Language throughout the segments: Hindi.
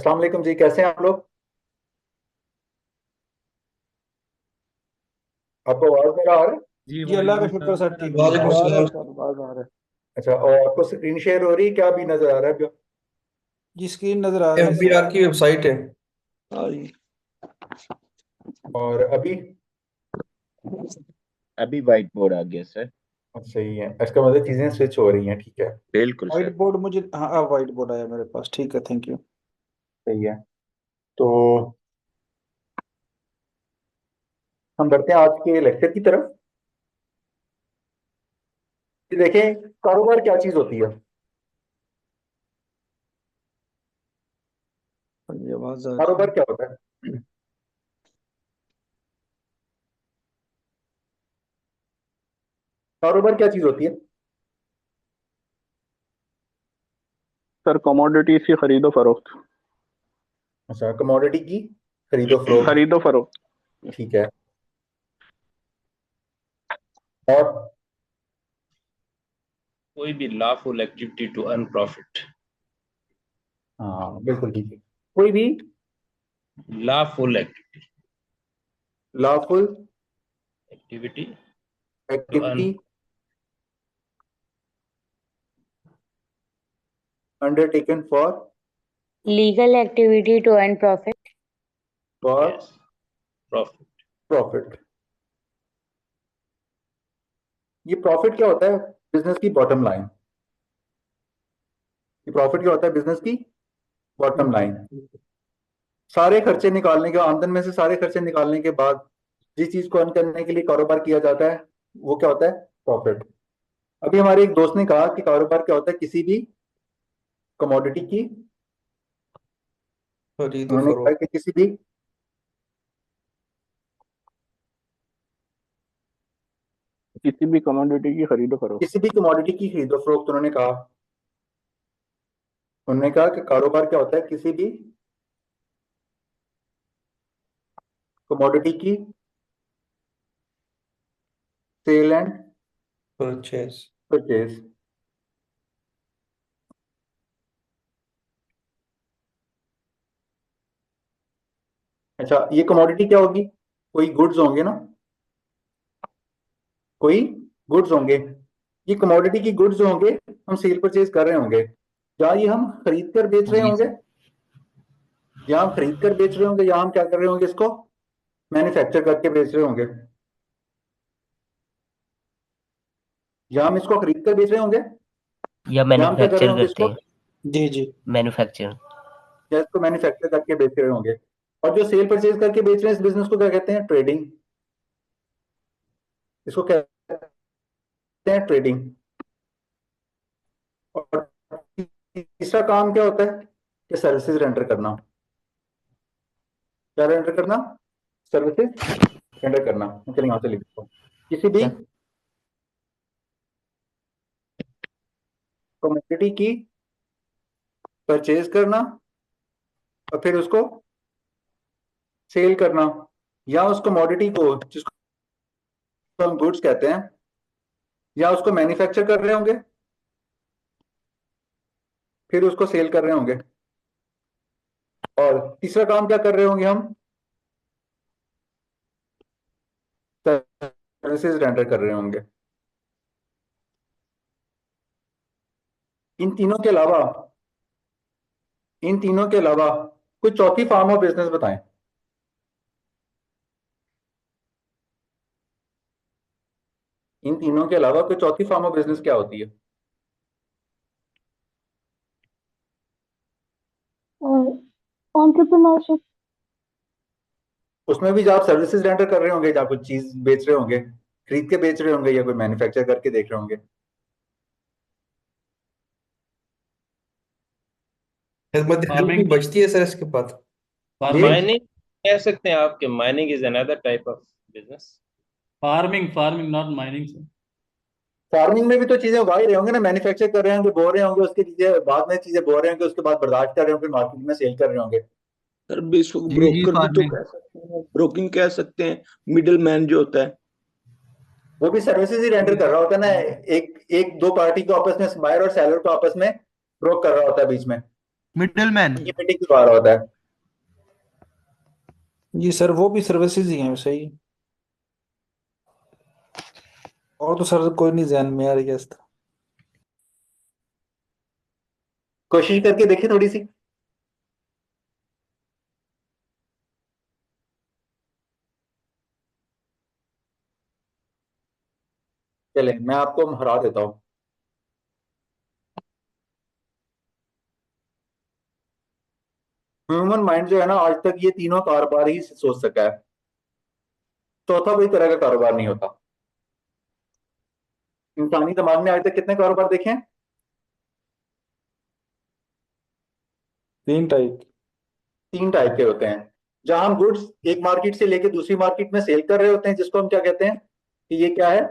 अस्सलाम वालेकुम जी, कैसे हैं आप लोग? आपको आवाज मेरा आ रहा है? जी जी अल्लाह का वालेकुम शुक्र सर, सर, ठीक अभी ठीक आ आ रहा वालेकुम है। रहा है सलाम। सर, बात आ रहा है। अच्छा, और आपको स्क्रीन शेयर हो रही है, क्या भी नजर आ रहा है? जी स्क्रीन नजर आ रही है सर। एफबीआर की वेबसाइट है। हाँ जी। और अभी? अभी व्हाइट बोर्ड आ गया सर। अच्छा, सही है, इसका मतलब चीजें स्विच हो रही हैं, ठीक है। बिल्कुल व्हाइट सर। बोर्ड मुझे, हाँ अब व्हाइट बोर्ड आया मेरे पास, ठीक है, थैंक यू। सही है। तो हम बढ़ते हैं आज के लेक्चर की तरफ। कि देखें, कारोबार क्या चीज होती है? ये आवाज आ रही कारोबार है। क्या होता है? कारोबार क्या चीज होती है? सर कमोडिटीज की खरीदो फरोख्त। अच्छा, कमोडिटी की खरीदो फरोख्त। खरीदो फरोख्त। ठीक है। और कोई भी lawful activity to earn profit. हाँ, बिल्कुल ठीक है। कोई भी lawful lawful activity to earn activity undertaken for Legal activity to earn profit. For yes profit. Profit. ये प्रॉफिट क्या होता है? बिजनेस की बॉटम लाइन। ये प्रॉफिट क्या होता है? बिजनेस की बॉटम लाइन। सारे खर्चे निकालने के, आमदन में से सारे खर्चे निकालने के बाद जिस चीज को अर्न करने के लिए कारोबार किया जाता है, वो क्या होता है? प्रॉफिट। अभी हमारे एक दोस्त ने कहा कि कारोबार क्या होता है? किसी भी कमोडिटी की, खरीदो उन्होंने कहा फरोख्त। कि किसी भी किसी भी कमोडिटी की खरीदो फरोख्त। किसी भी कमोडिटी की खरीदो फरोख्त। उन्होंने कहा कि कारोबार क्या होता है? किसी भी कमोडिटी की सेल एंड परचेज। परचेज। अच्छा, ये कमोडिटी क्या होगी? कोई गुड्स होंगे ना, कोई गुड्स होंगे। ये कमोडिटी की गुड्स जो होंगे, हम सेल परचेज कर रहे होंगे, या ये हम खरीद कर बेच रहे जी होंगे, सर। या हम खरीद कर बेच रहे होंगे, या हम क्या कर रहे होंगे? इसको मैन्युफैक्चर करके बेच रहे होंगे, या हम इसको खरीद कर बेच रहे होंगे, या या हम क्या कर रहे मैन्युफैक्चर होंगे करते इसको? हैं। जी जी। मैन्युफैक्चर। या इसको मैन्युफैक्चर करके बेच रहे होंगे। और जो सेल परचेज करके बेच रहे हैं, इस बिजनेस को क्या कहते हैं? ट्रेडिंग। इसको कहते हैं ट्रेडिंग। और तीसरा काम क्या होता है? कि सर्विसेज रेंडर करना। क्या रेंडर करना? सर्विसेज रेंडर करना। चलिए यहां से लिख देता हूं। किसी भी क्या? कमोडिटी की परचेज करना और फिर उसको सेल करना, या उस कमोडिटी को जिसको हम गुड्स कहते हैं, या उसको मैन्युफैक्चर कर रहे होंगे, फिर उसको सेल कर रहे होंगे। और तीसरा काम क्या कर रहे होंगे? हम सर्विसेज रेंडर कर रहे होंगे। इन तीनों के अलावा इन तीनों के अलावा कोई चौथी फॉर्म ऑफ बिजनेस बताएं। इन तीनों के अलावा कोई चौथी फॉर्म ऑफ बिजनेस क्या होती है? Entrepreneurship. उसमें भी जब आप सर्विसेज रेंडर कर रहे होंगे, या कुछ चीज बेच रहे होंगे, खरीद के बेच रहे होंगे, या कोई मैन्युफैक्चर करके देख रहे होंगे। खिदमत भी फार्मिंग। बचती है सर इसके बाद। जी, फार्मिंग। माइनिंग कह सकते हैं आपके। Mining is another type of business. Farming farming not mining sir. Farming में भी तो चीजें उगा ही रहे होंगे ना, मैन्युफैक्चर कर रहे होंगे, बो रहे होंगे, उसकी चीजें बाद में चीजें बो रहे होंगे, उसके बाद बर्दाश्त कर रहे होंगे, मार्केट में सेल कर रहे होंगे। सर विश्व जी जी ब्रोकर भी तो फार्मिंग। कह सकते हैं, ब्रोकिंग कह सकते हैं, मिडिल मैन जो होता है। वो भी सर्विसेज ही रेंडर कर रहा होता है ना। एक एक दो पार्टी को आपस में, बायर और सेलर को आपस में ब्रोक कर रहा होता है बीच में। मिडलमैन। ये मीटिंग करवा रहा होता है। जी सर, वो भी सर्विसेज ही हैं सही। और तो सर कोई नहीं ध्यान में आ रही है इस तरह। कोशिश करके देखिए थोड़ी सी। चले मैं आपको हरा देता हूं। ह्यूमन माइंड जो है ना, आज तक ये तीनों कारोबार ही सोच सका है। चौथा कोई तरह का कारोबार नहीं होता। इंसानी दिमाग ने आज तक कितने कारोबार देखे हैं? 3 टाइप। 3 टाइप के होते हैं। जहां हम गुड्स एक मार्केट से लेके दूसरी मार्केट में सेल कर रहे होते हैं, जिसको हम क्या कहते हैं कि ये क्या है?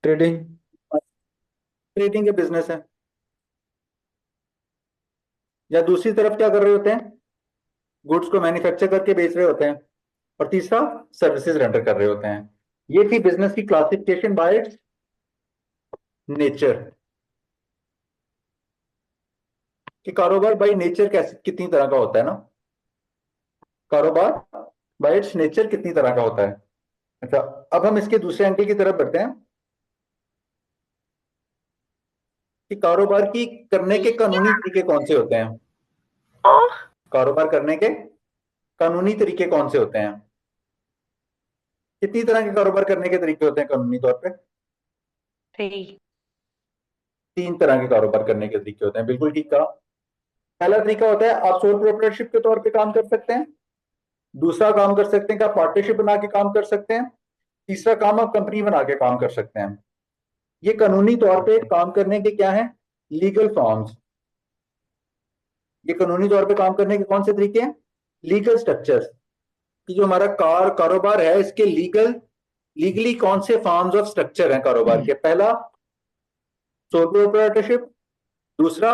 ट्रेडिंग। ट्रेडिंग के बिजनेस है। या दूसरी तरफ क्या कर रहे होते हैं? गुड्स को मैन्युफैक्चर करके बेच रहे होते हैं। और तीसरा सर्विसेज रेंडर कर रहे होते हैं। ये थी बिजनेस की क्लासिफिकेशन बाय इट्स नेचर। कि कारोबार बाय नेचर कैसे कितनी तरह का होता है ना। कारोबार बाय इट्स नेचर कितनी तरह का होता है। अच्छा, अब हम इसके दूसरे एंगल की तरफ बढ़ते हैं कि कारोबार की करने के कानूनी तरीके कौन से होते हैं। कारोबार करने के कानूनी तरीके कौन से होते हैं? कितनी तरह के कारोबार करने के तरीके होते हैं कानूनी तौर पे? 3. 3 तरह के कारोबार करने के तरीके होते हैं, बिल्कुल ठीक कहा। पहला तरीका होता है आप सोल प्रोप्राइटरशिप के तौर पे काम कर सकते हैं। दूसरा काम कर सकते हैं कि आप पार्टनरशिप बना के काम कर सकते हैं। तीसरा काम आप कंपनी बना के काम कर सकते हैं। ये कानूनी तौर पे काम करने के क्या है? Legal forms. ये कानूनी तौर पे काम करने के कौन से तरीके हैं? Legal structures. कि जो हमारा कारोबार है, इसके लीगली कौन से फॉर्म्स ऑफ स्ट्रक्चर हैं कारोबार के? पहला सोल प्रोप्राइटरशिप, दूसरा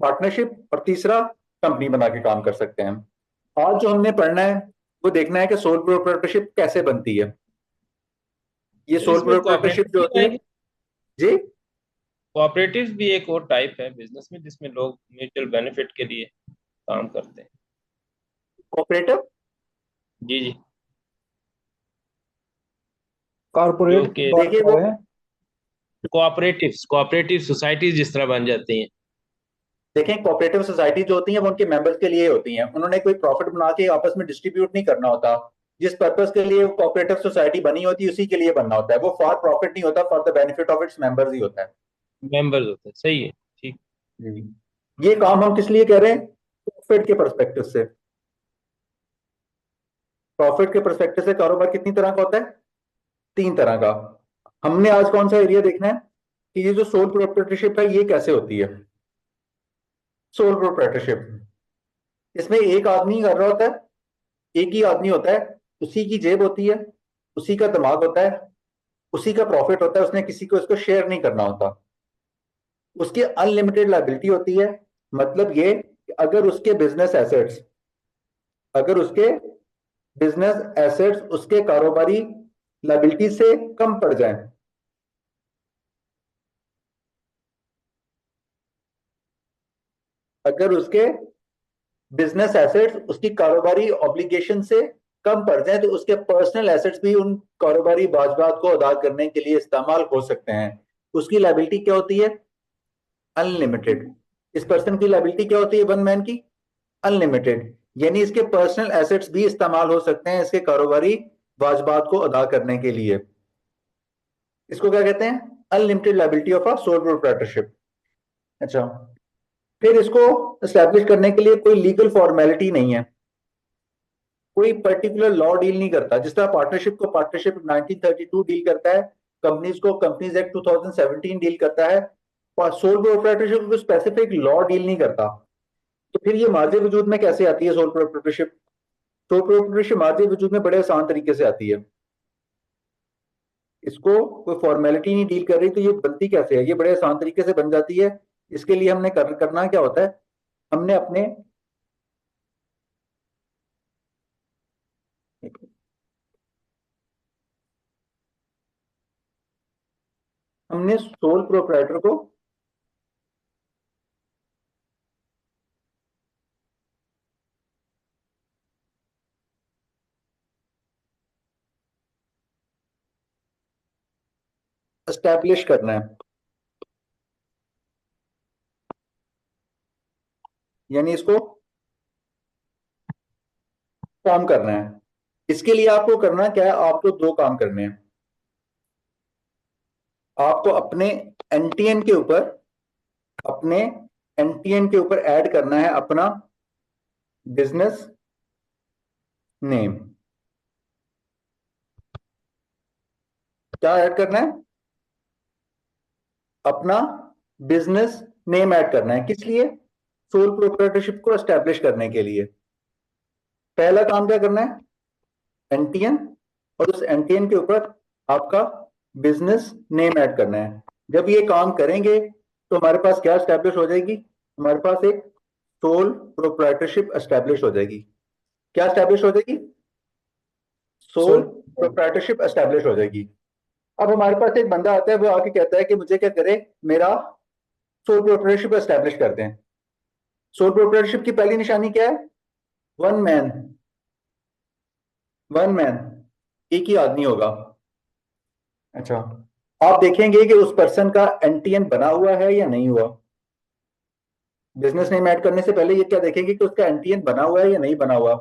पार्टनरशिप, और तीसरा कंपनी बना के काम कर सकते हैं। आज जो हमने पढ़ना है वो देखना है कि सोल प्रोप्राइटरशिप कैसे बनती है। ये सर सोल इसमें प्रोप्राइटरशिप कोऑपरेटिव जो भी होती है। आएगी। जी। कोऑपरेटिव भी एक और टाइप है बिजनेस में जिसमें लोग म्यूचुअल बेनिफिट के लिए काम करते हैं। कोऑपरेटिव। जी जी। जो कारपोरेट कि बात देखिए क्या वो है? कोऑपरेटिव सोसाइटीज जिस तरह बन जाती हैं। देखें, कोऑपरेटिव सोसाइटी जो होती है वो उनके मेंबर्स के लिए होती हैं। उन्होंने कोई प्रॉफिट बना के आपस में डिस्ट्रीब्यूट नहीं करना होता। जिस पर्पस के लिए कोऑपरेटिव सोसाइटी बनी होती है उसी के लिए बनना होता है। वो फॉर प्रॉफिट नहीं होता, for the benefit of its members ही होता है। मेंबर्स होते हैं, सही है, ठीक। जी। ये काम हम किस लिए कह रहे हैं? प्रॉफिट के परस्पेक्टिव से। प्रॉफिट के परस्पेक्टिव से कारोबार कितनी तरह का होता है? 3 तरह का। हमने आज कौन सा एरिया देखना है कि ये जो सोल प्रोप्राइटरशिप है ये कैसे होती है। सोल प्रोप्राइटरशिप, इसमें एक आदमी कर रहा होता है, एक ही आदमी होता है, उसी की जेब होती है, उसी का दिमाग होता है, उसी का प्रॉफिट होता है, उसने किसी को इसको शेयर नहीं करना होता। उसकी अनलिमिटेड लायबिलिटी होती है। मतलब ये कि अगर उसके बिजनेस एसेट्स उसके कारोबारी लायबिलिटी से कम पड़ जाए, अगर उसके बिजनेस एसेट्स उसकी कारोबारी ऑब्लिगेशन से कम पड़ जाए, तो उसके पर्सनल एसेट्स भी उन कारोबारी वाजबात को अदा करने के लिए इस्तेमाल हो सकते हैं। उसकी लायबिलिटी क्या होती है? अनलिमिटेड। इस पर्सन की लायबिलिटी क्या होती है वन मैन की? अनलिमिटेड। यानी इसके पर्सनल एसेट्स भी इस्तेमाल हो सकते हैं इसके कारोबारी वाजबात को अदा करने के लिए। इसको क्या कहते हैं? Unlimited liability of a sole proprietorship. अच्छा, फिर इसको एस्टैब्लिश करने के लिए कोई लीगल फॉर्मेलिटी नहीं है, कोई पर्टिकुलर लॉ डील नहीं करता। जिस तरह पार्टनरशिप को पार्टनरशिप 1932 डील करता है, कंपनीज को कंपनीज एक्ट 2017 डील करता है, और सोल प्रोप्राइटरशिप को स्पेसिफिक लॉ डील नहीं करता। तो फिर ये मार्जे वजूद में कैसे आती है सोल प्रोप्राइटरशिप? सोल प्रोप्राइटरशिप मार्जे वजूद में बड़े आसान तरीके से आती है। इसको कोई फॉर्मेलिटी नहीं डील कर रही, तो ये बनती कैसे है? ये बड़े आसान तरीके से बन जाती है। इसके लिए हमने करना क्या होता है? हमने अपने हमने सोल प्रोप्राइटर को एस्टैब्लिश करना है, यानी इसको फॉर्म करना है। इसके लिए आपको करना क्या है, आपको दो काम करने हैं। आपको अपने एनटीएन के ऊपर ऐड करना है अपना बिजनेस नेम। क्या ऐड करना है? अपना बिजनेस नेम ऐड करना है। किस लिए? सोल प्रोप्राइटरशिप को एस्टैब्लिश करने के लिए। पहला काम क्या करना है? एनटीएन, और उस एनटीएन के ऊपर आपका बिजनेस नेम ऐड करना है। जब ये काम करेंगे तो हमारे पास क्या एस्टैब्लिश हो जाएगी? हमारे पास एक सोल प्रोप्राइटरशिप एस्टैब्लिश हो जाएगी। क्या एस्टैब्लिश हो जाएगी? सोल प्रोप्राइटरशिप एस्टैब्लिश हो जाएगी। अब हमारे पास एक बंदा आता है, वो आके कहता है कि मुझे क्या करे, मेरा सोल प्रोप्राइटरशिप एस्टैब्लिश कर दें। सोल प्रोप्राइटरशिप की पहली निशानी क्या है? वन मैन, एक ही आदमी होगा। अच्छा, आप देखेंगे कि उस पर्सन का एनटीएन बना हुआ है या नहीं हुआ। बिजनेस नेम ऐड करने से पहले ये क्या देखेंगे कि उसका एनटीएन बना हुआ है या नहीं बना हुआ।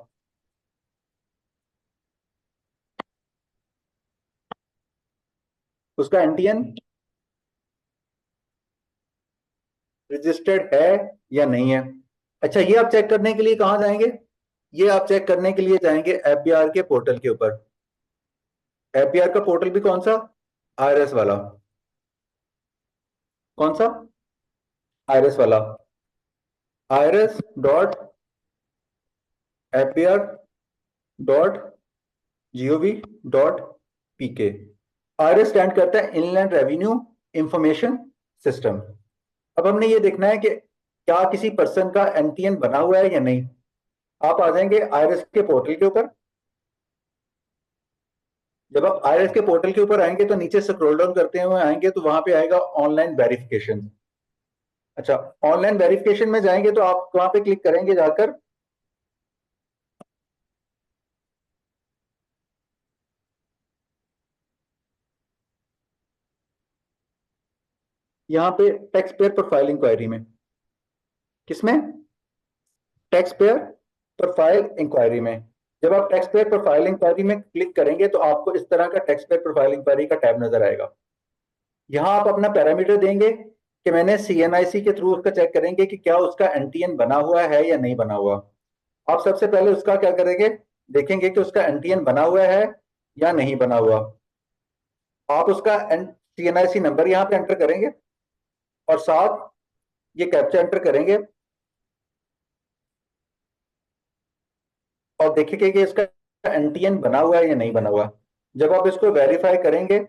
उसका एनटीएन रजिस्टर्ड है या नहीं है। अच्छा, ये आप चेक करने के लिए कहां जाएंगे? ये आप चेक करने के लिए जाएंगे एफबीआर के पोर्टल के ऊपर। एफबीआर का पोर्टल भी कौन सा? आईआरएस वाला। कौन सा? आईआरएस वाला। irs.fbr.gov.pk। आईआरएस स्टैंड करता है इनलैंड रेवेन्यू इंफॉर्मेशन सिस्टम। अब हमने ये देखना है कि क्या किसी पर्सन का एनटीएन बना हुआ है या नहीं। आप आ जाएंगे आईआरएस के पोर्टल के ऊपर। जब आप आईआरएस के पोर्टल के ऊपर आएंगे तो नीचे स्क्रॉल डाउन करते हुए आएंगे तो वहां पे आएगा ऑनलाइन वेरिफिकेशन। अच्छा, ऑनलाइन वेरिफिकेशन में जाएंगे तो आप वहां पे क्लिक करेंगे जाकर। यहां पे टैक्स पेयर प्रोफाइल इंक्वायरी में, किसमें? टैक्स पेयर प्रोफाइल इंक्वायरी में। जब आप टैक्स पेयर प्रोफाइल इंक्वायरी में क्लिक करेंगे तो आपको इस तरह का टैक्स पेयर प्रोफाइल इंक्वायरी का टैब नजर आएगा। यहां आप अपना पैरामीटर देंगे कि मैंने सीएनआईसी के थ्रू उसका चेक करेंगे कि क्या उसका एनटीएन बना हुआ है या नहीं बना हुआ। आप सबसे पहले उसका क्या करेंगे, देखेंगे कि उसका एनटीएन बना हुआ है या नहीं बना हुआ। आप उसका सीएनआईसी नंबर यहां पे एंटर करेंगे और साथ ये कैप्चा एंटर करेंगे और देखेंगे कि इसका एनटीएन बना हुआ है या नहीं बना हुआ। जब आप इसको वेरीफाई करेंगे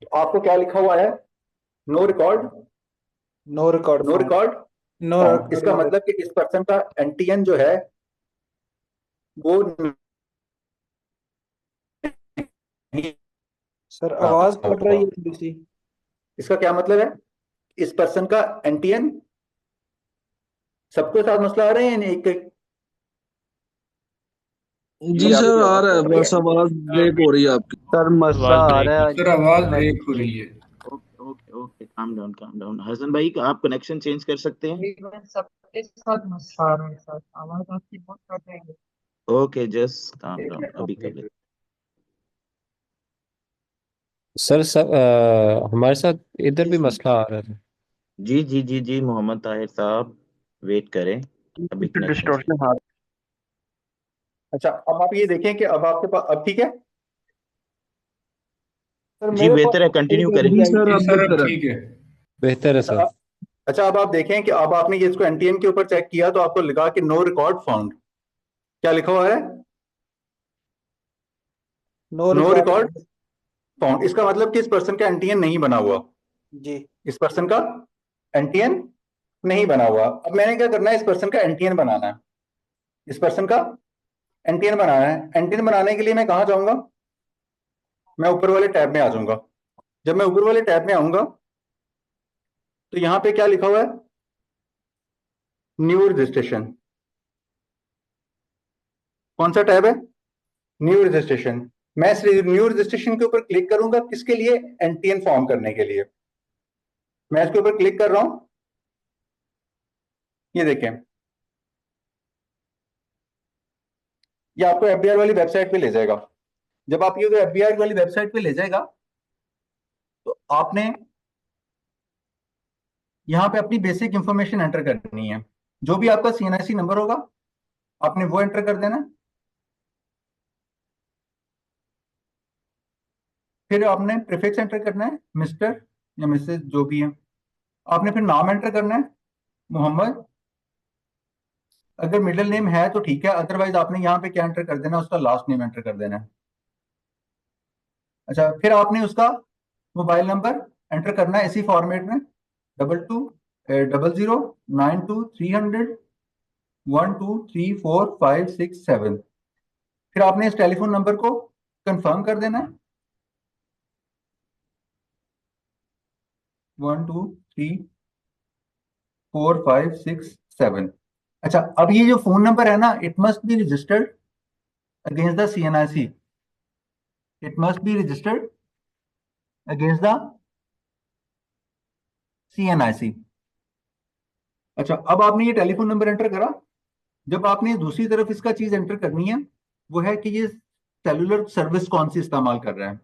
तो आपको क्या लिखा हुआ है? No record no record no record no found. इसका मतलब कि इस पर्सन का एनटीएन जो है वो नहीं सर बना आवाज कट रही हुआ। है थोड़ी सी। इसका क्या मतलब है? इस पर्सन का एनटीएन, सबके साथ मसला आ रहे हैं एक जी आपकी सर आ आवाज रहा है, कट रही है। बस आवाज ब्रेक हो रही है आपकी। सर मसला आवाज आ ब्रेक रहा है। सर आवाज ब्रेक हो रही है। Okay okay okay, calm down. Hasan भाई आप कनेक्शन चेंज कर सकते हैं? सबके साथ मसला आ रहा है सर, आवाज आपकी बहुत कट रही है। ओके, जस्ट काम डाउन, अभी कर लेते सर सब हमारे साथ इधर भी मसला आ रहा था। जी मोहम्मद ताहिर साहब वेट करें, अभी कनेक्शन। डिस्टॉर्शन आ अच्छा, अब आप ये देखें कि अब आपके पास अब ठीक है। सर जी मेरे बेहतर है, पास कंटिन्यू करें। जी सर जी अब सर, अब बेहतर है। ठीक है। बेहतर है सर। अच्छा, अब आप देखें कि अब आपने ये इसको एनटीएन के ऊपर चेक किया तो आपको लिखा कि नो रिकॉर्ड फाउंड। क्या लिखा हुआ है? No no record. Record found. इसका मतलब कि इस पर्सन का एनटीएन नहीं बना हुआ। जी इस पर्सन का एनटीएन नहीं बना हुआ। अब मैंने क्या करना है, इस पर्सन का एनटीएन बनाना है। इस पर्सन का एनटीएन बनाना है। एनटीएन बनाने के लिए मैं कहां जाऊंगा? मैं ऊपर वाले टैब में आ जाऊंगा। जब मैं ऊपर वाले टैब में आऊंगा तो यहां पे क्या लिखा हुआ है? New registration. कौन सा टैब है? New registration. मैं इस न्यू रजिस्ट्रेशन के ऊपर क्लिक करूंगा, किसके लिए? एनटीएन फॉर्म करने के लिए। मैं इसके ऊपर क्लिक कर रहा हूं, ये देखें, ये आपको एफबीआर वाली वेबसाइट पे ले जाएगा। जब आप ये एफबीआर वाली वेबसाइट पे ले जाएगा तो आपने यहां पे अपनी बेसिक इंफॉर्मेशन एंटर करनी है। जो भी आपका सीएनआईसी नंबर होगा आपने वो एंटर कर देना है। फिर आपने प्रीफिक्स एंटर करना है, मिस्टर या मिसेस जो भी है। आपने फिर नाम एंटर करना है, मोहम्मद। अगर मिडिल नेम है तो ठीक है, अदरवाइज आपने यहाँ पे क्या एंटर कर देना है, उसका लास्ट नेम एंटर कर देना है। अच्छा, फिर आपने उसका मोबाइल नंबर एंटर करना है इसी फॉर्मेट में, 22009230123456 फिर आपने इस टेलीफोन नंबर को कंफर्म कर देना है, 123456 अच्छा, अब ये जो फोन नंबर है ना, it must be registered against the CNIC, it must be registered against the CNIC. अच्छा, अब आपने ये टेलीफोन नंबर एंटर करा। जब आपने दूसरी तरफ इसका चीज एंटर करनी है, वो है कि ये सेलुलर सर्विस कौन सी इस्तेमाल कर रहा है।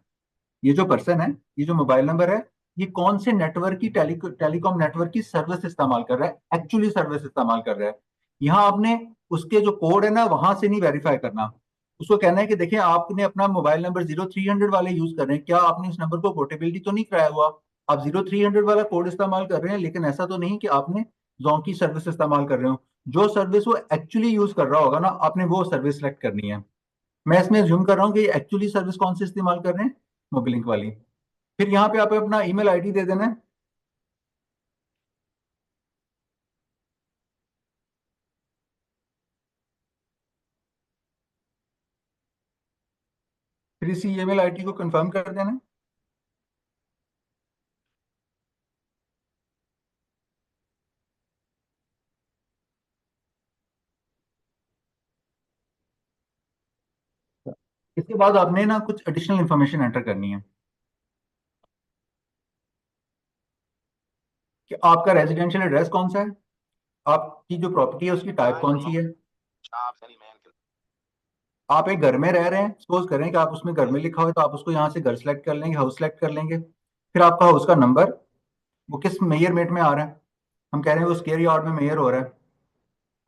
ये जो पर्सन है, ये जो मोबाइल नंबर है, ये कौन से नेटवर्क की टेलीकॉम नेटवर्क की सर्विस इस्तेमाल कर रहा है, एक्चुअली सर्विस इस्तेमाल कर रहा है। यहाँ आपने उसके जो कोड है ना, वहां से नहीं वेरीफाई करना। उसको कहना है कि देखिए, आपने अपना मोबाइल नंबर 0300 वाले यूज कर रहे हैं, क्या आपने इस नंबर को पोर्टेबिलिटी तो नहीं कराया हुआ? आप 0300 वाला कोड इस्तेमाल कर रहे हैं, लेकिन ऐसा तो नहीं कि आपने जोंकी सर्विस इस्तेमाल कर रहे हो। जो सर्विस वो एक्चुअली यूज कर रहा होगा ना, आपने वो सर्विस सेलेक्ट करनी है। मैं इसमें ज्यूम कर रहा हूँ कि एक्चुअली सर्विस कौन सी इस्तेमाल कर रहे हैं, मोबिलिंक वाली। फिर यहाँ पे आप अपना ईमेल आईडी दे देना है। फिर इसी ईमेल आईडी को कंफर्म कर देना है। इसके बाद आपने ना कुछ एडिशनल इंफॉर्मेशन एंटर करनी है कि आपका रेजिडेंशियल एड्रेस कौन सा है, आपकी जो प्रॉपर्टी है उसकी टाइप कौन सी है। आप एक घर में रह रहे हैं, सपोज करें कि आप उसमें घर में लिखा हुआ है, तो आप उसको यहाँ से घर सेलेक्ट कर लेंगे, हाउस सेलेक्ट कर लेंगे। फिर आपका हाउस का नंबर, वो किस मेयर मेट में आ रहा है, हम कह रहे हैं वो स्क्वायर यार्ड में मेयर हो रहा है।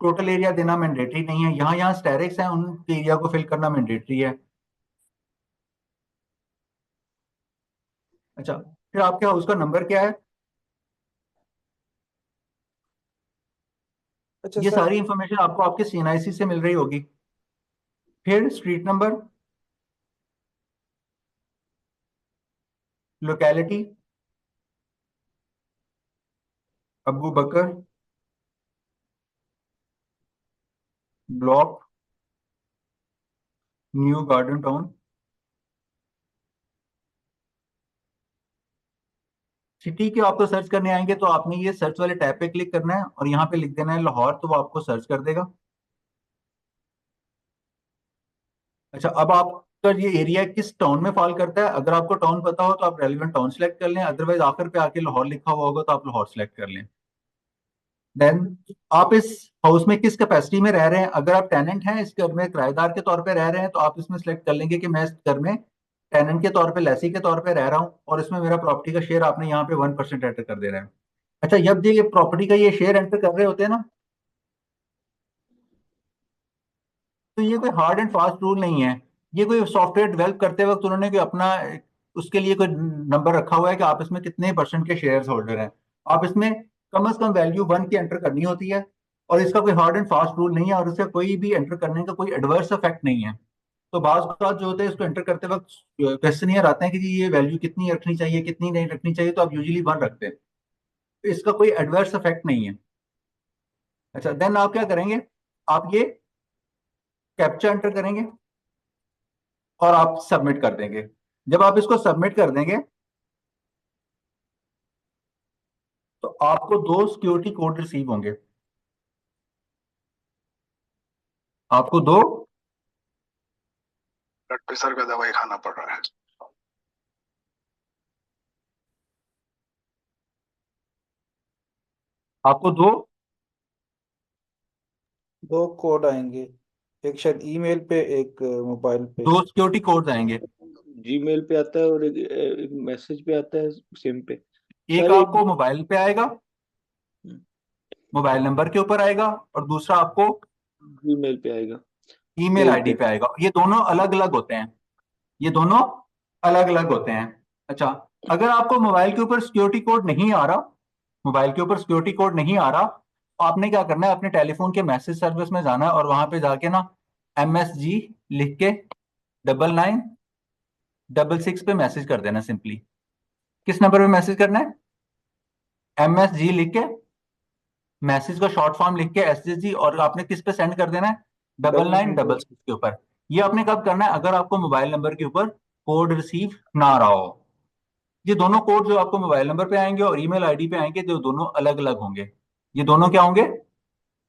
टोटल एरिया देना मैंडेटरी नहीं है, यहाँ यहाँ स्टेरिक्स हैं, उन एरिया को फिल करना मैंडेटरी है। अच्छा, फिर आपके हाउस का नंबर क्या है, अच्छा ये सर, सारी इंफॉर्मेशन आपको आपके सीएनआईसी से मिल रही होगी। फिर street number, locality Abu Bakar, block new garden town, city के आपको सर्च करने आएंगे तो आपने ये सर्च वाले टैब पे क्लिक करना है और यहाँ पे लिख देना है लाहौर, तो वो आपको सर्च कर देगा। अच्छा, अब आपका ये एरिया किस टाउन में फॉल करता है, अगर आपको टाउन पता हो तो आप रेलिवेंट टाउन सेलेक्ट कर लें, अदरवाइज आखिर पे आके लाहौर लिखा हुआ होगा तो आप लाहौर सेलेक्ट कर लें। देन आप इस हाउस में किस कैपेसिटी में रह रहे हैं, अगर आप टेनेंट हैं, इस घर में किराएदार के तौर पे रह रहे हैं, तो आप इसमें सेलेक्ट कर लेंगे कि मैं इस घर में टेनेंट के तौर पे, लेसी के तौर पे रह रहा हूँ, और इसमें मेरा प्रॉपर्टी का शेयर आपने यहाँ पे 1% एंटर कर दे रहे हैं। अच्छा, जब ये प्रॉपर्टी का ये शेयर एंटर कर रहे होते हैं ना, तो ये कोई हार्ड एंड फास्ट रूल नहीं है। ये कोई सॉफ्टवेयर डेवलप करते वक्त उन्होंने कोई अपना उसके लिए कोई नंबर रखा हुआ है कि आप इसमें कितने परसेंट के शेयर होल्डर हैं। आप इसमें कम से कम वैल्यू 1 की एंटर करनी होती है, और इसका कोई हार्ड एंड फास्ट रूल नहीं है, और इसका कोई भी एंटर करने का कोई एडवर्स इफेक्ट नहीं है। तो बाज बात जो होते हैं, इसको एंटर करते वक्त क्वेश्चनियर आते हैं कि जी ये वैल्यू कितनी रखनी चाहिए, कितनी नहीं रखनी चाहिए, तो आप यूजुअली 1 रखते हैं, तो इसका कोई एडवर्स इफेक्ट नहीं है। अच्छा, देन आप क्या करेंगे, आप ये कैप्चा एंटर करेंगे और आप सबमिट कर देंगे। जब आप इसको सबमिट कर देंगे तो आपको 2 सिक्योरिटी कोड रिसीव होंगे। आपको 2 ब्लड प्रेशर का दवाई खाना पड़ रहा है। आपको दो कोड आएंगे, एक शायद ईमेल पे, एक मोबाइल पे। दो सिक्योरिटी कोड्स आएंगे। जीमेल पे आता है और एक मैसेज पे आता है सिम पे। एक सर आपको मोबाइल पे आएगा, मोबाइल नंबर के ऊपर आएगा, और दूसरा आपको जीमेल पे आएगा, ईमेल मेल आईडी पे। पे आएगा। ये दोनों अलग अलग होते हैं, ये दोनों अलग अलग होते हैं। अच्छा, अगर आपको मोबाइल के ऊपर सिक्योरिटी कोड नहीं आ रहा, मोबाइल के ऊपर सिक्योरिटी कोड नहीं आ रहा, तो आपने क्या करना है, अपने टेलीफोन के मैसेज सर्विस में जाना है और वहां पे जाके ना MSG लिख के 9966 पे मैसेज कर देना सिंपली। किस नंबर पे मैसेज करना है? MSG लिख के, मैसेज का शॉर्ट फॉर्म लिख के SSG, और आपने किस पे सेंड कर देना है? 9966 के ऊपर। ये आपने कब करना है? अगर आपको मोबाइल नंबर के ऊपर कोड रिसीव ना रहा हो। ये दोनों कोड जो आपको मोबाइल नंबर पे आएंगे और ईमेल आईडी पे आएंगे, जो दोनों अलग अलग होंगे। ये दोनों क्या होंगे?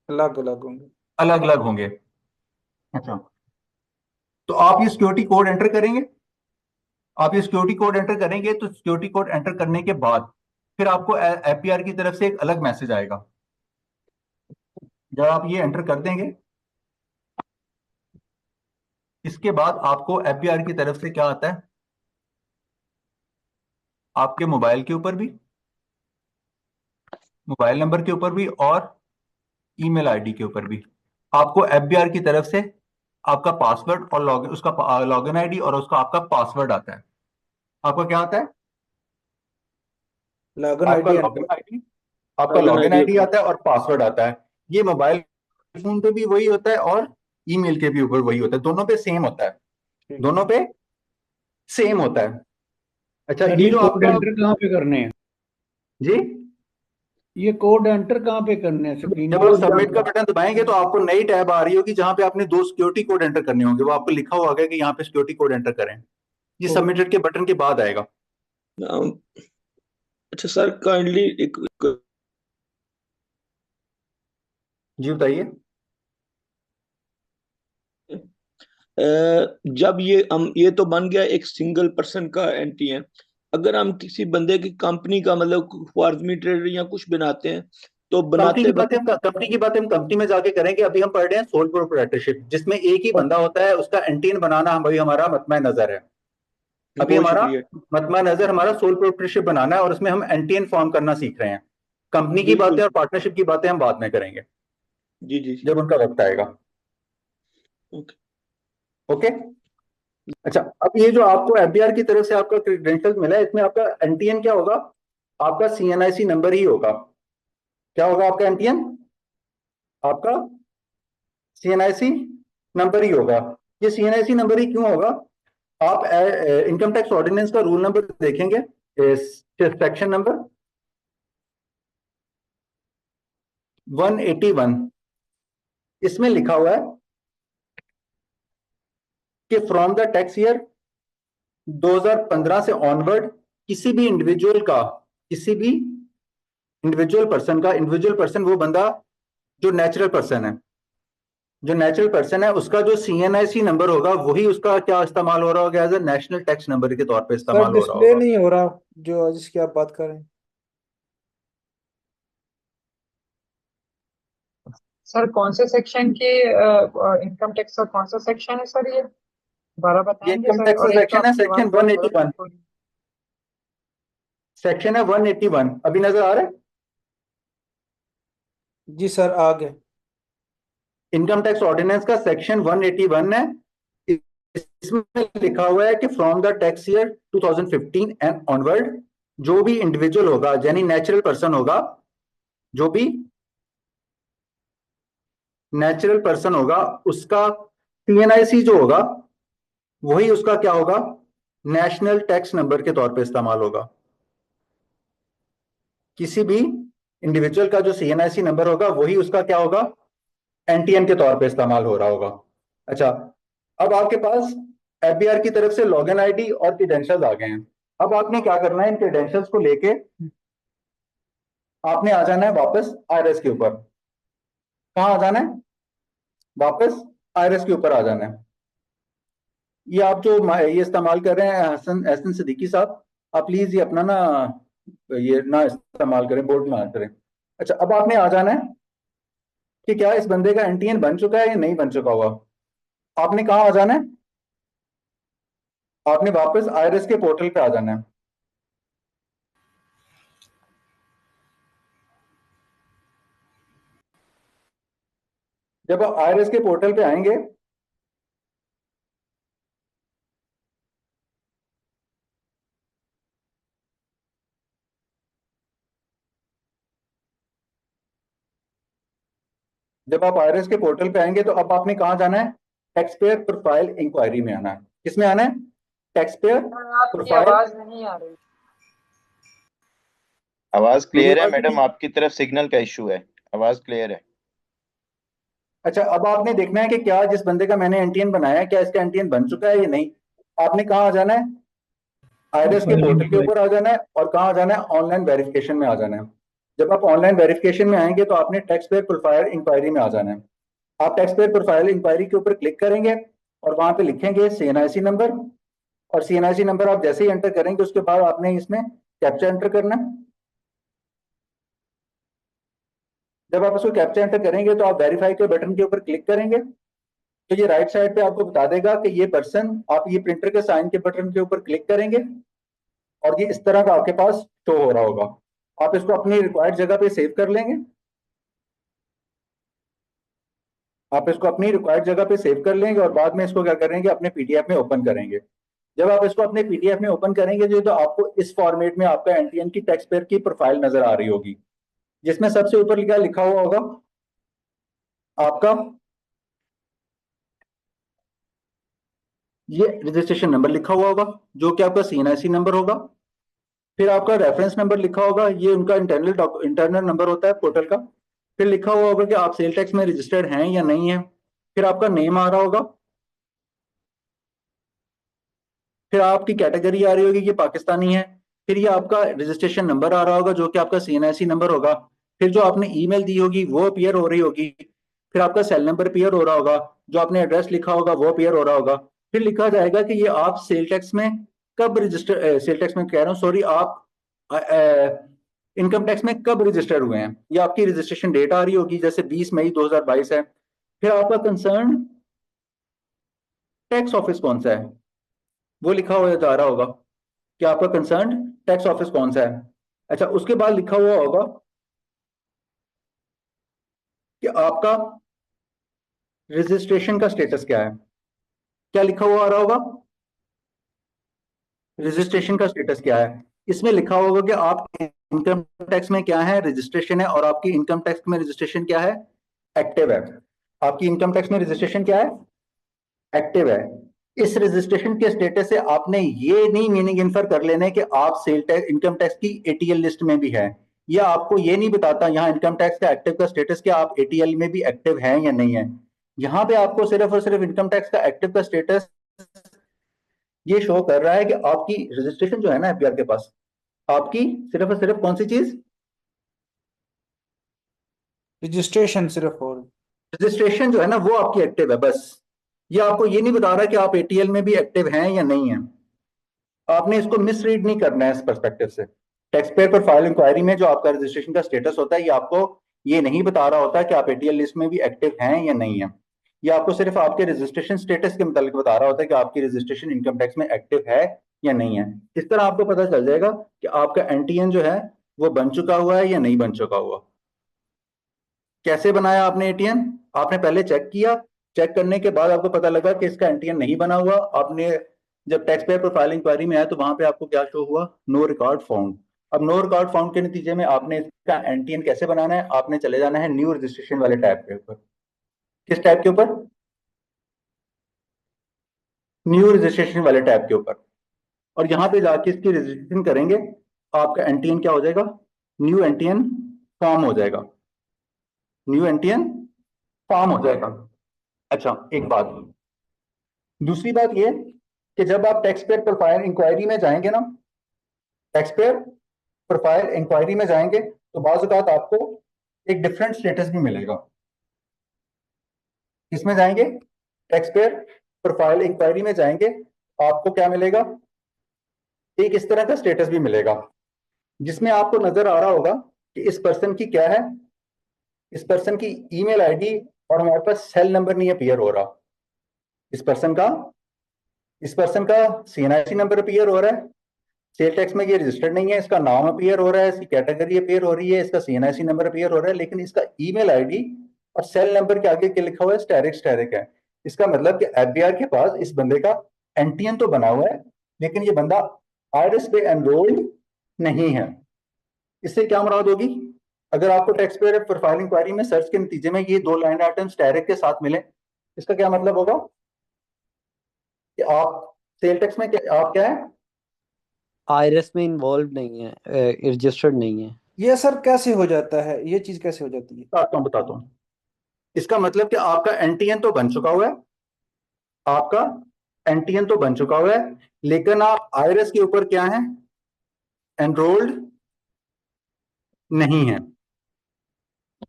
अलग अलग होंगे। अलग अलग होंगे। अच्छा, तो आप ये सिक्योरिटी कोड एंटर करेंगे। आप ये सिक्योरिटी कोड एंटर करेंगे तो सिक्योरिटी कोड एंटर करने के बाद फिर आपको APR की तरफ से एक अलग मैसेज आएगा। जब आप ये एंटर कर देंगे, इसके बाद आपको APR की तरफ से क्या आता है? आपके मोबाइल के ऊपर भी, मोबाइल नंबर के ऊपर भी, और ईमेल आईडी के ऊपर भी आपको FBR की तरफ से आपका पासवर्ड और उसका लॉगिन आईडी और उसका आपका पासवर्ड आता है। आपका क्या आता है? लॉगिन आपका आईडी लॉगिन आईडी, आपका लॉगिन लॉगिन आईडी आईडी आता है और पासवर्ड आता है। ये मोबाइल फोन पे भी वही होता है और ईमेल के भी ऊपर वही होता है। दोनों पे सेम होता है, दोनों पे सेम होता है। अच्छा, सर ये ये जो कोड आपका एंटर कहाँ पे करने हैं? जी, ये कोड एंटर कहाँ पे करने हैं? स्क्रीन जब पे? आप सबमिट का बटन दबाएंगे तो आपको नई टैब आ रही होगी जहां पे आपने दो सिक्योरिटी कोड एंटर करने होंगे। वो आपको लिखा हुआ है कि यहाँ पे सिक्योरिटी कोड एंटर करें। ये सबमिटेड के बटन के बाद आएगा। अच्छा सर, काइंडली एक जी बताइए। जब ये तो बन गया एक सिंगल पर्सन का एंटी है। अगर हम किसी बंदे की कंपनी का मतलब फॉर्मी ट्रेडर या कुछ बनाते हैं तो बनाते वक्त कंपनी की बात हम कंपनी में जाके करेंगे। अभी हम पढ़ रहे हैं सोल प्रोप्राइटरशिप, जिसमें एक ही बंदा होता है, उसका एंटीन बनाना हम अभी हमारा मतमा नजर है। अभी बहुत हमारा शुक्रिया। मतमा नजर हमारा सोल प्रोप्राइटरशिप बनाना है और उसमें हम एंटीन फॉर्म करना सीख रहे हैं। कंपनी की बिल्कुल। बातें और पार्टनरशिप की बातें हम बाद में करेंगे जी जी। जब उनका वक्त आएगा। ओके। ओके। अच्छा, अब ये जो आपको FBR की तरफ से आपका क्रेडेंशियल्स मिला है, इसमें आपका एंटीएन क्या होगा? आपका CNIC नंबर ही होगा। क्या होगा आपका एंटीएन? आपका CNIC नंबर ही होगा। ये CNIC नंबर ही क्यों होगा? आप इनकम टैक्स ऑर्डिनेंस का रूल नंबर देखेंगे, सेक्शन नंबर 181, इसमें लिखा हुआ है कि फ्रॉम द टैक्स ईयर 2015 से ऑनवर्ड किसी भी इंडिविजुअल पर्सन वो बंदा जो नेचुरल पर्सन है, उसका जो CNIC नंबर होगा वही उसका क्या इस्तेमाल हो रहा होगा? As a national tax number के तौर पे सर इस्तेमाल हो रहा डिस्प्ले होगा। नहीं हो रहा जो जिसकी आप बात कर रहे हैं। सर कौन से सेक्शन के इनकम टैक्स का कौन सा सेक्शन है सर ये दोबारा ये बताएंगे इनकम सर? टैक्स और का एक तो सेक्शन है, आपकी आवाज सेक्शन बहुत 181। हो रही है। सेक्शन है 181, अभी नजर आ रहा है? जी सर आ गए। इनकम टैक्स ऑर्डिनेंस का सेक्शन 181 है। इसमें लिखा हुआ है कि from the tax year 2015 and onward जो भी इंडिविजुअल होगा, यानी नेचुरल पर्सन होगा, जो भी नेचुरल पर्सन होगा, उसका CNIC जो होगा वही उसका क्या होगा? नेशनल टैक्स नंबर के तौर पे इस्तेमाल होगा। किसी भी इंडिविजुअल का जो CNIC नंबर होगा वही उसका क्या होगा? एनटीएन के तौर पे इस्तेमाल हो रहा होगा। अच्छा, अब आपके पास FBR की तरफ से लॉगिन आईडी और क्रेडेंशियल्स आ गए हैं। अब आपने क्या करना है? इन क्रेडेंशियल्स को लेके आपने आ जाना है वापस IRS के ऊपर। कहाँ आ जाना है? वापस IRS के ऊपर आ जाना है। ये आप जो ये इस्तेमाल कर रहे हैं हसन एहसन सिद्दीकी साहब, आप प्लीज ये अपना ना ये ना इस्तेमाल करें, बोर्ड ना करें। अच्छा, अब आपने आ जाना है कि क्या इस बंदे का एनटीएन बन चुका है या नहीं बन चुका हुआ। आपने कहाँ आ जाना है, आपने वापस आईआरएस के पोर्टल पे आ जाना है। जब आप आईआरएस के पोर्टल पे आएंगे जब आप आईआरएस के पोर्टल पे आएंगे तो अब आपने कहाँ जाना है, टैक्स पेयर प्रोफाइल इंक्वायरी में आना है। किसमें आना है, टैक्स पेयर आपकी प्रोफाइल। आवाज नहीं आ रही। आवाज क्लियर है आवाज मैडम, नहीं- आपकी तरफ सिग्नल का इशू है, आवाज क्लियर है। अच्छा, अब आपने देखना है कि क्या जिस बंदे का मैंने एनटीएन बनाया है क्या इसका एनटीएन बन चुका है या नहीं। आपने कहाँ आ जाना है, आईआरएस के पोर्टल के ऊपर आ जाना है और कहाँ आ जाना है, ऑनलाइन वेरिफिकेशन में आ जाना है। जब आप ऑनलाइन वेरिफिकेशन में आएंगे तो आपने टैक्स पेयर प्रोफाइल इंक्वायरी में आ जाना है। आप टैक्स पेयर प्रोफाइल इंक्वायरी के ऊपर क्लिक करेंगे और वहां पे लिखेंगे सीएनआईसी नंबर, और सीएनआईसी नंबर आप जैसे ही एंटर करेंगे उसके बाद आपने इसमें कैप्चा एंटर करना है। जब आप उसको कैप्चा एंटर करेंगे तो आप वेरीफाई के बटन के ऊपर क्लिक करेंगे तो ये राइट साइड पे आपको बता देगा कि ये पर्सन, आप ये प्रिंटर के साइन के बटन के ऊपर क्लिक करेंगे और ये इस तरह का आपके पास शो हो रहा होगा। आप इसको अपनी रिक्वायर्ड जगह पे सेव कर लेंगे, आप इसको अपनी रिक्वायर्ड जगह पे सेव कर लेंगे और बाद में इसको क्या करेंगे, अपने पीडीएफ में ओपन करेंगे। जब आप इसको अपने पीडीएफ में ओपन करेंगे तो आपको इस फॉर्मेट में आपका एनटीएन की टैक्स पेयर की प्रोफाइल नजर आ रही होगी, जिसमें सबसे ऊपर लिखा हुआ होगा आपका ये रजिस्ट्रेशन नंबर लिखा हुआ होगा जो कि आपका सीएनआईसी नंबर होगा। फिर आपका रेफरेंस नंबर लिखा होगा, ये उनका इंटरनल नंबर होता है पोर्टल का। फिर लिखा हुआ होगा कि आप सेल टैक्स में रजिस्टर्ड हैं या नहीं है। फिर आपका नेम आ रहा होगा, फिर आपकी कैटेगरी आ रही होगी कि पाकिस्तानी है। फिर ये आपका रजिस्ट्रेशन नंबर आ रहा होगा जो कि आपका सीएनआईसी नंबर होगा। फिर जो आपने ईमेल दी होगी वो अपीयर हो रही होगी। फिर आपका सेल नंबर अपीयर हो रहा होगा, जो आपने एड्रेस लिखा होगा वो अपीयर हो रहा होगा। फिर लिखा जाएगा कि ये आप सेल टैक्स में कब रजिस्टर, सेल टैक्स में कह रहा हूँ सॉरी, आप इनकम टैक्स में कब रजिस्टर हुए हैं। ये आपकी रजिस्ट्रेशन डेट आ रही होगी, जैसे 20 मई 2022 है। फिर आपका कंसर्न टैक्स ऑफिस कौन सा है वो लिखा हुआ जा रहा होगा कि आपका कंसर्न टैक्स ऑफिस कौन सा है। अच्छा, उसके बाद लिखा हुआ होगा कि आपका रजिस्ट्रेशन का स्टेटस क्या है। क्या लिखा हुआ आ रहा होगा, रजिस्ट्रेशन का स्टेटस क्या है। इसमें लिखा होगा कि आप इनकम टैक्स में क्या है, रजिस्ट्रेशन है, और आपकी इनकम टैक्स में रजिस्ट्रेशन क्या है, एक्टिव है। आपकी इनकम टैक्स में रजिस्ट्रेशन क्या है, एक्टिव है। इस रजिस्ट्रेशन के स्टेटस से आपने ये नहीं मीनिंग इन्फर कर लेने कि आप सेल टैक्स इनकम टैक्स की एटीएल लिस्ट में भी है। यह आपको ये नहीं बताता यहाँ इनकम टैक्स का एक्टिव का स्टेटस क्या आप एटीएल में भी एक्टिव हैं या नहीं है। यहाँ पे आपको सिर्फ और सिर्फ इनकम टैक्स का एक्टिव का स्टेटस ये शो कर रहा है कि आपकी रजिस्ट्रेशन जो है ना एफबीआर के पास, आपकी सिर्फ और सिर्फ कौन सी चीज, रजिस्ट्रेशन सिर्फ हो रही। रजिस्ट्रेशन जो है ना वो आपकी एक्टिव है बस। ये आपको ये नहीं बता रहा कि आप एटीएल में भी एक्टिव हैं या नहीं है। आपने इसको मिसरीड नहीं करना है इस पर्सपेक्टिव से। टैक्स पेयर प्रोफाइल इंक्वायरी में जो आपका रजिस्ट्रेशन का स्टेटस होता है ये आपको ये नहीं बता रहा होता कि आप एटीएल लिस्ट में भी एक्टिव हैं या नहीं है। ये आपको सिर्फ आपके रजिस्ट्रेशन स्टेटस के मुताबिक बता रहा होता है कि आपकी रजिस्ट्रेशन इनकम टैक्स में एक्टिव है या नहीं है। इस तरह आपको पता चल जाएगा कि आपका एनटीएन जो है वो बन चुका हुआ है या नहीं बन चुका हुआ। कैसे बनाया आपने एटीएन, आपने पहले चेक किया, चेक करने के बाद आपको पता लगा कि इसका एनटीएन नहीं बना हुआ। आपने जब टैक्स पेयर प्रोफाइल इंक्वायरी में आया तो वहां पे आपको क्या शो हुआ, नो रिकॉर्ड फाउंड। अब नो रिकॉर्ड फाउंड के नतीजे में आपने इसका एनटीएन कैसे बनाना है, आपने चले जाना है न्यू रजिस्ट्रेशन वाले टैब के ऊपर। किस टैब के ऊपर, न्यू रजिस्ट्रेशन वाले टैब के ऊपर। और यहाँ पे जाके इसकी रजिस्ट्रेशन करेंगे, आपका एनटीएन क्या हो जाएगा, न्यू एनटीएन फॉर्म हो जाएगा, न्यू एनटीएन फॉर्म हो जाएगा। अच्छा, एक बात, दूसरी बात ये कि जब आप टैक्स पेयर प्रोफाइल इंक्वायरी में जाएंगे ना, टैक्स पेयर प्रोफाइल इंक्वायरी में जाएंगे तो बाज़ औक़ात आपको एक डिफरेंट स्टेटस भी मिलेगा। किसमें जाएंगे, टैक्स पेयर प्रोफाइल इंक्वायरी में जाएंगे, आपको क्या मिलेगा, एक इस तरह का स्टेटस भी मिलेगा जिसमें आपको नजर आ रहा होगा कि इस पर्सन की क्या है, इस पर्सन की ईमेल आईडी और हमारे पास सेल नंबर नहीं अपीयर हो रहा। इस पर्सन का इस पर्सन का सीएनआईसी नंबर अपीयर हो रहा है, सेल टैक्स में ये रजिस्टर्ड नहीं है, इसका नाम अपीयर हो रहा है, इसकी कैटेगरी अपीयर हो रही है, इसका सीएनआईसी नंबर अपीयर हो रहा है, लेकिन इसका ईमेल आईडी और सेल नंबर के आगे क्या लिखा हुआ है, स्टैरिक स्टैरिक है। इसका मतलब कि एफबीआर के पास इस बंदे का एनटीएन तो बना हुआ है, लेकिन ये बंदा आईआरएस पे एनरोल्ड नहीं है। इससे क्या मुराद होगी, अगर आपको टैक्स पेयर प्रोफाइल इंक्वायरी में सर्च के नतीजे में ये 2 लाइन आइटम स्टैरिक के साथ मिले, इसका क्या मतलब होगा कि आप सेल टैक्स में आप क्या है, आईआरएस में इन्वॉल्व नहीं है, रजिस्टर्ड नहीं है। ये सर कैसे हो जाता है, ये चीज कैसे हो जाती है? बताता हूँ। इसका मतलब कि आपका एनटीएन तो बन चुका हुआ है, आपका एनटीएन तो बन चुका हुआ है, लेकिन आप आईआरएस के ऊपर क्या है, एनरोल्ड नहीं है।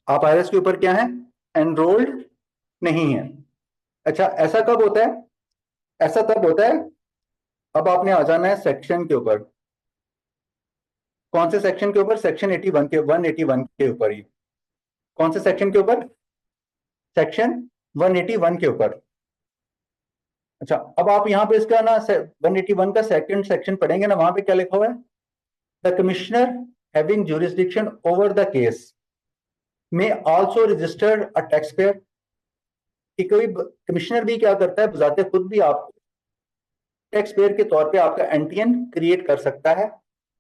आप आईआरएस के ऊपर क्या है, एनरोल्ड नहीं है। अच्छा, ऐसा कब होता है, ऐसा तब होता है, अब आपने आ जाना है सेक्शन के ऊपर। कौन से सेक्शन के ऊपर, सेक्शन 81 के 181 के ऊपर ही। कौन से सेक्शन के ऊपर, सेक्शन 181 के ऊपर। अच्छा, अब आप यहाँ पे इसका ना 181 का सेकंड सेक्शन पढ़ेंगे ना, वहां पे क्या लिखा हुआ है, the commissioner having jurisdiction over the case में also registered a tax payer. कि कोई कमिश्नर भी क्या करता है, बजाते खुद भी आप टैक्स पेयर के तौर पे आपका एनटीएन क्रिएट कर सकता है।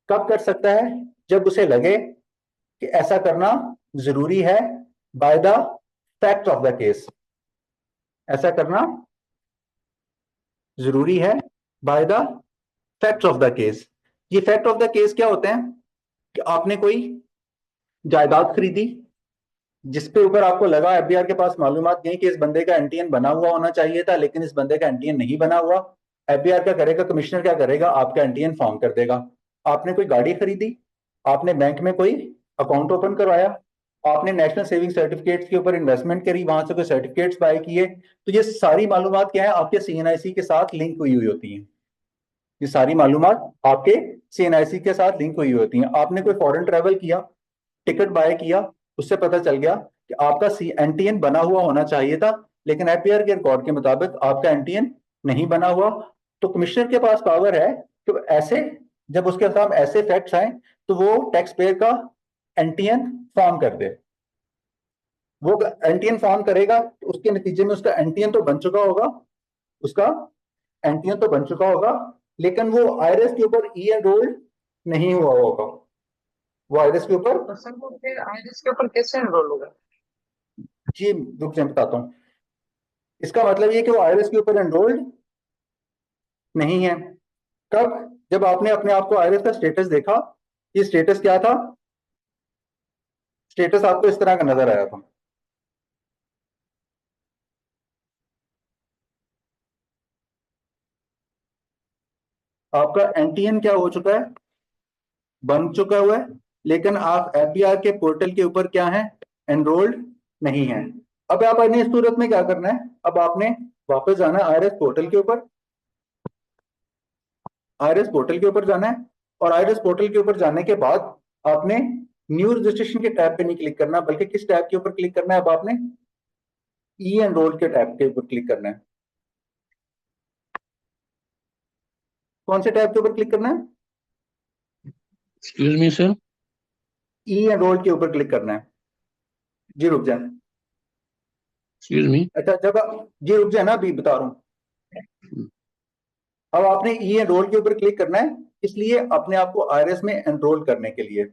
कब कर सकता है, जब उसे लगे कि ऐसा करना जरूरी है, by the fact of the case. ऐसा करना जरूरी है by the fact of the case. ये फैक्ट ऑफ द केस क्या होते हैं कि आपने कोई जायदाद खरीदी जिसपे ऊपर आपको लगा, एफबीआर के पास मालूमात गई कि इस बंदे का एनटीएन बना हुआ होना चाहिए था, लेकिन इस बंदे का एनटीएन नहीं बना हुआ। एफबीआर क्या करेगा, कमिश्नर क्या करेगा, आपका एनटीएन फॉर्म कर देगा। आपने कोई गाड़ी खरीदी, आपने बैंक में कोई अकाउंट ओपन करवाया, आपने नेशनल सेविंग सर्टिफिकेट्स के ऊपर इन्वेस्टमेंट करी, वहां से कोई सर्टिफिकेट्स बाय किए, तो ये सारी मालूमात क्या है, आपके सीएनआईसी के साथ लिंक हुई हुई होती है। ये सारी मालूमात आपके सीएनआईसी के साथ लिंक हुई होती हैं। आपने कोई फॉरेन ट्रेवल किया, टिकट बाय किया, उससे पता चल गया कि आपका एनटीएन बना हुआ होना चाहिए था, लेकिन एफबीआर के रिकॉर्ड के मुताबिक आपका एनटीएन नहीं बना हुआ। तो कमिश्नर के पास पावर है कि ऐसे, जब उसके सामने ऐसे फैक्ट्स आए तो वो टैक्स पेयर का एनटीएन फॉर्म कर दे। वो एनटीएन फॉर्म करेगा तो उसके नतीजे में उसका एनटीएन तो बन चुका होगा, उसका एनटीएन तो बन चुका होगा, लेकिन वो आईआरएस के ऊपर ई एनरोल्ड नहीं हुआ होगा। वो आईआरएस के ऊपर, तो सर वो फिर आईआरएस के ऊपर कैसे एनरोल होगा? जी रुक जाए बताता हूँ। इसका मतलब ये कि वो आईआरएस के ऊपर एनरोल्ड नहीं है। कब, जब आपने अपने आप को आईआरएस का स्टेटस देखा, ये स्टेटस क्या था, स्टेटस आपको इस तरह का नजर आया था। आपका एनटीएन क्या हो चुका है, बन चुका हुआ है, लेकिन आप एफबीआर के पोर्टल के ऊपर क्या है, एनरोल्ड नहीं है। अब आपने इस सूरत में क्या करना है, अब आपने वापस जाना है आईआरएस पोर्टल के ऊपर, आईआरएस पोर्टल के ऊपर जाना है, और आईआरएस पोर्टल के ऊपर जाने के बाद आपने न्यू रजिस्ट्रेशन के टैब पे नहीं क्लिक करना, बल्कि किस टैब के ऊपर क्लिक करना है, अब आपने ई एनरोल के टैब के ऊपर क्लिक करना है। कौन से टैब के ऊपर क्लिक करना है, एक्सक्यूज मी सर, ई एनरोल के ऊपर क्लिक करना है। जी रुक जाए, एक्सक्यूज मी। अच्छा जब जी रुक जाए ना, अभी बता रहा हूँ। अब आपने ई एनरोल के ऊपर क्लिक करना है, इसलिए अपने आप को आईआरएस में एनरोल करने के लिए।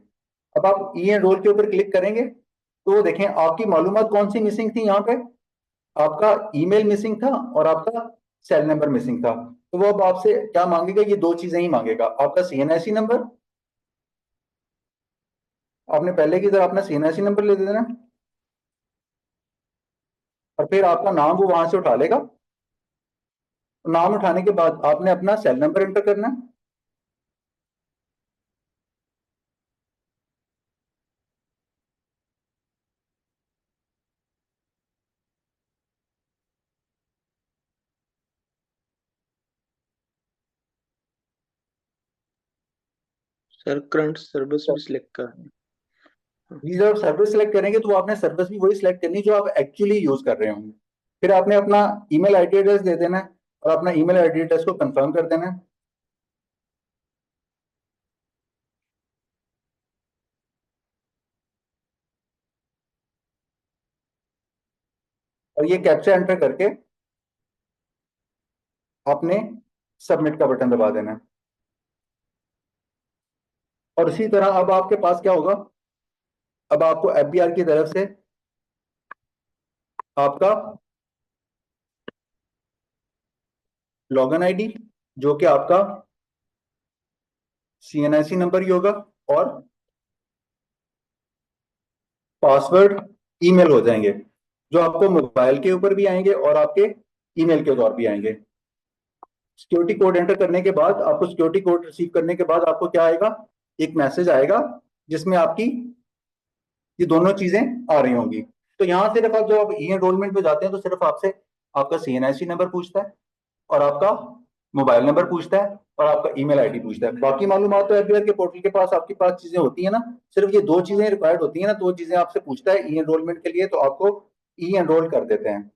अब आप ई एनरोल के ऊपर क्लिक करेंगे तो देखें आपकी मालूमात कौन सी मिसिंग थी, यहाँ पे आपका ईमेल मिसिंग था और आपका सेल नंबर मिसिंग था। तो वो अब आपसे क्या मांगेगा, ये 2 चीजें ही मांगेगा, आपका सीएनआईसी नंबर, आपने पहले की तरह अपना सीएनआईसी नंबर ले देना, और फिर आपका नाम वो वहां से उठा लेगा। नाम उठाने के बाद आपने अपना सेल नंबर एंटर करना है। सर करंट सर्विस भी सिलेक्ट करना। जी, जब सर्विस सेलेक्ट करेंगे तो वो आपने सर्विस भी वही सिलेक्ट करनी जो आप एक्चुअली यूज कर रहे होंगे। फिर आपने अपना ईमेल आईडी एड्रेस दे देना है और अपना ईमेल आईडी एड्रेस को कंफर्म कर देना है। और ये कैप्चा एंटर करके आपने सबमिट का बटन दबा देना है। और इसी तरह अब आपके पास क्या होगा, अब आपको एफबीआर की तरफ से आपका लॉगिन आईडी जो कि आपका सीएनआईसी नंबर ही होगा और पासवर्ड ईमेल हो जाएंगे जो आपको मोबाइल के ऊपर भी आएंगे और आपके ईमेल के तौर भी आएंगे। सिक्योरिटी कोड एंटर करने के बाद आपको सिक्योरिटी कोड रिसीव करने के बाद आपको क्या आएगा, एक मैसेज आएगा जिसमें आपकी ये दोनों चीजें आ रही होंगी। तो यहाँ सिर्फ आप जब आप ई एनरोलमेंट पे जाते हैं तो सिर्फ आपसे आपका सीएनआईसी नंबर पूछता है और आपका मोबाइल नंबर पूछता है और आपका ईमेल आईडी पूछता है। बाकी मालूमात तो एफबीआर के पोर्टल के पास आपके पास चीजें होती है ना, सिर्फ ये दो चीजें रिक्वायर्ड होती है ना, दो चीजें आपसे पूछता है ई एनरोलमेंट के लिए, तो आपको ई एनरोल कर देते हैं।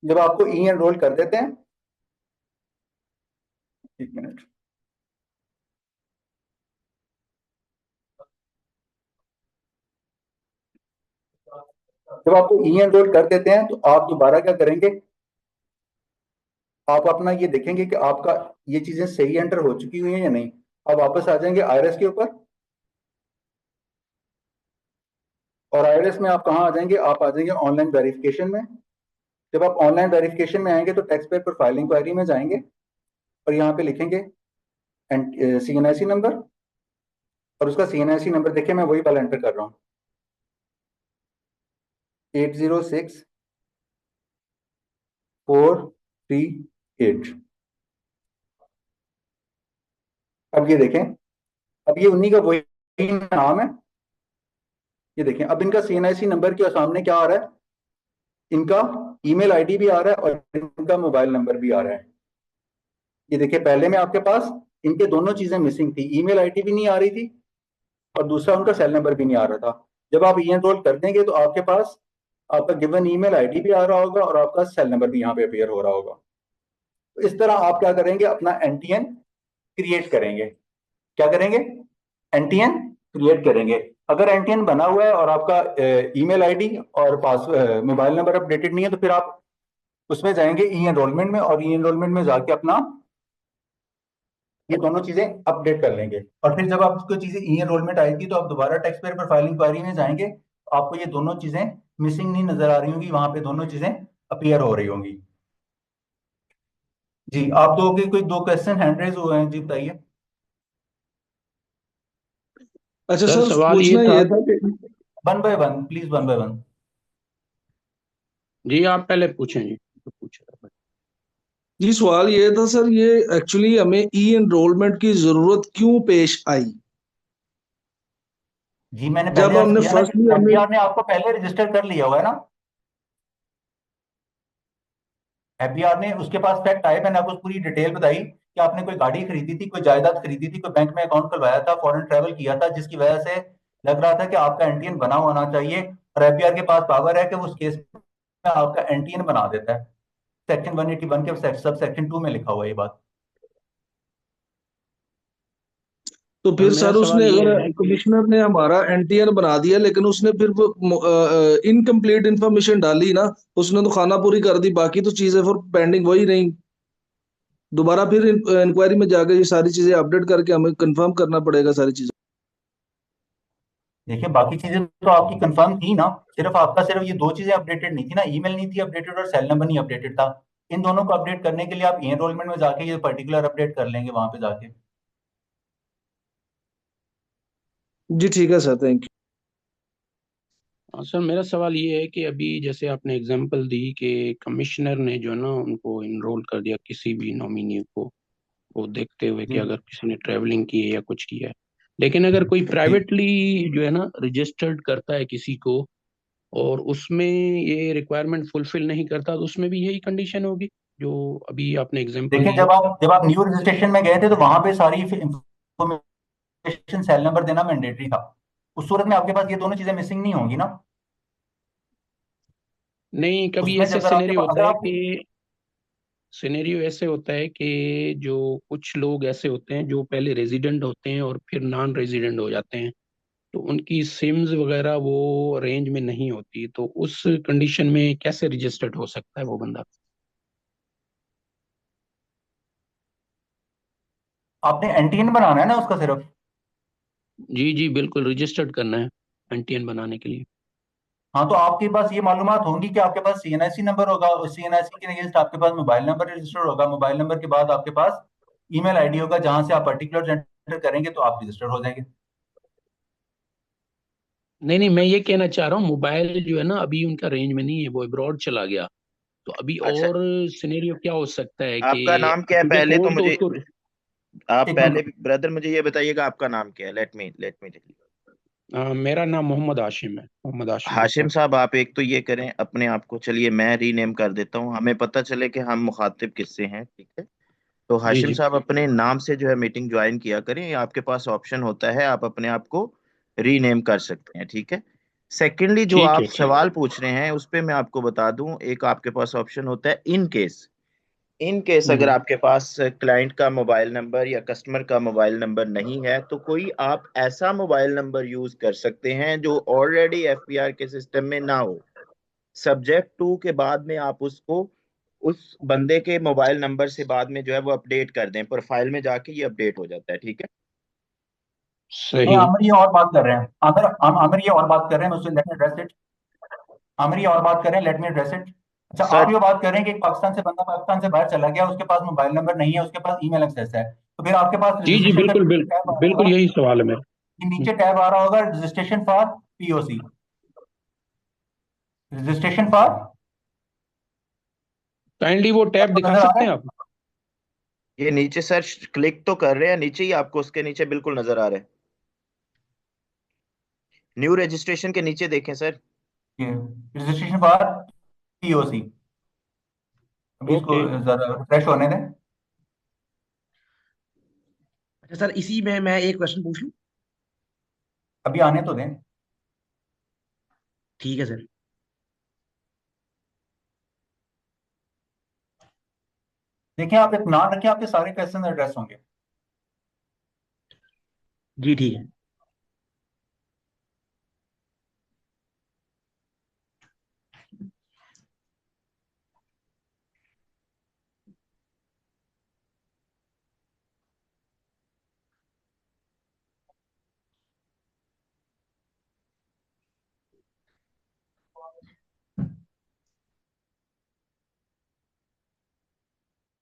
जब आपको ई एनरोल कर देते हैं, एक मिनट, जब आपको ई एनरोल कर देते हैं तो आप दोबारा क्या करेंगे, आप अपना ये देखेंगे कि आपका ये चीजें सही एंटर हो चुकी हुई हैं या नहीं। अब वापस आ जाएंगे आईआरएस के ऊपर और आईआरएस में आप कहाँ आ जाएंगे, आप आ जाएंगे ऑनलाइन वेरिफिकेशन में। जब आप ऑनलाइन वेरिफिकेशन में आएंगे तो टैक्स पेयर प्रोफाइल इंक्वायरी में जाएंगे और यहाँ पे लिखेंगे सीएनआईसी नंबर और उसका सीएनआईसी नंबर देखिए मैं वही वाला एंटर कर रहा हूँ 806438। अब ये देखें, अब ये उन्हीं का वही नाम है। ये देखें अब इनका सीएनआईसी नंबर के सामने क्या आ रहा है, इनका ईमेल आईडी भी आ रहा है और इनका मोबाइल नंबर भी आ रहा है। ये देखिए पहले में आपके पास इनके दोनों चीजें मिसिंग थी, ईमेल आईडी भी नहीं आ रही थी और दूसरा उनका सेल नंबर भी नहीं आ रहा था। जब आप ई एनरोल कर देंगे तो आपके पास आपका गिवन ईमेल आईडी भी आ रहा होगा और आपका सेल नंबर भी यहाँ पे अपीयर हो रहा होगा। तो इस तरह आप क्या करेंगे, अपना एनटीएन क्रिएट करेंगे। क्या करेंगे, एनटीएन क्रिएट करेंगे। अगर एनटीएन बना हुआ है और आपका ईमेल आईडी और मोबाइल नंबर अपडेटेड नहीं है तो फिर आप उसमें जाएंगे ई एनरोलमेंट में और ई एनरोलमेंट में जाके अपना ये दोनों चीजें अपडेट कर लेंगे। और फिर जब आपको चीजें ई एनरोलमेंट आएगी तो आप दोबारा टैक्स पेयर प्रोफाइल इंक्वायरी में जाएंगे, आपको ये दोनों चीजें मिसिंग नहीं नजर आ रही होंगी, वहां पे दोनों चीजें अपीयर हो रही होंगी। जी, आप दो के कोई दो क्वेश्चन हैंड रेज हुए हैं, जी बताइए। अच्छा सर सर सवाल पूछना ये ये था था कि one by one please, one by one. जी, आप पहले पूछें जी, तो पूछ रहा था। जी सवाल ये था सर, ये एक्चुअली हमें ई एनरोलमेंट की जरूरत क्यों पेश आई? जी मैंने जब पहले अर्ज हमने किया ना कि फर्स्टली हमने एफबीआर ने आपको पहले रजिस्टर कर लिया हुआ है ना, एफबीआर ने उसके पास फैक्ट आए, मैंने आपको पूरी डिटेल बताई कि आपने कोई गाड़ी खरीदी थी, कोई जायदाद खरीदी थी, कोई बैंक में अकाउंट खुलवाया था, फॉरेन ट्रेवल किया था, जिसकी वजह से लग रहा था कि आपका एनटीएन बना होना चाहिए और एफबीआर के पास पावर है कि उस केस में आपका एनटीएन बना देता है। सेक्शन 181 के सब सेक्शन 2 में लिखा हुआ है ये बात। तो फिर मेरा सर सवाल उसने ये अगर है कि कमिश्नर ने हमारा एनटीएन बना दिया लेकिन उसने फिर वो इनकम्प्लीट इंफॉर्मेशन डाली ना, उसने तो खाना पूरी कर दी, बाकी तो चीजें फिर पेंडिंग वही रही। दोबारा फिर इंक्वायरी में जाकर ये सारी चीजें अपडेट करके हमें कंफर्म करना पड़ेगा सारी चीजें। देखिए बाकी चीजें तो आपकी कंफर्म थी ना, सिर्फ आपका सिर्फ ये दो चीजें अपडेटेड नहीं थी ना, ईमेल नहीं थी अपडेटेड और सेल नंबर नहीं अपडेटेड था। इन दोनों को अपडेट करने के लिए आप ई एनरोलमेंट में जाके ये पर्टिकुलर अपडेट कर लेंगे वहां पे जाके। जी ठीक है सर, थैंक यू। हाँ सर, मेरा सवाल ये है कि अभी जैसे आपने एग्जांपल दी कि कमिश्नर ने जो है ना उनको इनरोल कर दिया किसी भी नॉमिनी को, वो देखते हुए कि जी अगर किसी ने ट्रैवलिंग की है या कुछ किया है। लेकिन अगर कोई जी प्राइवेटली जो है ना रजिस्टर्ड करता है किसी को और उसमें ये रिक्वायरमेंट फुलफिल नहीं करता तो उसमें भी यही कंडीशन होगी जो अभी आपने एग्जांपल देखिए दिया। जब आप न्यू रजिस्ट्रेशन में गए थे तो वहां पे सारी information रजिस्ट्रेशन सेल नंबर देना मैंडेटरी था। उस सूरत में आपके पास ये दोनों चीजें मिसिंग नहीं होंगी ना। नहीं, कभी उसमें ऐसे अगर आपके सिनेरियो पास होता अगर है आप कि ऐसे होता है कि जो कुछ लोग ऐसे होते हैं जो पहले रेजिडेंट होते हैं और फिर नॉन रेजिडेंट हो जाते हैं, तो उनकी सिम्स वगैरह वो रेंज में नहीं होती, तो उस कंडीशन में कैसे रजिस्टर्ड हो सकता है वो बंदा? आपने एनटीएन बनाना है ना उसका सिर्फ। जी जी बिल्कुल, रजिस्टर्ड करना है एनटीएन बनाने के लिए। हाँ तो आपके पास ये मालूमात होंगी कि आपके पास सीएनआईसी नंबर होगा, और सीएनआईसी के अगेंस्ट आपके पास मोबाइल नंबर रजिस्टर्ड होगा, मोबाइल नंबर के बाद आपके पास ईमेल आईडी होगा, जहां से आप पर्टिकुलर एंटर करेंगे तो आप रजिस्टर्ड हो जाएंगे। नहीं नहीं, मैं ये कहना चाह रहा हूँ मोबाइल जो है ना अभी उनका रेंज में नहीं है, वो अब्रॉड चला गया, तो अभी अच्छा, और सिनेरियो क्या हो सकता है आपका कि नाम क्या है क्योंकि पहले तो कोड तो मुझे, उसको। आप एक पहले मिनट। ब्रदर मुझे ये बताइएगा आपका नाम क्या है। Let me tell. मेरा नाम मोहम्मद हाशिम है, मोहम्मद हाशिम हाशिम अख्तर। साहब, आप एक तो ये करें अपने आप को, चलिए मैं रीनेम कर देता हूँ, हमें पता चले कि हम मुखातिब किससे हैं, ठीक है। तो जी हाशिम जी साहब अपने नाम से जो है मीटिंग ज्वाइन किया करें, ये आपके पास ऑप्शन होता है, आप अपने आप को रीनेम कर सकते हैं, ठीक है। सेकेंडली, जो ठीक आप है ठीक। सवाल पूछ रहे हैं उस पे मैं आपको बता दूं, एक आपके पास ऑप्शन होता है इन केस अगर हम्म। आपके पास क्लाइंट का मोबाइल नंबर या कस्टमर का मोबाइल नंबर नहीं है, तो कोई आप ऐसा मोबाइल नंबर यूज कर सकते हैं जो ऑलरेडी एफपीआर के सिस्टम में ना हो। सब्जेक्ट टू के बाद में आप उसको उस बंदे के मोबाइल नंबर से बाद में जो है वो अपडेट कर दें, प्रोफाइल में जाके ये अपडेट हो जाता है, ठीक है। नहीं, सही। आमिर ये और बात कर रहे हैं, आमिर ये और बात कर रहे हैं, मुझसे let me address it. Aamir ये और बात कर रहे हैं, लेट मी एड्रेस इट। अच्छा, आप सर, ये बात कर रहे हैं कि एक पाकिस्तान से बंदा पाकिस्तान से बाहर चला गया, उसके पास मोबाइल नंबर नहीं है, उसके पास ईमेल एक्सेस है, तो फिर आपके पास जी जी रजिस्ट्रेशन का बिल्कुल टैब आ रहा बिल्कुल होगा। यही सवाल है मेरा। कि नीचे टैब आ रहा होगा, registration for POC, registration for. Kindly वो टैब आपको दिखा नजर आ रहा सकते है? हैं आप? ये नीचे सर क्लिक तो कर रहे हैं, नीचे ही आपको उसके नीचे बिल्कुल नजर आ रहा है, न्यू रजिस्ट्रेशन के नीचे देखें सर। ये रजिस्ट्रेशन फॉर पीओसी। अभी इसको ओके। जरा रिफ्रेश होने दें। अच्छा सर, इसी में मैं एक क्वेश्चन पूछ लूं? अभी आने तो दें। ठीक है सर। देखिए, आप इत्मीनान रखें, आपके सारे क्वेश्चन एड्रेस होंगे। जी ठीक है।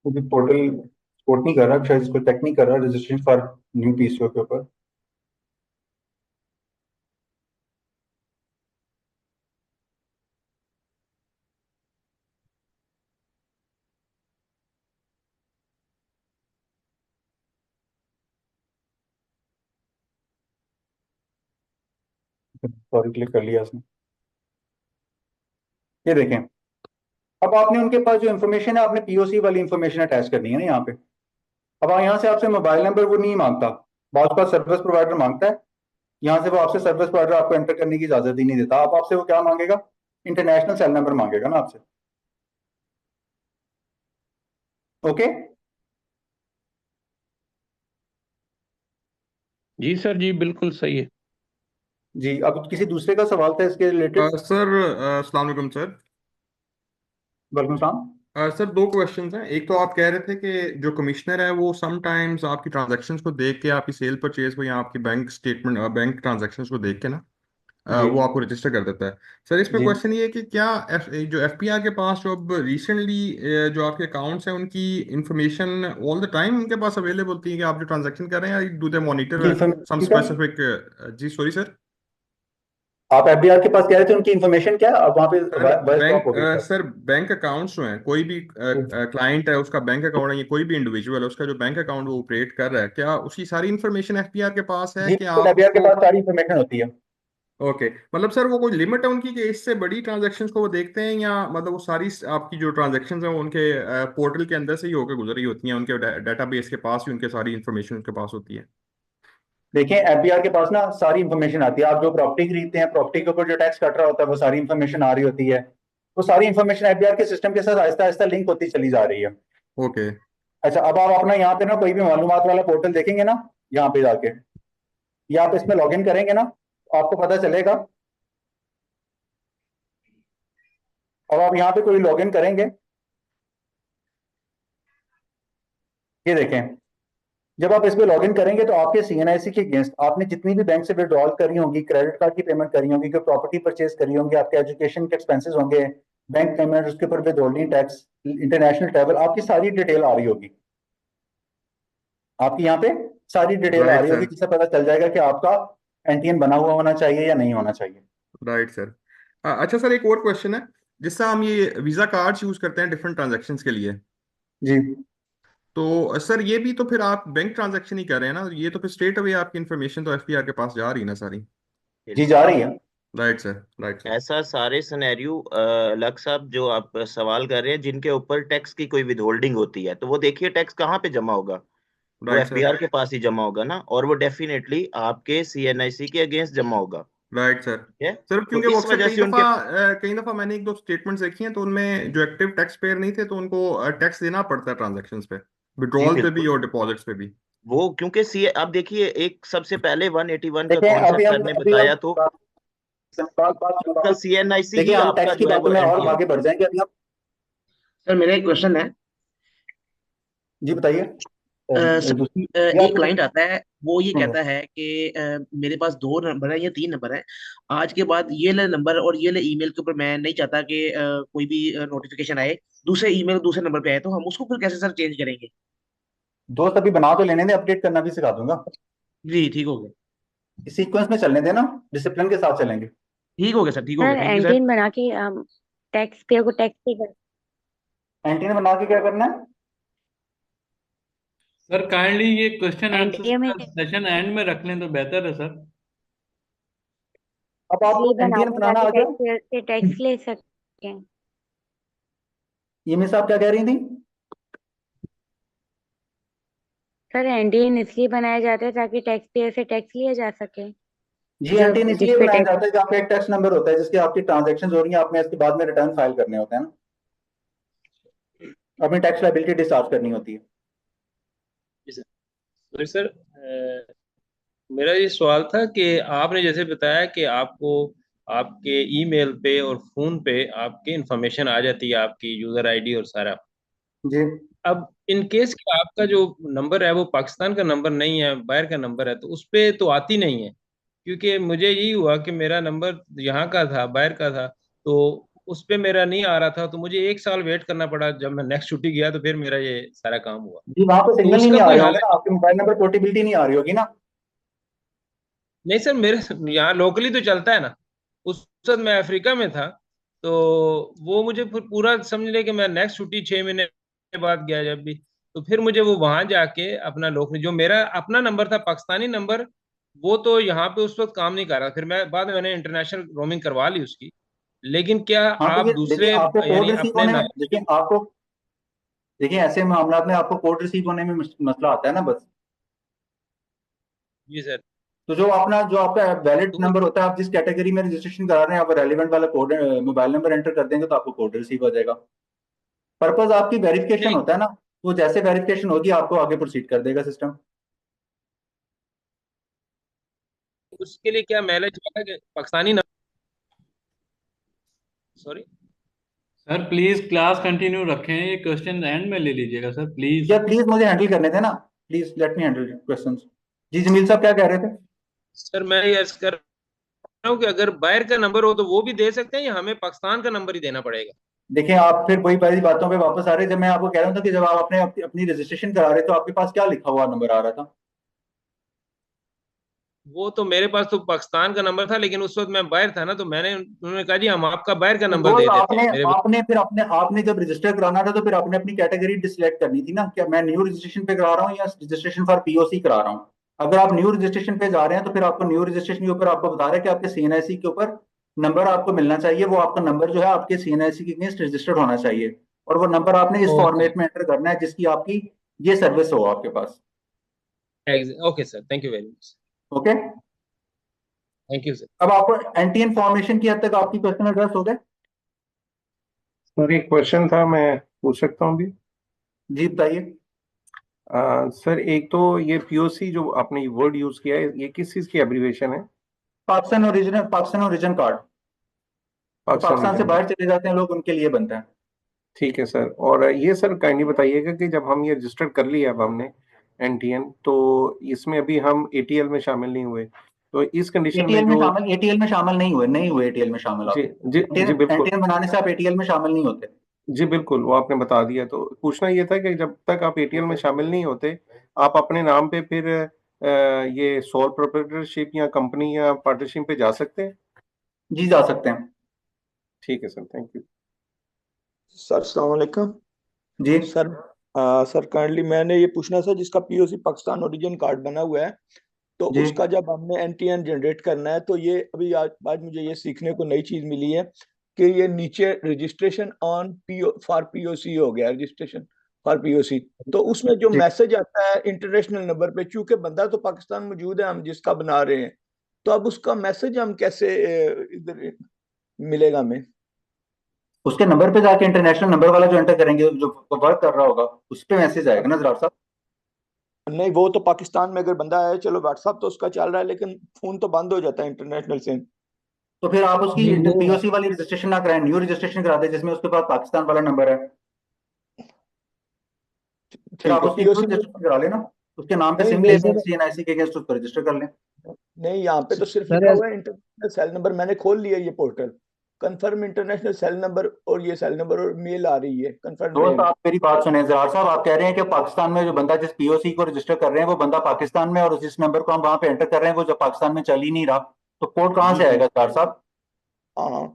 क्योंकि पोर्टल सपोर्ट नहीं कर रहा, शायद इसको चेक नहीं कर रहा, रजिस्ट्रेशन फॉर न्यू पीसीओ के ऊपर। सॉरी, क्लिक कर लिया इसने। ये देखें, अब आपने उनके पास जो इन्फॉर्मेशन है, आपने पीओसी वाली इन्फॉर्मेशन अटैच करनी है ना यहाँ पे। अब यहाँ से आपसे मोबाइल नंबर वो नहीं मांगता, बहुत का सर्विस प्रोवाइडर मांगता है। यहाँ से वो आपसे सर्विस प्रोवाइडर आपको एंटर करने की इजाजत ही नहीं देता। आप आपसे वो क्या मांगेगा? इंटरनेशनल सेल नंबर मांगेगा ना आपसे। ओके। जी सर, जी बिल्कुल सही है। जी, अब किसी दूसरे का सवाल था इसके रिलेटेड। सर, अस्सलाम वालेकुम सर। वालेकुम सलाम। सर, दो क्वेश्चंस हैं। एक तो आप कह रहे थे कि जो कमिश्नर है वो समटाइम्स आपकी ट्रांजैक्शंस को देख के, आपकी सेल परचेज को या आपकी बैंक स्टेटमेंट बैंक ट्रांजैक्शंस को देख के ना जी वो आपको रजिस्टर कर देता है। सर, इस पे जी। क्वेश्चन ये है कि क्या जो एफपीआर के पास जो अब रिसेंटली जो आपके अकाउंट्स हैं उनकी इंफॉर्मेशन ऑल द टाइम उनके पास अवेलेबल होती है कि आप जो ट्रांजैक्शन कर रहे हैं, या डू दे उनकी मॉनिटर सम इन्फॉर्मेशन क्या? स्पेसिफिक? जी सॉरी सर। आप एफबीआर के पास कह रहे थे, उनकी इन्फॉर्मेशन क्या? अब वहां पे सर वॉइस ड्रॉप बैंक हो गई था। सर बैंक अकाउंट्स जो हैं, कोई भी क्लाइंट है उसका बैंक अकाउंट है, या कोई भी इंडिविजुअल है उसका जो बैंक अकाउंट वो ऑपरेट कर रहा है, क्या उसकी सारी इन्फॉर्मेशन एफपीआर के पास है जी कि बिल्कुल, आप एफबीआर के उसको? पास सारी इन्फॉर्मेशन होती है। ओके, मतलब सर वो कोई लिमिट है उनकी कि इससे बड़ी ट्रांजैक्शंस को वो देखते हैं, या मतलब वो सारी आपकी जो ट्रांजैक्शंस हैं वो उनके पोर्टल के अंदर से ही होकर गुजरी होती हैं, उनके डेटाबेस के पास ही उनके सारी इन्फॉर्मेशन उनके पास होती है? देखिए एफबीआर के पास ना सारी इंफॉर्मेशन आती है। आप जो प्रॉपर्टी खरीदते हैं, प्रॉपर्टी के ऊपर जो टैक्स कट रहा होता है, वो सारी इंफॉर्मेशन आ रही होती है। वो सारी इंफॉर्मेशन एफबीआर के सिस्टम के साथ आहिस्ता आहिस्ता लिंक होती चली जा रही है। ओके। अच्छा, अब आप अपना यहाँ पे ना कोई भी मालूमात वाला पोर्टल देखेंगे ना, यहाँ पे जाके या आप इसमें लॉगिन करेंगे ना, तो आपको पता चलेगा। अब आप यहाँ पे कोई लॉगिन करेंगे, ये देखें, जब आप इस पे लॉगिन करेंगे तो आपके सीएनआईसी के अगेंस्ट आपने जितनी भी बैंक से विड्रॉल करी होंगी, क्रेडिट कार्ड की पेमेंट करी होंगी, कोई प्रॉपर्टी परचेज करी होंगी, आपके एजुकेशन के एक्सपेंसेस होंगे, बैंक पेमेंट, उसके ऊपर विदहोल्डिंग टैक्स, इंटरनेशनल ट्रैवल, आपकी सारी डिटेल आ रही होगी। आपकी यहाँ पे सारी डिटेल आ राइट रही होगी, सर, जिससे पता चल जाएगा कि आपका एनटीएन बना हुआ होना चाहिए या नहीं होना चाहिए। Right sir. अच्छा सर, एक और क्वेश्चन है। जिससे हम ये वीजा कार्ड्स यूज करते हैं डिफरेंट ट्रांजैक्शंस के लिए, जी तो सर ये भी तो फिर आप बैंक ट्रांजैक्शन ही कर रहे हैं ना, ये तो फिर स्ट्रेट अवे आपकी इन्फॉर्मेशन तो एफपीआर के पास जा रही है ना सारी। जी जा रही है। Right sir, right sir. ऐसा सारे सिनेरियो लक साहब जो आप सवाल कर रहे हैं जिनके ऊपर टैक्स की कोई विदहोल्डिंग होती है, तो वो देखिए टैक्स कहाँ पे जमा होगा, वो राइट सर, एफबीआर के पास ही जमा होगा ना, और वो डेफिनेटली आपके सीएनआईसी के अगेंस्ट जमा होगा। Right sir. ठीक है, सर तो क्योंकि वो इस अक्सर वजह से उनके कई दफा मैंने एक दो स्टेटमेंट्स देखी हैं, तो उनमें जो एक्टिव टैक्स पेयर नहीं थे तो उनको टैक्स देना पड़ता है ट्रांजैक्शंस पे, जी विड्रॉल पे भी बिल्कुल, और डिपॉजिट्स पे भी। वो क्योंकि सी आप देखिए एक सबसे पहले 181 का देखिए कॉन्सेप्ट सर ने अभी हम बताया, तो आपका सीएनआईसी देखिए ही हम आपका टैक्स की जो है बातों वो में और एनटीएन। आगे बढ़ जाएंगे। अभी हम सर मेरा एक क्वेश्चन है। जी बताइए। सर ये एक आपको क्लाइंट आता है, वो ये हम्म, कहता है कि मेरे पास 2 नंबर है या 3 नंबर है, आज के बाद ये ले नंबर और ये ले ईमेल के ऊपर मैं नहीं चाहता कि कोई भी नोटिफिकेशन आए दूसरे ईमेल दूसरे नंबर पे आए, तो हम उसको फिर कैसे सर चेंज करेंगे? दोस्त अभी बना तो लेने दे, अपडेट करना भी सिखा दूंगा। जी ठीक हो गया, इस सीक्वेंस में चलने देना, डिसिप्लिन के साथ चलेंगे। ठीक हो गया सर, ठीक हो सर गया, थैंक यू सर। एंटीन बना के टैक्स पेयर को टैक्स पे कर। एंटीना बना के क्या करना है? सर काइंडली ये क्वेश्चन आंसर एनटीए में सेशन एंड में रख लें तो बेहतर है सर। अब आपको इसलिए बना एंटीना रहे हैं बनाना ताकि आ गया। टैक्स पेयर से टैक्स ले सकें। ये मिस आप क्या कह रही थी? सर एनटीएन इसलिए बनाया जाता है ताकि टैक्स पेयर से टैक्स लिया जा सके, जी जब एंटीना जिस इसलिए पे बनाया टैक्स। जाता है कि आपका एक टैक्स नंबर होता है जिसकी आपकी ट्रांजैक्शन हो रही है, आपने इसके बाद में रिटर्न फाइल करने होते हैं ना, अपनी टैक्स लायबिलिटी डिस्चार्ज करनी होती है। तो सर मेरा ये सवाल था कि आपने जैसे बताया कि आपको आपके ईमेल पे और फोन पे आपकी इंफॉर्मेशन आ जाती है, आपकी यूजर आईडी और सारा। जी अब इन केस कि आपका जो नंबर है वो पाकिस्तान का नंबर नहीं है, बाहर का नंबर है, तो उस पे तो आती नहीं है, क्योंकि मुझे यही हुआ कि मेरा नंबर यहाँ का था, बाहर का था, तो उस पे मेरा नहीं आ रहा था, तो मुझे 1 साल वेट करना पड़ा। जब मैं नेक्स्ट छुट्टी गया तो फिर मेरा ये सारा काम हुआ। जी वहां पे तो सिग्नल ही उसका नहीं आ कोई रहे हल होंगे है? ना, आपके मोबाइल नंबर पोर्टेबिलिटी नहीं आ रही होगी ना। नहीं सर, मेरे यहाँ लोकली तो चलता है ना। उस वक्त मैं अफ्रीका में था, तो वो मुझे फिर पूरा समझ ले कि मैं नेक्स्ट छुट्टी 6 महीने बाद गया जब भी, तो फिर मुझे वो वहां जाके अपना लोकली जो मेरा अपना नंबर था पाकिस्तानी नंबर, वो तो यहाँ पे उस वक्त काम नहीं कर रहा। फिर मैं बाद में मैंने इंटरनेशनल रोमिंग करवा ली उसकी। लेकिन क्या हाँ तो आप ये देखिए दूसरे आपको कोड यानी रिसीव अपने होने में, नाम? देखिए आपको, देखिए ऐसे मामला में आपको कोड रिसीव होने में मसला आता है ना बस। जी सर। तो जो आपका वैलिड तो नंबर होता है, आप जिस कैटेगरी में रजिस्ट्रेशन करा रहे हैं, आप रेलिवेंट वाला कोड मोबाइल नंबर एंटर कर देंगे तो आपको कोड रिसीव हो जाएगा। पर्पज आपकी वेरिफिकेशन नहीं, होता है ना, वो जैसे वेरिफिकेशन होगी आपको आगे प्रोसीड कर देगा सिस्टम। उसके लिए क्या मैनेज होगा कि Pakistani number? Sorry sir please class continue रखें, ये क्वेश्चन एंड में ले लीजिएगा सर प्लीज। या प्लीज मुझे हैंडल करने देना, please let me handle questions. जी जमील साहब क्या कह रहे थे? सर, मैं ये अर्ज कर रहा हूँ कि अगर बाहर का नंबर हो तो वो भी दे सकते हैं, या हमें पाकिस्तान का नंबर ही देना पड़ेगा? देखिए आप फिर वही बड़ी बातों पे वापस आ रहे हैं। जब मैं आपको कह रहा था कि जब आप अपनी रजिस्ट्रेशन करा रहे तो आपके पास क्या लिखा हुआ नंबर आ रहा था? वो तो मेरे पास तो पाकिस्तान का नंबर था, लेकिन उस वक्त मैं बाहर था ना, तो उन्होंने कहा जी हम आपका बाहर का तो नंबर दे दोस्त देते आपने हैं मेरे। आपने फिर आपने जब रजिस्टर कराना था तो फिर आपने अपनी कैटेगरी डिसलेक्ट करनी थी ना, क्या मैं न्यू रजिस्ट्रेशन पे करा रहा हूँ या रजिस्ट्रेशन फॉर पीओसी करा रहा हूँ। अगर आप न्यू रजिस्ट्रेशन पे जा रहे हैं तो फिर आपको न्यू रजिस्ट्रेशन के ऊपर आपको बता रहा है कि आपके सीएनआईसी के ऊपर नंबर आपको मिलना चाहिए, वो आपका नंबर जो है आपके सीएनआईसी के अगेंस्ट रजिस्टर्ड होना चाहिए, और वो नंबर आपने इस ओके फॉर्मेट में एंटर करना है जिसकी आपकी ये सर्विस हो आपके पास। Okay sir, thank you very much. Okay, thank you sir. अब आपको एनटीएन फॉर्मेशन की हद तक आपकी क्वेश्चन एड्रेस हो गए? सर एक क्वेश्चन था, मैं पूछ सकता हूँ अभी? जी बताइए। सर एक तो ये पीओसी जो आपने वर्ड यूज किया है, ये किस चीज की एब्रीविएशन है? Pakistan origin card. तो पाकिस्तान पाकिस्तान से रीजन। बाहर चले जाते हैं लोग, उनके लिए बनता है। ठीक है सर। और ये सर काइंडली बताइएगा कि जब हम ये रजिस्टर कर लिया अब हमने एनटीएन, तो इसमें अभी हम एटीएल में शामिल नहीं हुए, तो इस कंडीशन में जो एटीएल में शामिल नहीं हुए एटीएल में शामिल जी आप। जी जी बिल्कुल एनटीएन बनाने से आप एटीएल में शामिल नहीं होते। जी बिल्कुल, वो आपने बता दिया। तो पूछना ये था कि जब तक आप एटीएल में शामिल नहीं होते, आप अपने नाम पे फिर ये सोल प्रोप्राइटरशिप या कंपनी या पार्टनरशिप पे जा सकते हैं? जी जा सकते हैं। ठीक है सर, थैंक यू। सर अस्सलाम वालेकुम। जी सर सर काइंडली मैंने ये पूछना था, जिसका पीओसी पाकिस्तान ओरिजिन कार्ड बना हुआ है, तो जी उसका जब हमने एनटीएन जनरेट करना है, तो ये अभी आज मुझे ये सीखने को नई चीज मिली है कि ये नीचे रजिस्ट्रेशन ऑन फॉर पीओसी हो गया, रजिस्ट्रेशन फॉर पीओसी। तो उसमें जो जी मैसेज आता है इंटरनेशनल नंबर पे, चूंकि बंदा तो पाकिस्तान मौजूद है हम जिसका बना रहे हैं, तो अब उसका मैसेज हम कैसे इधर मिलेगा हमें? उसके नंबर पे जाके इंटरनेशनल नंबर वाला जो एंटर करेंगे, जो वर्क कर रहा होगा, उस पे मैसेज आएगा ना जरा साहब। नहीं, वो तो पाकिस्तान में अगर बंदा है, चलो व्हाट्सएप तो उसका चल रहा है, लेकिन फोन तो बंद हो जाता है इंटरनेशनल सिम। तो फिर आप उसकी जी वो पीओसी वाली रजिस्ट्रेशन ना कराएं, न्यू रजिस्ट्रेशन करा दें जिसमें उसके पास पाकिस्तान वाला नंबर है। फिर ठीक आप है, उसकी न्यू पीओसी में रजिस्ट्रेशन करा लेना, उसके नाम पे नहीं सिम वो ले नहीं लें, सर, सीएनआईसी के अगेंस्ट उसको रजिस्टर कर लें। नहीं, यहाँ पे तो सिर्फ सर लिखा हुआ है इंटरनेशनल सेल नंबर। मैंने खोल लिया ये portal, confirm international cell number, और ये सेल नंबर और मेल आ रही है, कंफर्म दोस्त मेल। आप मेरी बात सुने जरार साहब, आप कह रहे हैं कि पाकिस्तान में जो बंदा जिस पीओसी को रजिस्टर कर रहे हैं वो बंदा पाकिस्तान में, और जिस नंबर को हम वहां पे एंटर कर रहे हैं वो जो पाकिस्तान में चल ही नहीं रहा, तो कोड कहाँ जी से जी, आएगा जरार साहब? हाँ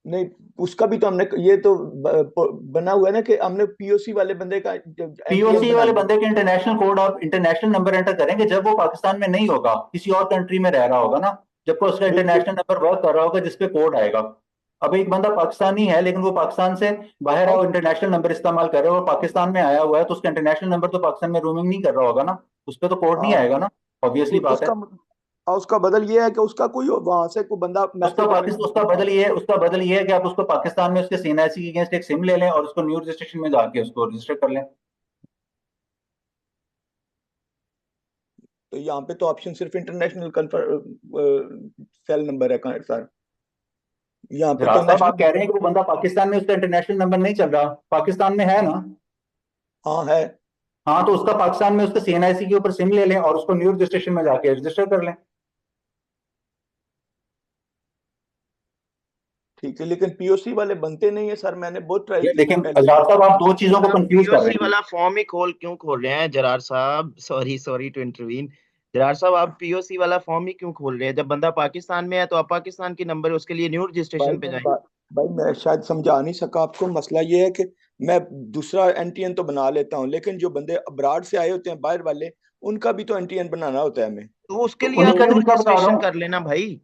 नहीं, उसका भी तो हमने ये तो बना हुआ है ना कि हमने पीओसी वाले बंदे का एनटीएन पीओसी वाले बनाना है। बंदे के इंटरनेशनल कोड, आप इंटरनेशनल नंबर एंटर करेंगे जब वो पाकिस्तान में नहीं होगा, किसी और कंट्री में रह रहा होगा ना, जब उसका बिल्कुल। इंटरनेशनल नंबर वर्क कर रहा होगा जिसपे कोड आएगा। अब एक बंदा पाकिस्तानी है लेकिन वो पाकिस्तान से बाहर है, वो इंटरनेशनल नंबर इस्तेमाल कर रहा है, वो पाकिस्तान में आया हुआ है, तो उसका इंटरनेशनल नंबर तो पाकिस्तान में रोमिंग नहीं कर रहा होगा ना, उस पर तो कोड नहीं हाँ, आएगा ना, ऑब्वियसली बात है। उसका बदल ये है कि उसका कोई वहां से कोई बंदा मैसेज आ उसका बदल ये है कि आप उसको पाकिस्तान में उसके सीएनआईसी के अगेंस्ट एक सिम ले लें और उसको न्यू रजिस्ट्रेशन में जाके उसको रजिस्टर कर लें। तो यहाँ पे तो ऑप्शन सिर्फ इंटरनेशनल सेल नंबर है सर, यहाँ पे तो जरार साहब आप कह रहे नेशनल। हैं कि वो बंदा पाकिस्तान में उसका इंटरनेशनल नंबर नहीं चल रहा, पाकिस्तान में है ना? हाँ है। हाँ, तो उसका पाकिस्तान में उसके सीएनआईसी के ऊपर सिम ले लें और उसको न्यू रजिस्ट्रेशन में जाके रजिस्टर कर लें। ठीक है, लेकिन पीओसी वाले बनते नहीं है सर, मैंने बहुत ट्राई ये की लेकिन पहले। जरार साहब आप दो चीजों को आप कंफ्यूज कर रहे पीओसी हैं। वाला फॉर्म ही क्यों खोल रहे हैं जरार साहब? Sorry sorry to intervene. Zarar साहब आप पीओसी वाला फॉर्म ही क्यों खोल रहे हैं? जब बंदा पाकिस्तान में है तो आप पाकिस्तान की नंबर है, उसके लिए न्यू रजिस्ट्रेशन पे जाएं। भाई मैं शायद समझा नहीं सका आपको। मसला ये है कि मैं दूसरा एनटीएन तो बना लेता हूँ, लेकिन जो बंदे अब्राड से आए होते हैं, बाहर वाले, उनका भी तो एनटीएन बनाना होता है हमें। तो उसके तो लिए उन्हीं आप का न्यू तरीका बता रहा रजिस्ट्रेशन हूँ। कर लेना भाई।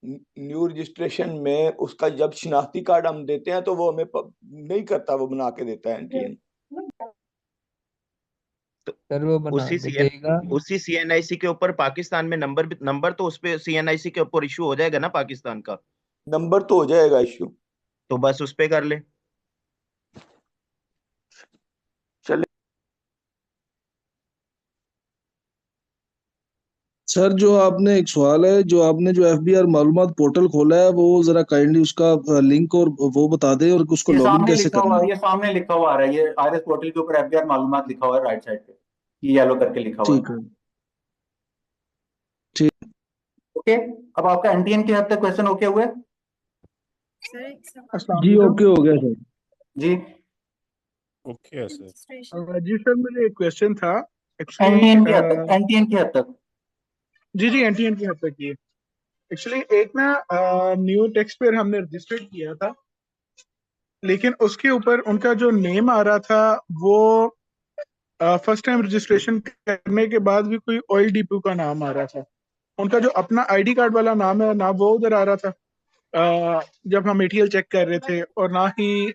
न्यू रजिस्ट्रेशन में उसका जब शिनाख्ती कार्ड हम देते हैं तो वो हमें नहीं करता, वो बना के देता है एनटीएन। सर वो बना के देगा। उसी सीएनआईसी के ऊपर पाकिस्तान में नंबर तो उस पे सीएनआईसी के ऊपर इशू हो जाएगा ना पाकिस्तान का। नंबर तो हो जाएगा इशू, तो बस उस पे कर ले। चले। सर जो आपने एक सवाल है, जो आपने जो एफबीआर मालूमात पोर्टल खोला है, वो जरा काइंडली उसका लिंक और वो बता दें, और उसको ये लॉगिन सामने कैसे लिखा करना हुआ है? ये सामने लिखा हुआ आ रहा है, ये आरएस पोर्टल के ऊपर एफबीआर मालूमात लिखा हुआ है राइट साइड पे, ये येलो करके लिखा हुआ ठीक है। है, ठीक। ओके, अब आपका एनटीएन की हद तक क्वेश्चन ओके हुए? जी ओके हो गया सर। जी ओके सर। जी सर, मुझे एक क्वेश्चन था एनटीएन की हद तक, एक्चुअली। एनटीएन की हद तक। जी एनटीएन की हद तक की एक्चुअली एक ना न्यू टेक्स्ट पेयर हमने रजिस्टर्ड किया था, लेकिन उसके ऊपर उनका जो नेम आ रहा था वो फर्स्ट टाइम रजिस्ट्रेशन करने के बाद भी कोई ऑयल डिपो का नाम आ रहा था। उनका जो अपना आईडी कार्ड वाला नाम है ना, वो उधर आ रहा था जब हम एटीएल चेक कर रहे थे, और ना ही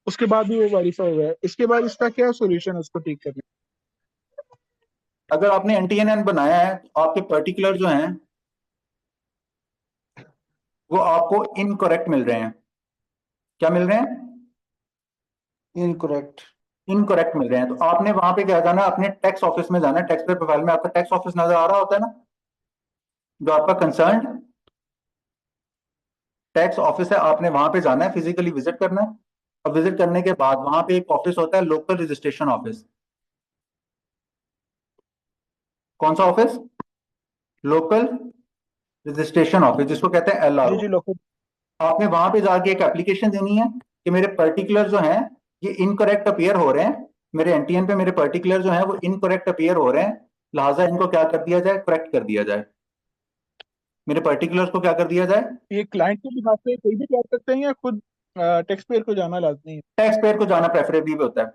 उसके बाद भी वो वेरीफाई हुआ है। इसके बाद इसका क्या सोल्यूशन है उसको ठीक करने? अगर आपने NTN बनाया है तो आपके पर्टिकुलर जो हैं वो आपको इनकरेक्ट मिल रहे हैं। क्या मिल रहे हैं? इनकरेक्ट। इनकरेक्ट मिल रहे हैं। तो आपने वहां पे क्या जाना है, अपने टैक्स ऑफिस में जाना है। टैक्स पेयर प्रोफाइल में आपका टैक्स ऑफिस नजर आ रहा होता है ना, जो आपका कंसर्न टैक्स ऑफिस है। आपने वहां पे जाना है, फिजिकली विजिट करना है। और विजिट करने के बाद वहां पे एक ऑफिस होता है, लोकल रजिस्ट्रेशन ऑफिस। कौन सा ऑफिस? लोकल रजिस्ट्रेशन ऑफिस, जिसको कहते हैं जी LRO। जी लोकल। आपने वहां पे जाके एक एप्लीकेशन देनी है कि मेरे पर्टिकुलर जो हैं ये इनकरेक्ट अपीयर हो रहे हैं, मेरे NTN पे मेरे पर्टिकुलर जो हैं वो इनकरेक्ट अपीयर हो रहे हैं, लिहाजा इनको क्या कर दिया जाए, करेक्ट कर दिया जाए। मेरे पर्टिकुलर्स को क्या कर दिया जाए? ये क्लाइंट के बिहाफ पे कोई भी कर सकते हैं या खुद टैक्स पेयर को जाना लाजमी है? टैक्स पेयर को जाना प्रेफरेबली होता है।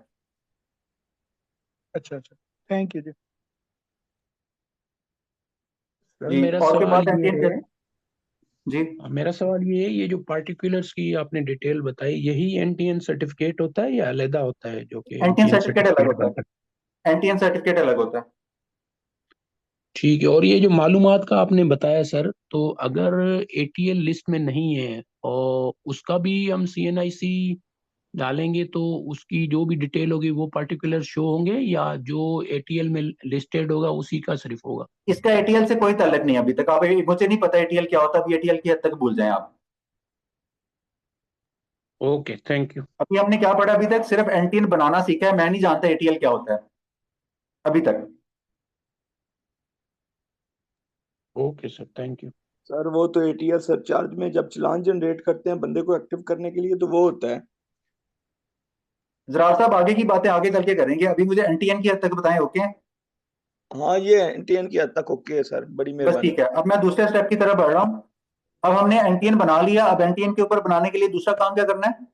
अच्छा अच्छा, थैंक यू जी। सर जी, मेरा और के सवाल बाद ये NTN है, पे जी मेरा सवाल ये है, ये जो पार्टिकुलर्स की आपने डिटेल बताई, यही NTN सर्टिफिकेट होता है या अलग होता है, जो कि NTN NTN सर्टिफिकेट अलग सर्टिफिकेट होता बनता है? है। NTN सर्टिफिकेट अलग होता है। ठीक है। और ये जो मालूमात का आपने बताया सर, तो अगर ATL लिस्ट में नहीं है और उसका भी हम CNIC डालेंगे तो उसकी जो भी डिटेल होगी वो पर्टिकुलर शो होंगे, या जो ATL में लिस्टेड होगा उसी का सिर्फ होगा? इसका ATL से कोई ताल्लुक नहीं है अभी तक। आप मुझे नहीं पता ATL क्या होता है, अभी ATL की हद तक भूल जाएं आप। Okay, thank you. अभी हमने क्या पढ़ा? अभी तक सिर्फ NTN बनाना सीखा है, मैं नहीं जानता ATL क्या होता है अभी तक। Okay sir, thank you. Sir वो तो ATL सरचार्ज में जब चालान जनरेट करते हैं बंदे को एक्टिव करने के लिए तो वो होता है। जरा साहब आगे की बातें आगे चल के करेंगे, अभी मुझे NTN की हद तक बताएं। ओके, हाँ ये NTN की हद तक ओके है सर, बड़ी बस मेहरबानी। ठीक है। अब मैं दूसरे स्टेप की तरफ बढ़ रहा हूँ। अब हमने NTN बना लिया, अब NTN के ऊपर बनाने के लिए दूसरा काम क्या करना है?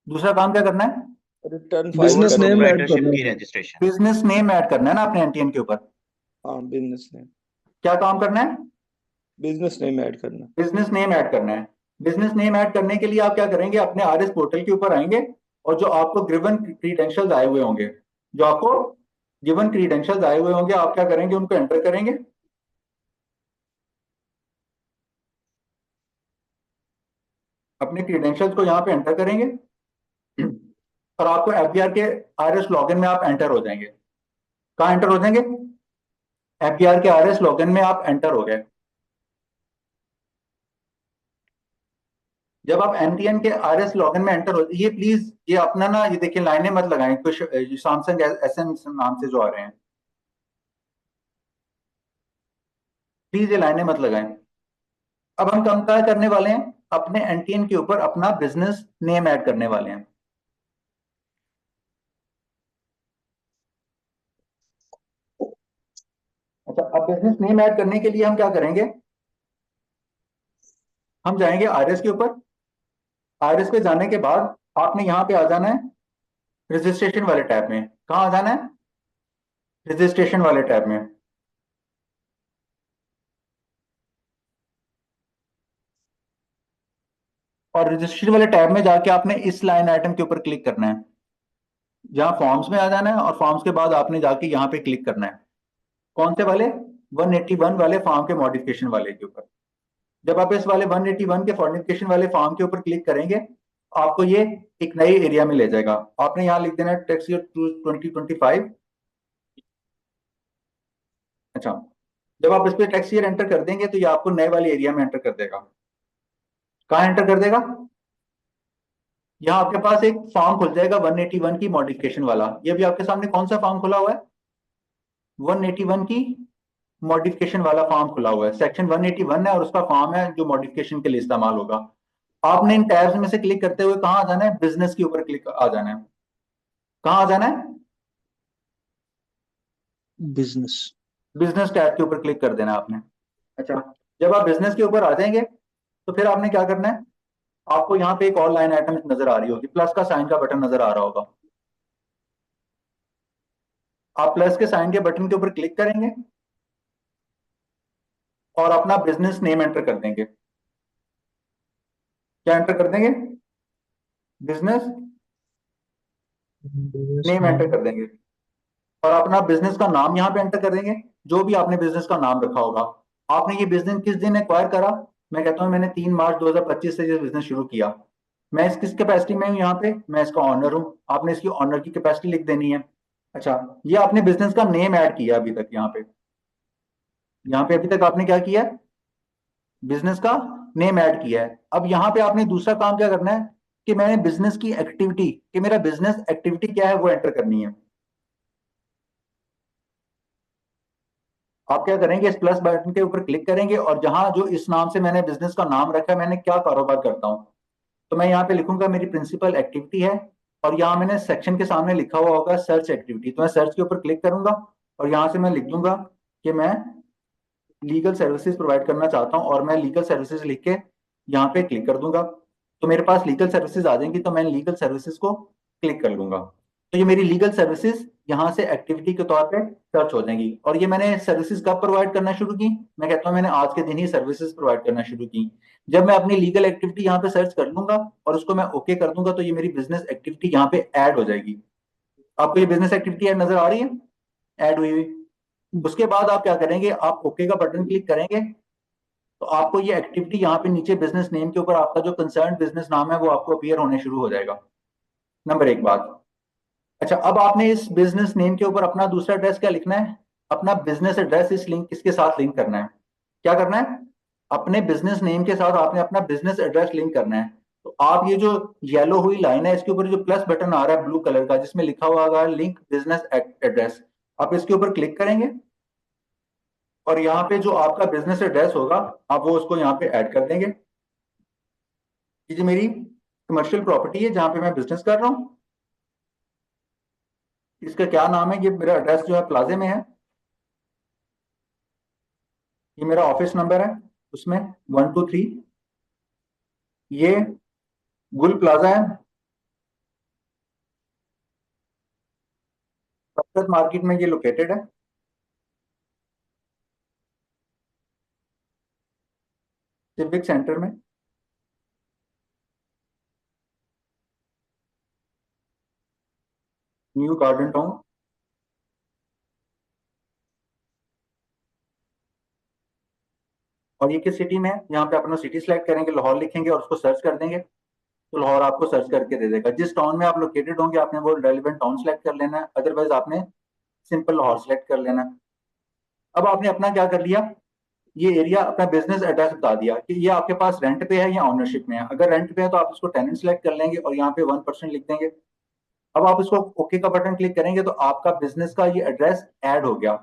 दूसरा काम क्या करना है? रिटर्न फाइल सोल बिजनेस करनी नेम है। ऐड प्रोप्राइटरशिप करना की है। रजिस्ट्रेशन। बिजनेस नेम ऐड करना है ना अपने NTN के ऊपर। हाँ बिजनेस नेम, क्या काम करना है? बिजनेस नेम ऐड करना। बिजनेस नेम ऐड करना है। बिजनेस नेम ऐड करने के लिए आप क्या करेंगे? अपने RS पोर्टल के ऊपर आएंगे और जो आपको गिवन क्रीडेंशियल्स आए हुए होंगे, जो आपको गिवन क्रीडेंशियल्स आए हुए होंगे, आप क्या करेंगे? उनको एंटर करेंगे। अपने क्रीडेंशियल्स को यहाँ पे एंटर करेंगे और आपको FBR के RS लॉगिन में आप एंटर हो जाएंगे। कहाँ एंटर हो जाएंगे? FBR के RS लॉगिन में आप एंटर हो गए। जब आप NTN के RS लॉगिन में एंटर हो, ये प्लीज ये अपना ना, ये देखिए लाइनें मत लगाएं कुछ सैमसंग SM नाम से जो आ रहे हैं, प्लीज ये लाइनें मत लगाएं। अब हम काम क्या करने वाले हैं? अपने NTN के ऊपर अपना बिजनेस नेम ऐड करने वाले हैं। अच्छा, अब बिजनेस नेम ऐड करने के लिए हम क्या करेंगे? हम जाएंगे RS के ऊपर। RS पे जाने के बाद आपने यहाँ पे आ जाना है रजिस्ट्रेशन वाले टैब में। कहाँ आ जाना है? रजिस्ट्रेशन वाले टैब में। और रजिस्ट्रेशन वाले टैब में जाके आपने इस लाइन आइटम के ऊपर क्लिक करना है। यहाँ फॉर्म्स में आ जाना है और फॉर्म्स के बाद आपने जाके यहाँ पे क्लिक करना है। कौन से वाले? 181 वाले फॉर्म के मॉडिफिकेशन वाले के ऊपर। जब आप इस वाले 181 के मॉडिफिकेशन वाले फॉर्म के ऊपर क्लिक करेंगे, आपको ये एक नई एरिया में ले जाएगा। आपने यहाँ लिख देना है टैक्स ईयर 2025। अच्छा, जब आप इस पे टैक्स ईयर एंटर कर देंगे तो ये आपको नए वाले एरिया में एंटर कर देगा। कहाँ एंटर कर देगा? यहाँ आपके पास एक फॉर्म खुल जाएगा 181 की मॉडिफिकेशन वाला। ये भी आपके सामने कौन सा फॉर्म खुला हुआ है? 181 की मॉडिफिकेशन वाला फॉर्म खुला हुआ है। सेक्शन 181 है और उसका फॉर्म है जो मॉडिफिकेशन के लिए इस्तेमाल होगा। आपने इन टैब्स में से क्लिक करते हुए कहाँ आ जाना है? बिजनेस के ऊपर क्लिक आ जाना है। कहाँ आ जाना है? बिजनेस। बिजनेस टैब के ऊपर क्लिक कर देना आपने। अच्छा, जब आप बिजनेस के ऊपर आ जाएंगे तो फिर आपने क्या करना है? आपको यहाँ पे एक और लाइन आइटम नजर आ रही होगी, प्लस का साइन का बटन नजर आ रहा होगा। आप प्लस के साइन के बटन के ऊपर क्लिक करेंगे और अपना बिजनेस नेम एंटर कर देंगे। क्या एंटर कर देंगे? बिजनेस नेम एंटर कर देंगे और अपना बिजनेस का नाम यहाँ पे एंटर कर देंगे, जो भी आपने बिजनेस का नाम रखा होगा। आपने ये बिजनेस किस दिन एक्वायर करा? मैं कहता हूँ मैंने 3 मार्च 2025 से ये बिजनेस शुरू किया। मैं इस किस कैपेसिटी में हूँ यहाँ पे? मैं इसका ऑनर हूँ। आपने इसकी ऑनर की कैपेसिटी लिख देनी है। अच्छा, ये आपने बिजनेस का नेम ऐड किया अभी तक यहाँ पे अभी तक आपने क्या किया? बिजनेस का नेम ऐड किया है। अब यहाँ पे आपने दूसरा काम क्या करना है कि मैंने बिजनेस की एक्टिविटी, कि मेरा बिजनेस एक्टिविटी क्या है वो एंटर करनी है। आप क्या करेंगे? इस प्लस बटन के ऊपर क्लिक करेंगे और जहां जो इस नाम से मैंने बिजनेस का नाम रखा है, मैंने क्या कारोबार करता हूं, तो मैं यहाँ पे लिखूंगा मेरी प्रिंसिपल एक्टिविटी है और यहाँ मैंने सेक्शन के सामने लिखा हुआ होगा सर्च एक्टिविटी, तो मैं सर्च के ऊपर क्लिक करूंगा और यहाँ से मैं लिख दूंगा कि मैं लीगल सर्विसेज प्रोवाइड करना चाहता हूँ और मैं लीगल सर्विसेज लिख के यहाँ पे क्लिक कर दूंगा तो मेरे पास लीगल सर्विसेज आ जाएंगी। तो मैं लीगल सर्विसेज को क्लिक कर लूंगा तो ये मेरी लीगल सर्विसेज यहाँ से एक्टिविटी के तौर पे सर्च हो जाएंगी। और ये मैंने सर्विसेज कब प्रोवाइड करना शुरू की? मैं कहता हूँ मैंने आज के दिन ही सर्विसेज प्रोवाइड करना शुरू की। जब मैं अपनी लीगल एक्टिविटी यहाँ पे सर्च कर लूंगा और उसको मैं ओके कर दूंगा तो ये मेरी बिजनेस एक्टिविटी यहाँ पे ऐड हो जाएगी। आपको ये बिजनेस एक्टिविटी ऐड नजर आ रही है, ऐड हुई हुई। उसके बाद आप क्या करेंगे? आप ओके का बटन क्लिक करेंगे तो आपको ये एक्टिविटी यहाँ पे नीचे बिजनेस नेम के ऊपर आपका जो कंसर्न बिजनेस नाम है वो आपको अपीयर होने शुरू हो जाएगा। नंबर 1 बात। अच्छा, अब आपने इस बिजनेस नेम के ऊपर अपना दूसरा एड्रेस क्या लिखना है? अपना बिजनेस एड्रेस इस लिंक किसके साथ लिंक करना है? क्या करना है? अपने बिजनेस नेम के साथ आपने अपना बिजनेस एड्रेस लिंक करना है। तो आप ये जो येलो हुई लाइन है इसके ऊपर जो प्लस बटन आ रहा है ब्लू कलर का जिसमें लिखा हुआ होगा लिंक बिजनेस एड्रेस, आप इसके ऊपर क्लिक करेंगे और यहाँ पे जो आपका बिजनेस एड्रेस होगा आप वो उसको यहाँ पे ऐड कर देंगे। ये जो मेरी कमर्शियल प्रॉपर्टी है जहाँ पे मैं बिजनेस कर रहा हूँ, इसका क्या नाम है? ये मेरा एड्रेस जो है प्लाजे में है, ये मेरा ऑफिस नंबर है उसमें 123, ये गुल प्लाजा है, सफदर मार्केट में ये लोकेटेड है। सिविक सेंटर में। New garden town. और ये किस सिटी में है? यहाँ पे अपना सिटी सेलेक्ट करेंगे, लाहौर लिखेंगे और उसको सर्च कर देंगे तो लाहौर आपको सर्च करके दे देगा। जिस टाउन में आप लोकेटेड होंगे आपने वो रेलिवेंट टाउन सेलेक्ट कर लेना है, अदरवाइज आपने सिंपल लाहौर सेलेक्ट कर लेना है। अब आपने अपना क्या कर लिया? ये एरिया अपना बिजनेस एड्रेस बता दिया कि ये आपके पास रेंट पे है या ऑनरशिप में है। अगर रेंट पे है तो आप इसको टेनेंट सेलेक्ट कर लेंगे और यहाँ पे 1% लिख देंगे। अब आप इसको ओके का बटन क्लिक करेंगे तो आपका बिजनेस का ये एड्रेस ऐड हो गया।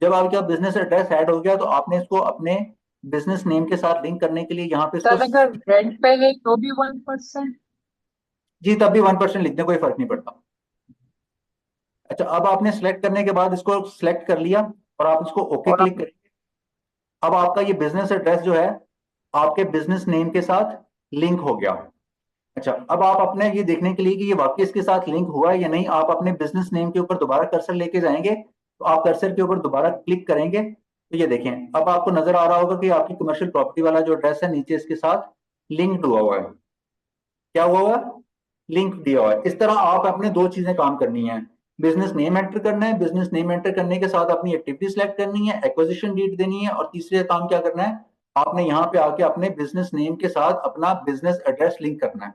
जब आपका बिजनेस एड्रेस ऐड हो गया तो आपने इसको अपने बिजनेस नेम के साथ लिंक करने के लिए यहाँ पे सर इसको, अगर रेंट पे है तो भी 1%? जी तब भी 1% लिख दें, कोई फर्क नहीं पड़ता। अच्छा, अब आपने सेलेक्ट करने के बाद इसको सेलेक्ट कर लिया और आप इसको ओके क्लिक करेंगे। अब आपका ये बिजनेस एड्रेस जो है आपके बिजनेस नेम के साथ लिंक हो गया। अच्छा, अब आप अपने ये देखने के लिए कि ये वाकई इसके साथ लिंक हुआ है या नहीं, आप अपने बिजनेस नेम के ऊपर दोबारा कर्सर लेके जाएंगे तो आप कर्सर के ऊपर दोबारा क्लिक करेंगे तो ये देखें अब आपको नजर आ रहा होगा कि आपकी कमर्शियल प्रॉपर्टी वाला जो एड्रेस है नीचे इसके साथ लिंक्ड हुआ हुआ है। क्या हुआ हुआ? लिंक दिया हुआ है। इस तरह आप अपने 2 चीजें काम करनी है, बिजनेस नेम एंटर करना है, बिजनेस नेम एंटर करने के साथ अपनी एक्टिविटी सेलेक्ट करनी है, एक्विजिशन डेट देनी है, और तीसरे काम क्या करना है? आपने यहाँ पे आके अपने बिजनेस नेम के साथ अपना बिजनेस एड्रेस लिंक करना है।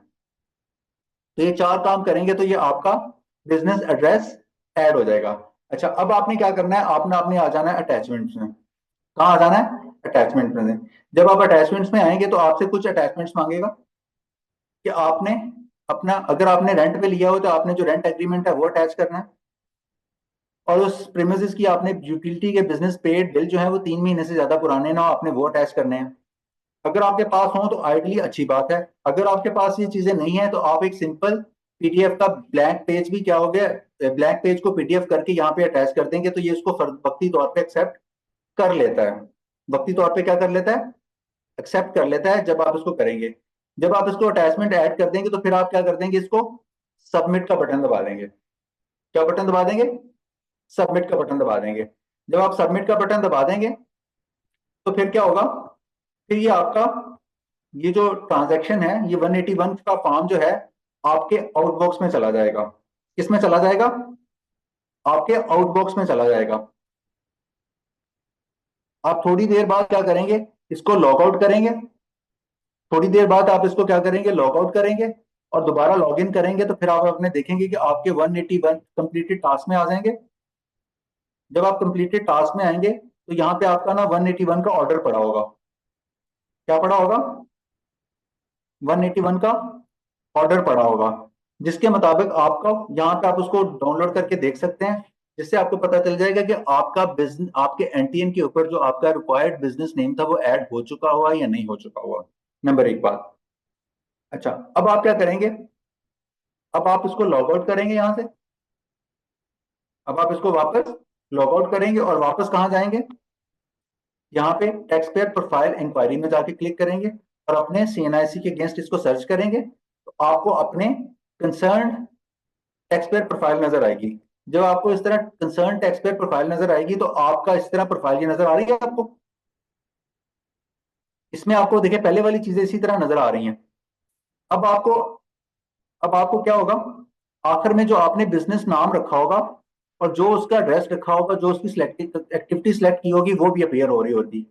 तो ये 4 काम करेंगे तो ये आपका बिजनेस एड्रेस ऐड हो जाएगा। अच्छा, अब आपने क्या करना है? आपने आपने आ जाना है अटैचमेंट्स में। कहाँ आ जाना है? अटैचमेंट में। जब आप अटैचमेंट्स में आएंगे तो आपसे कुछ अटैचमेंट्स मांगेगा कि आपने अपना, अगर आपने रेंट पे लिया हो तो आपने जो रेंट एग्रीमेंट है वो अटैच करना है और उस प्रीमिसेस की आपने यूटिलिटी के बिजनेस पेड बिल जो है वो 3 महीने से ज्यादा पुराने ना हो, आपने वो अटैच करने हैं। अगर आपके पास हो तो आइडियली अच्छी बात है। अगर आपके पास ये चीजें नहीं है तो आप एक सिंपल पीडीएफ का ब्लैंक पेज भी क्या हो गया, ब्लैंक पेज को पीडीएफ करके यहाँ पे अटैच कर देंगे तो ये इसको वक्ती तौर पे एक्सेप्ट कर लेता है। वक्ती तौर पे क्या कर लेता है? एक्सेप्ट कर लेता है जब आप इसको करेंगे। जब आप इसको अटैचमेंट ऐड कर देंगे तो फिर आप क्या कर देंगे? इसको सबमिट का बटन दबा देंगे। क्या बटन दबा देंगे? सबमिट का बटन दबा देंगे। जब आप सबमिट का बटन दबा देंगे तो फिर क्या होगा? फिर ये आपका ये जो ट्रांजैक्शन है ये 181 का फॉर्म जो है आपके आउटबॉक्स में चला जाएगा। किस में चला जाएगा? आपके आउटबॉक्स में चला जाएगा। आप थोड़ी देर बाद क्या करेंगे? इसको लॉग आउट करेंगे। थोड़ी देर बाद आप इसको क्या करेंगे? लॉग आउट करेंगे और दोबारा लॉग इन करेंगे, तो फिर आप अपने देखेंगे कि आपके 181 कंप्लीटेड टास्क में आ जाएंगे। जब आप कंप्लीटेड टास्क में आएंगे तो यहाँ पे आपका ना 181 का ऑर्डर पड़ा होगा। क्या पड़ा होगा? 181 का ऑर्डर पड़ा होगा, जिसके मुताबिक आपका यहाँ पे आप उसको डाउनलोड करके देख सकते हैं, जिससे आपको पता चल जाएगा कि आपका बिजनेस, आपके एनटीएन के ऊपर जो आपका रिक्वायर्ड बिजनेस नेम था वो ऐड हो चुका हुआ या नहीं हो चुका हुआ। नंबर एक बात। अच्छा, अब आप क्या करेंगे? अब आप इसको लॉग आउट करेंगे यहां से। अब आप इसको वापस लॉग आउट करेंगे और वापस कहां जाएंगे? यहाँ पे टैक्स पेयर प्रोफाइल इंक्वायरी में जाके क्लिक करेंगे और अपने सीएनआईसी के अगेंस्ट इसको सर्च करेंगे, तो आपको अपने कंसर्न टैक्स पेयर प्रोफाइल नजर आएगी। जब आपको इस तरह कंसर्न टैक्स पेयर प्रोफाइल नजर आएगी तो आपका इस तरह प्रोफाइल ये नजर आ रही है आपको। इसमें आपको देखिए पहले वाली चीजें इसी तरह नजर आ रही हैं। अब आपको क्या होगा? आखिर में जो आपने बिजनेस नाम रखा होगा और जो उसका एड्रेस रखा होगा, जो उसकी एक्टिविटी सिलेक्ट की होगी, वो भी अपीयर हो रही होगी।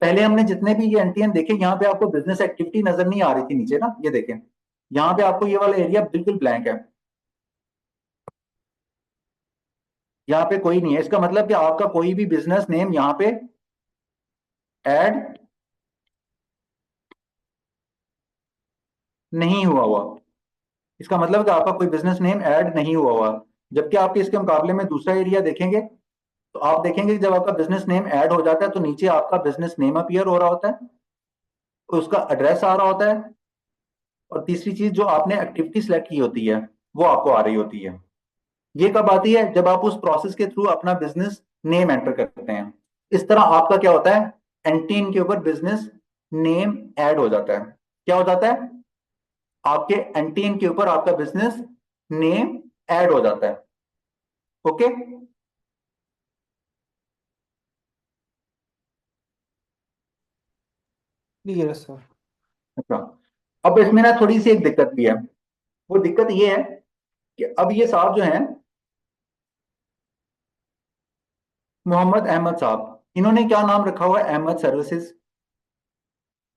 पहले हमने जितने भी ये एनटीएन देखे, यहाँ पे आपको बिजनेस एक्टिविटी नजर नहीं आ रही थी नीचे ना, ये देखें यहाँ पे आपको ये वाला एरिया बिल्कुल ब्लैंक है, यहाँ पे कोई नहीं है। इसका मतलब कि आपका कोई भी बिजनेस नेम यहाँ पे ऐड नहीं हुआ। इसका मतलब कि आपका कोई बिजनेस नेम ऐड नहीं हुआ। जबकि आपके इसके मुकाबले में दूसरा एरिया देखेंगे तो आप देखेंगे कि जब आपका बिजनेस नेम ऐड हो जाता है तो नीचे आपका बिजनेस नेम अपीयर हो रहा होता है, उसका एड्रेस आ रहा होता है, और तीसरी चीज जो आपने एक्टिविटी सेलेक्ट की होती है वो आपको आ रही होती है। ये कब आती है? जब आप उस प्रोसेस के थ्रू अपना बिजनेस नेम एंटर करते हैं। इस तरह आपका क्या होता है? एनटीएन के ऊपर बिजनेस नेम ऐड हो जाता है। क्या हो जाता है? आपके एनटीएन के ऊपर आपका बिजनेस नेम ऐड हो जाता है। ओके, क्लियर है सर। अच्छा, अब इसमें ना थोड़ी सी एक दिक्कत भी है। वो दिक्कत ये है कि अब ये साहब जो हैं, मोहम्मद अहमद साहब, इन्होंने क्या नाम रखा हुआ है? अहमद सर्विसेज।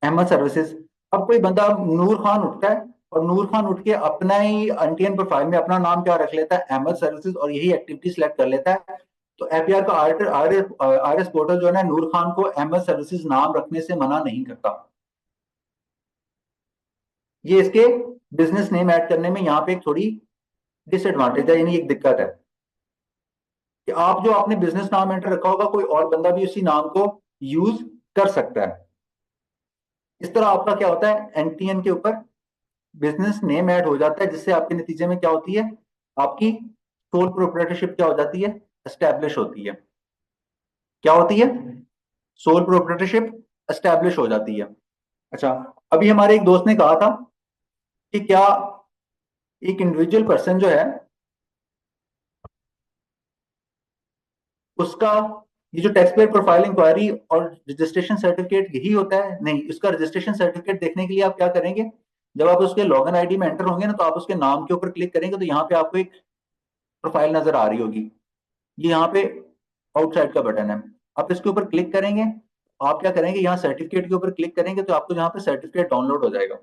अहमद सर्विसेज। अब कोई बंदा नूर खान उठता है और नूर खान उठ के अपना ही एनटीएन प्रोफाइल में अपना नाम क्या रख लेता है? अहमद सर्विसेज, और यही एक्टिविटी सिलेक्ट कर लेता है। तो एपीआर का आरएस पोर्टल जो है ना, नूर खान को अहमद सर्विसेज नाम रखने से मना नहीं करता। ये इसके बिजनेस नेम ऐड करने में यहाँ पे एक थोड़ी डिसएडवांटेज है, यानी एक दिक्कत है कि आप जो आपने बिजनेस नाम एंटर रखा होगा, कोई और बंदा भी उसी नाम को यूज कर सकता है। इस तरह आपका क्या होता है? एनटीएन के ऊपर बिजनेस नेम ऐड हो जाता है, जिससे आपके नतीजे में क्या होती है? आपकी सोल प्रोप्राइटरशिप क्या हो जाती है? एस्टैब्लिश होती है। क्या होती है? सोल प्रोप्राइटरशिप एस्टैब्लिश हो जाती है। अच्छा, अभी हमारे एक दोस्त ने कहा था कि क्या एक इंडिविजुअल पर्सन जो है उसका ये जो टैक्स पेयर प्रोफाइल इंक्वायरी और रजिस्ट्रेशन सर्टिफिकेट यही होता है? नहीं, इसका रजिस्ट्रेशन सर्टिफिकेट देखने के लिए आप क्या करेंगे? जब आप उसके लॉगिन आईडी में एंटर होंगे ना, तो आप उसके नाम के ऊपर क्लिक करेंगे तो यहाँ पे आपको एक प्रोफाइल नजर आ रही होगी। ये यहाँ पे आउटसाइड का बटन है, आप इसके ऊपर क्लिक करेंगे। आप क्या करेंगे? यहाँ सर्टिफिकेट के ऊपर क्लिक करेंगे तो आपको यहाँ पे सर्टिफिकेट डाउनलोड हो जाएगा।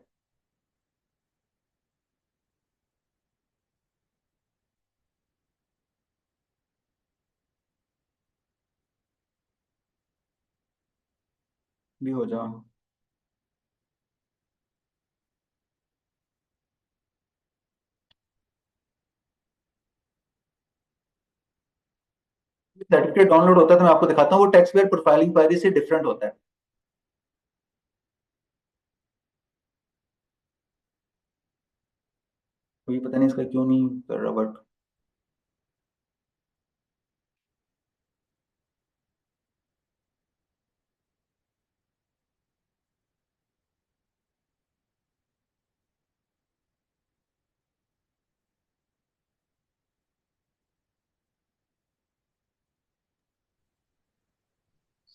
भी हो जाओ। सर्टिफिकेट डाउनलोड होता है तो मैं आपको दिखाता हूँ। वो टैक्स पेयर प्रोफाइल इंक्वायरी से डिफरेंट होता है। कोई पता नहीं इसका क्यों नहीं कर रहा, बट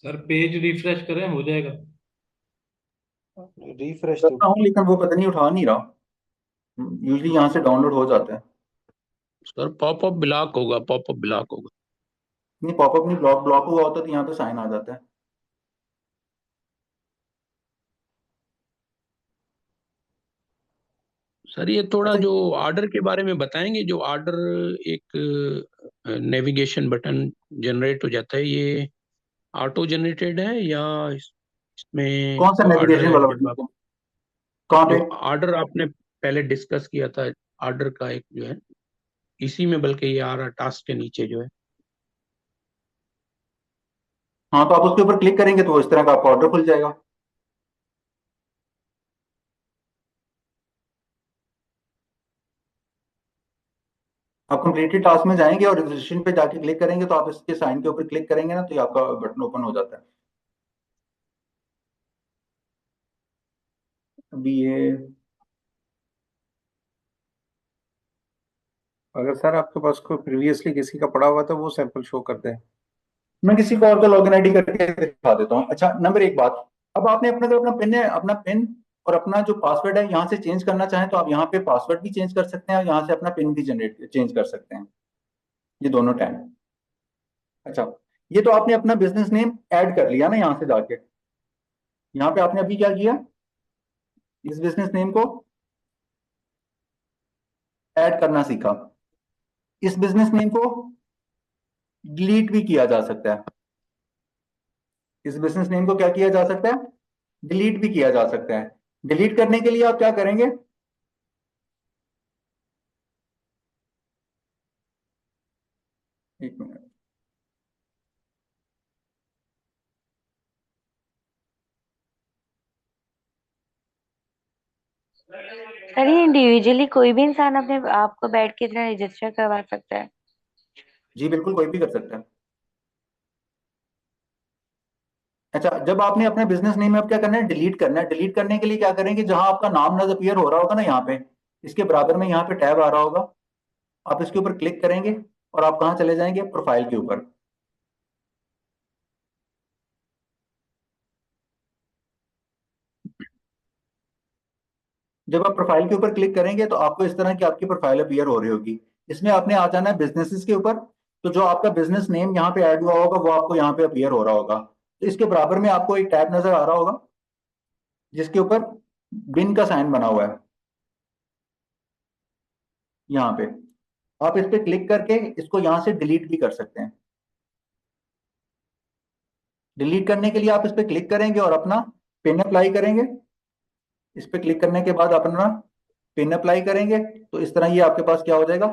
सर पेज रिफ्रेश करें, हो जाएगा। रिफ्रेश करता हूँ लेकिन वो पता नहीं उठा नहीं रहा। यूजली यहाँ से डाउनलोड हो जाता है। सर पॉपअप ब्लॉक होगा, पॉपअप ब्लॉक होगा। नहीं, पॉपअप नहीं, ब्लॉक ब्लॉक हुआ होता तो यहाँ पे साइन आ जाता है। सर ये थोड़ा अच्छा, जो ऑर्डर के बारे में बताएंगे, जो ऑर्डर एक नेविगेशन बटन जनरेट हो जाता है, ये ऑटो जनरेटेड है या इसमें कौन सा जो ऑर्डर नेविगेशन है वाला जब आप बटन? कहाँ जो पे? ऑर्डर आपने पहले डिस्कस किया था, ऑर्डर का एक जो है इसी में, बल्कि ये आ रहा टास्क के नीचे जो है। हाँ, तो आप उसके ऊपर क्लिक करेंगे तो इस तरह का आपका ऑर्डर खुल जाएगा। आप कंप्लीटेड टास्क में जाएंगे और रजिस्ट्रेशन पे जाके क्लिक करेंगे तो आप इसके साइन के ऊपर क्लिक करेंगे ना तो ये आपका बटन ओपन हो जाता है। अभी ये अगर सर आपके पास कोई प्रीवियसली किसी का पड़ा हुआ तो वो सैंपल शो करते हैं। मैं किसी को और का लॉगिन आईडी करके दिखा देता हूँ। अच्छा, नंबर एक बात, अब आपने अपना जो अपना पिन है, अपना पिन और अपना जो पासवर्ड है यहाँ से चेंज करना चाहें तो आप यहाँ पे पासवर्ड भी चेंज कर सकते हैं और यहाँ से अपना पिन भी जनरेट चेंज कर सकते हैं, ये दोनों टाइम। अच्छा, ये तो आपने अपना बिजनेस नेम ऐड कर लिया ना यहाँ से जाके। यहाँ पे आपने अभी क्या किया, इस बिजनेस नेम को ऐड करना सीखा। इस बिजनेस नेम को डिलीट भी किया जा सकता है। इस बिजनेस नेम को क्या किया जा सकता है, डिलीट भी किया जा सकता है। डिलीट करने के लिए आप क्या करेंगे, एक मिनट, सर ये इंडिविजुअली कोई भी इंसान अपने आप को बैठ के इतना रजिस्टर करवा सकता है? जी बिल्कुल, कोई भी कर सकता है। अच्छा, जब आपने अपने बिजनेस नेम में अब क्या करना है, डिलीट करना है। डिलीट करने के लिए क्या करेंगे, जहां आपका नाम नजर अपीयर हो रहा होगा ना यहाँ पे, इसके बराबर में यहाँ पे टैब आ रहा होगा, आप इसके ऊपर क्लिक करेंगे और आप कहाँ चले जाएंगे, प्रोफाइल के ऊपर। जब आप प्रोफाइल के ऊपर क्लिक करेंगे तो आपको इस तरह की आपकी प्रोफाइल अपीयर हो रही होगी। इसमें आपने आ जाना है बिजनेसेस के ऊपर। तो जो आपका बिजनेस नेम यहाँ पे ऐड हुआ होगा वो आपको यहाँ पे अपीयर हो रहा होगा। तो इसके बराबर में आपको एक टैब नजर आ रहा होगा जिसके ऊपर बिन का साइन बना हुआ है, यहाँ पे आप इस पे क्लिक करके इसको यहाँ से डिलीट भी कर सकते हैं। डिलीट करने के लिए आप इस पे क्लिक करेंगे और अपना पिन अप्लाई करेंगे। इस पे क्लिक करने के बाद अपना पिन अप्लाई करेंगे तो इस तरह ये आपके पास क्या हो जाएगा,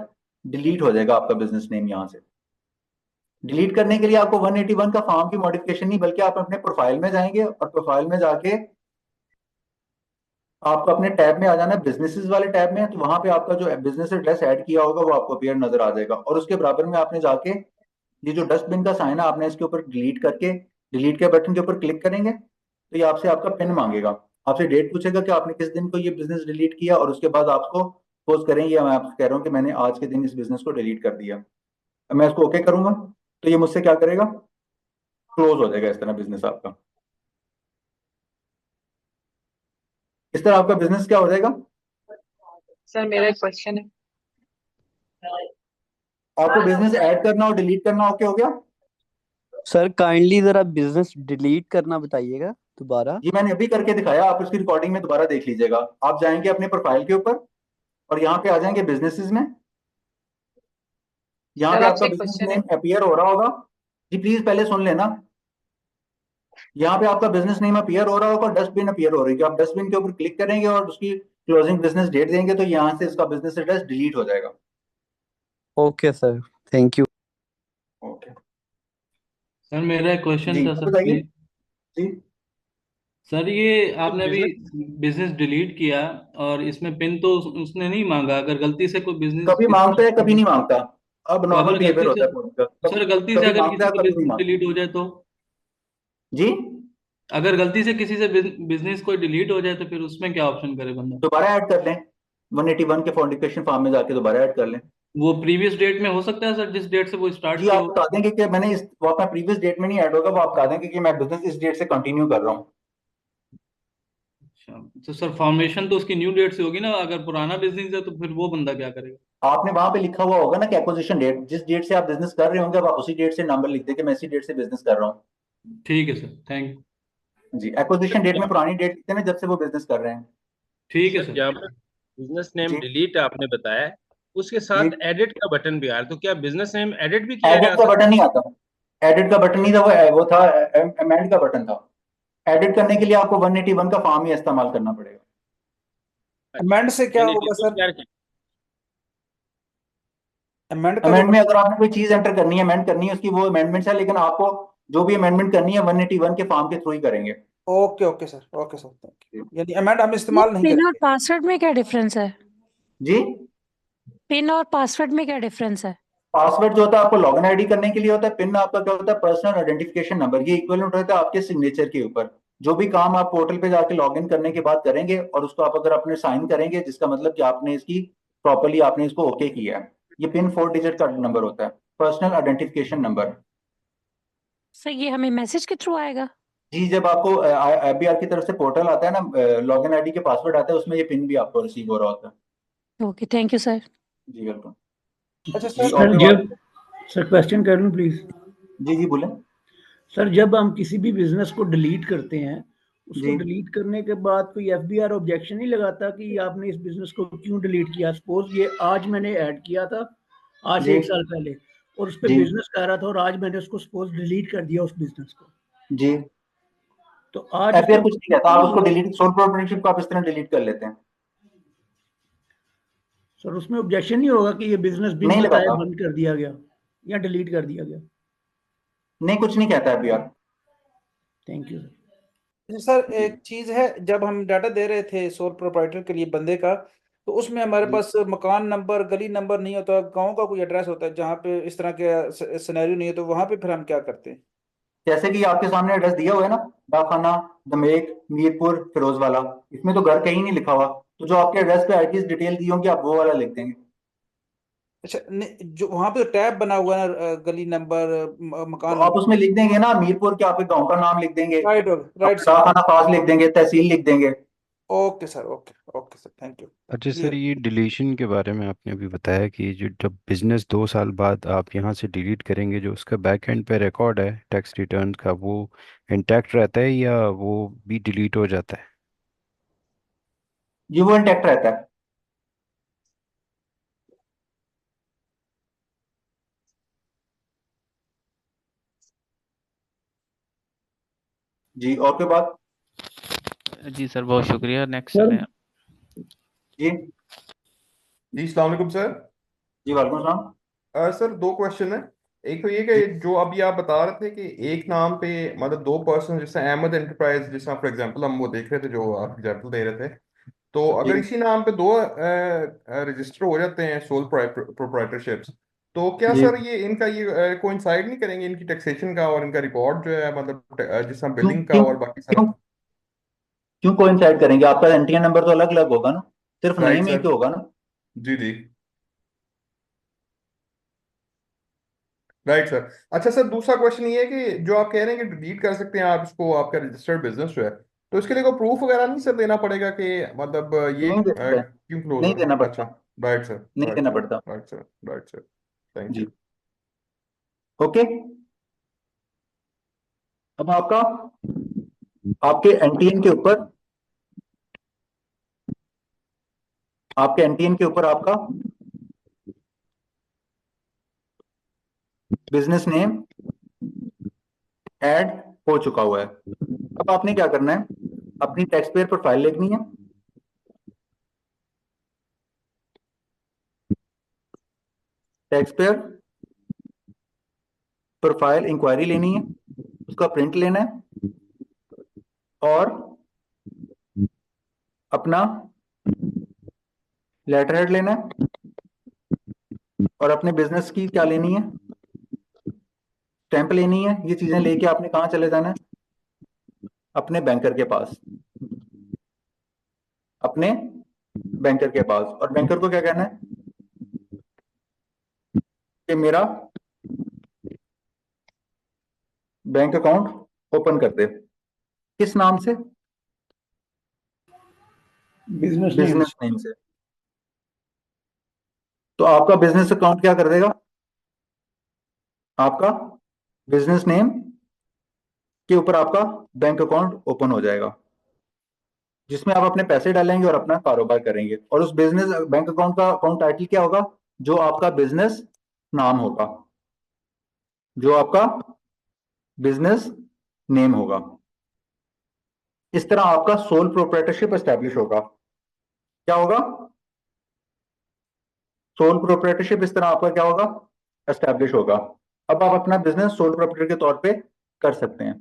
डिलीट हो जाएगा आपका बिजनेस नेम। यहाँ से डिलीट करने के लिए आपको 181 का फॉर्म की मॉडिफिकेशन नहीं, बल्कि आप अपने प्रोफाइल में जाएंगे और प्रोफाइल में जाके आपको अपने टैब में आ जाना है, बिजनेसेस वाले टैब में। तो वहां पे आपका जो बिजनेस एड्रेस ऐड किया होगा वो आपको अपीयर नजर आ जाएगा। और उसके बराबर में आपने जाके ये जो डस्टबिन का साइन है आपने इसके ऊपर डिलीट करके डिलीट के बटन के ऊपर क्लिक करेंगे तो ये आपसे आपका पिन मांगेगा, आपसे डेट पूछेगा कि आपने किस दिन को ये बिजनेस डिलीट किया। और उसके बाद आपको पोस्ट करेंगे, मैं आपको कह रहा हूँ कि मैंने आज के दिन इस बिजनेस को डिलीट कर दिया। अब मैं इसको ओके करूंगा तो ये मुझसे क्या करेगा, क्लोज हो जाएगा इस तरह बिजनेस आपका। इस तरह आपका बिजनेस क्या हो जाएगा। सर मेरा एक क्वेश्चन है। आपको बिजनेस ऐड करना और डिलीट करना ओके हो गया। सर काइंडली जरा बिजनेस डिलीट करना बताइएगा दोबारा। जी मैंने अभी करके दिखाया, आप इसकी रिकॉर्डिंग में दोबारा देख लीजिएगा। आप जाएंगे अपने प्रोफाइल के ऊपर और यहाँ पे आ जाएंगे बिजनेसेस में। यहाँ सर पे आपसे आपका एक बिजनेस क्वेश्चन है। नेम अपीयर हो रहा होगा। जी प्लीज पहले सुन लेना। यहाँ पे आपका बिजनेस नेम अपीयर हो रहा होगा, डस्टबिन अपीयर हो रही है। आप डस्टबिन के ऊपर क्लिक करेंगे और उसकी क्लोजिंग बिजनेस डेट देंगे तो यहाँ से इसका बिजनेस एड्रेस डिलीट हो जाएगा। Okay sir, thank you. Okay sir मेरा एक क्वेश्चन जी था सर, बताइए। प्लीज। जी सर ये आपने अभी बिजनेस बिजनेस डिलीट किया और इसमें पिन तो उसने नहीं मांगा। अगर गलती से कोई बिजनेस कभी किसी मांगता है कभी ने, नहीं मांगता। अब तो नॉर्मल अगर बिहेवियर गलती होता से, है फोन का, सर गलती से कभी अगर मांगता किसी है का कभी नहीं बिजनेस मांगता। डिलीट हो जाए तो, जी अगर गलती से किसी से बिजनेस कोई डिलीट हो जाए तो फिर उसमें क्या ऑप्शन करे बंदा? दोबारा ऐड कर लें, 181 के फॉर्म फॉर्म में जाके दोबारा ऐड कर लें। वो प्रीवियस डेट में हो सकता है सर, जिस डेट से वो स्टार्ट जी किया आप हो। बता देंगे कि मैंने इस वो अपना प्रीवियस डेट में नहीं ऐड होगा, वो आप बता देंगे कि मैं बिजनेस इस डेट से कंटिन्यू कर रहा हूँ। अच्छा, तो सर फॉर्मेशन तो उसकी न्यू डेट से होगी ना। अगर पुराना बिजनेस है तो फिर वो बंदा क्या करेगा? आपने वहां पे लिखा हुआ होगा ना कि एक्विजिशन डेट, जिस डेट से आप बिजनेस कर रहे होंगे, अब आप उसी डेट से नंबर लिख दे कि मैं इसी डेट से बिजनेस कर रहा हूँ। ठीक है सर, थैंक जी, एक्विजिशन डेट में पुरानी डेट लिखते हैं ना, जब से वो बिजनेस कर रहे हैं। ठीक है सर सर। जहाँ पर बिजनेस नेम जी डिलीट आपने बताया है, उसके जी, साथ एडिट का बटन भी आ रहा है, तो क्या बिजनेस नेम एडिट भी किया एडिट जा का सकता बटन नहीं आता, एडिट का बटन नहीं था, वो था अमेंड का बटन था। एडिट करने के लिए आपको 181 का फॉर्म ही इस्तेमाल करना पड़ेगा। है? अमेंड से क्या यानी होगा डिलीट सर? क्या? अमेंड का जो अमेंड में अगर आपने कोई चीज एंटर करनी है, अमेंड करनी है, उसकी वो अमेंडमेंट है, लेकिन आपको जो भी अमेंडमेंट करनी है 181 के फॉर्म के थ्रू ही करेंगे। Okay okay sir, okay sir, thank you. यानी अमेंड हम ये इस्तेमाल नहीं पिन और करेंगे। पासवर्ड में क्या डिफरेंस है? जी, पिन और पासवर्ड में क्या डिफरेंस है? पासवर्ड जो होता है आपको लॉगिन आईडी करने के लिए होता है, पिन आपका क्या होता है, पर्सनल आइडेंटिफिकेशन नंबर। ये इक्विवेलेंट होता है आपके सिग्नेचर के ऊपर। जो भी काम आप पोर्टल पे जाके लॉगिन करने के बाद करेंगे और उसको आप अगर अपने साइन करेंगे, जिसका मतलब कि आपने इसकी प्रॉपर्ली आपने इसको ओके किया है। ये पिन 4 डिजिट का नंबर होता है, पर्सनल आइडेंटिफिकेशन नंबर। सर ये हमें मैसेज के थ्रू आएगा? जी, जब आपको IBR की तरफ से पोर्टल आता है ना, लॉगिन आईडी के पासवर्ड आता है, उसमें ये पिन भी आपको रिसीव हो रहा होता है। Okay, thank you sir. जी वेलकम। अच्छा जी, सर, और सर कोई जब बात? सर क्वेश्चन कर लूं प्लीज? जी जी बोले। सर जब हम किसी भी बिजनेस को डिलीट करते हैं, उसको जी डिलीट करने के बाद कोई एफबीआर ऑब्जेक्शन नहीं लगाता कि आपने इस बिजनेस को क्यों डिलीट किया? सपोज ये आज मैंने ऐड किया था, आज से जी 1 साल पहले, और उस पर जी बिजनेस कर रहा था, और आज मैंने उसको सपोज डिलीट कर दिया उस बिजनेस को, जी, तो आज FBR उसका कुछ नहीं प्रूफ कहता, आप नहीं उसको होगा? डिलीट, सोल प्रोप्राइटरशिप को आप इस तरह डिलीट कर लेते हैं। सर उसमें ऑब्जेक्शन नहीं होगा कि ये बिजनेस बिन नहीं बताए लगाता, बंद कर दिया गया या डिलीट कर दिया गया? नहीं कुछ नहीं कहता FBR। Thank you sir. अच्छा सर, एक चीज है, जब हम डाटा दे रहे थे सोल प्रोप्राइटर के लिए बंदे का, तो उसमें हमारे जी, पास मकान नंबर, गली नंबर नहीं होता, गांव का कोई एड्रेस होता है जहाँ पे इस तरह के सिनेरियो नहीं है, तो वहां पे फिर हम क्या करते हैं? जैसे कि आपके सामने एड्रेस दिया हुआ है ना, डाकखाना दमेक मीरपुर फिरोजवाला, इसमें तो घर कहीं नहीं लिखा हुआ, तो जो आपके एड्रेस पे आईटीज डिटेल दी होंगी आप वो वाला लिख देंगे। अच्छा जो वहां पे टैब बना हुआ है ना, गली नंबर, तो मकान आप नंबर। उसमें लिख देंगे ना, मीरपुर के आपके गांव का नाम लिख देंगे, राइट, राइट अपना सर। डाकखाना पास लिख देंगे, तहसील लिख देंगे। Okay sir, okay okay sir, thank you. अच्छा सर, क्लियर। ये डिलीशन के बारे में आपने अभी बताया कि जो जब बिजनेस 2 साल बाद आप यहाँ से डिलीट करेंगे, जो उसका बैक एंड पे रिकॉर्ड है टैक्स रिटर्न का, वो इंटैक्ट रहता है या वो भी डिलीट हो जाता है? जी वो इंटैक्ट रहता है। जी, और कोई बात? जी सर, बहुत शुक्रिया। नेक्स्ट सर चलें। जी जी अस्सलाम वालेकुम सर। जी वालेकुम सलाम। सर 2 क्वेश्चन है। एक तो ये कि जो अभी आप बता रहे थे कि एक नाम पे मतलब 2 पर्सन, जैसे अहमद एंटरप्राइज, जैसा फॉर एग्जांपल हम वो देख रहे थे जो आप एग्जांपल दे रहे थे, तो जी अगर इसी नाम पे 2 रजिस्टर हो जाते हैं सोल प्रोप्राइटरशिप्स, तो क्या जी, सर ये इनका ये कोइंसाइड नहीं करेंगे, इनकी टैक्सेशन का और इनका रिकॉर्ड जो है, मतलब जिस तरह क्यों बिलिंग का क्यों और बाकी क्यों सारा? क्यों कोइंसाइड करेंगे? आपका एनटीएन नंबर तो अलग अलग होगा ना, सिर्फ राइट नेम एक सर। ही होगा ना। जी जी, राइट सर। अच्छा सर, दूसरा क्वेश्चन ये है कि जो आप कह रहे हैं कि डिलीट कर सकते हैं आप इसको, आपका रजिस्टर्ड बिजनेस जो है, तो इसके लिए कोई प्रूफ वगैरह नहीं सर देना पड़ेगा कि मतलब ये नहीं देते हैं, क्यों क्लोज नहीं हो देना गया? पड़ता, अच्छा, राइट सर, नहीं राइट देना सर, पड़ता। Right sir, right sir, thank जी यू। ओके। अब आपका आपके एनटीएन के ऊपर आपके एनटीएन के ऊपर आपका बिजनेस नेम ऐड हो चुका हुआ है। अब आपने क्या करना है, अपनी टैक्स पेयर प्रोफाइल लिखनी है, टैक्स पेयर प्रोफाइल इंक्वायरी लेनी है, उसका प्रिंट लेना है, और अपना लेटर हेड लेना है, और अपने बिजनेस की क्या लेनी है, स्टैंप लेनी है। ये चीजें लेके आपने कहाँ चले जाना है, अपने बैंकर के पास, अपने बैंकर के पास। और बैंकर को क्या कहना है कि मेरा बैंक अकाउंट ओपन कर दे। किस नाम से? बिजनेस नेम बिजनेस नेम से। तो आपका बिजनेस अकाउंट क्या कर देगा, आपका बिजनेस नेम के ऊपर आपका बैंक अकाउंट ओपन हो जाएगा, जिसमें आप अपने पैसे डालेंगे और अपना कारोबार करेंगे। और उस बिजनेस बैंक अकाउंट का अकाउंट टाइटल क्या होगा, जो आपका बिजनेस नाम होगा, जो आपका बिजनेस नेम होगा। इस तरह आपका सोल प्रोप्राइटरशिप एस्टैब्लिश होगा। क्या होगा, सोल प्रोप्राइटरशिप इस तरह आपका क्या होगा, एस्टैब्लिश होगा। अब आप अपना बिजनेस सोल प्रोप्राइटर के तौर पे कर सकते हैं।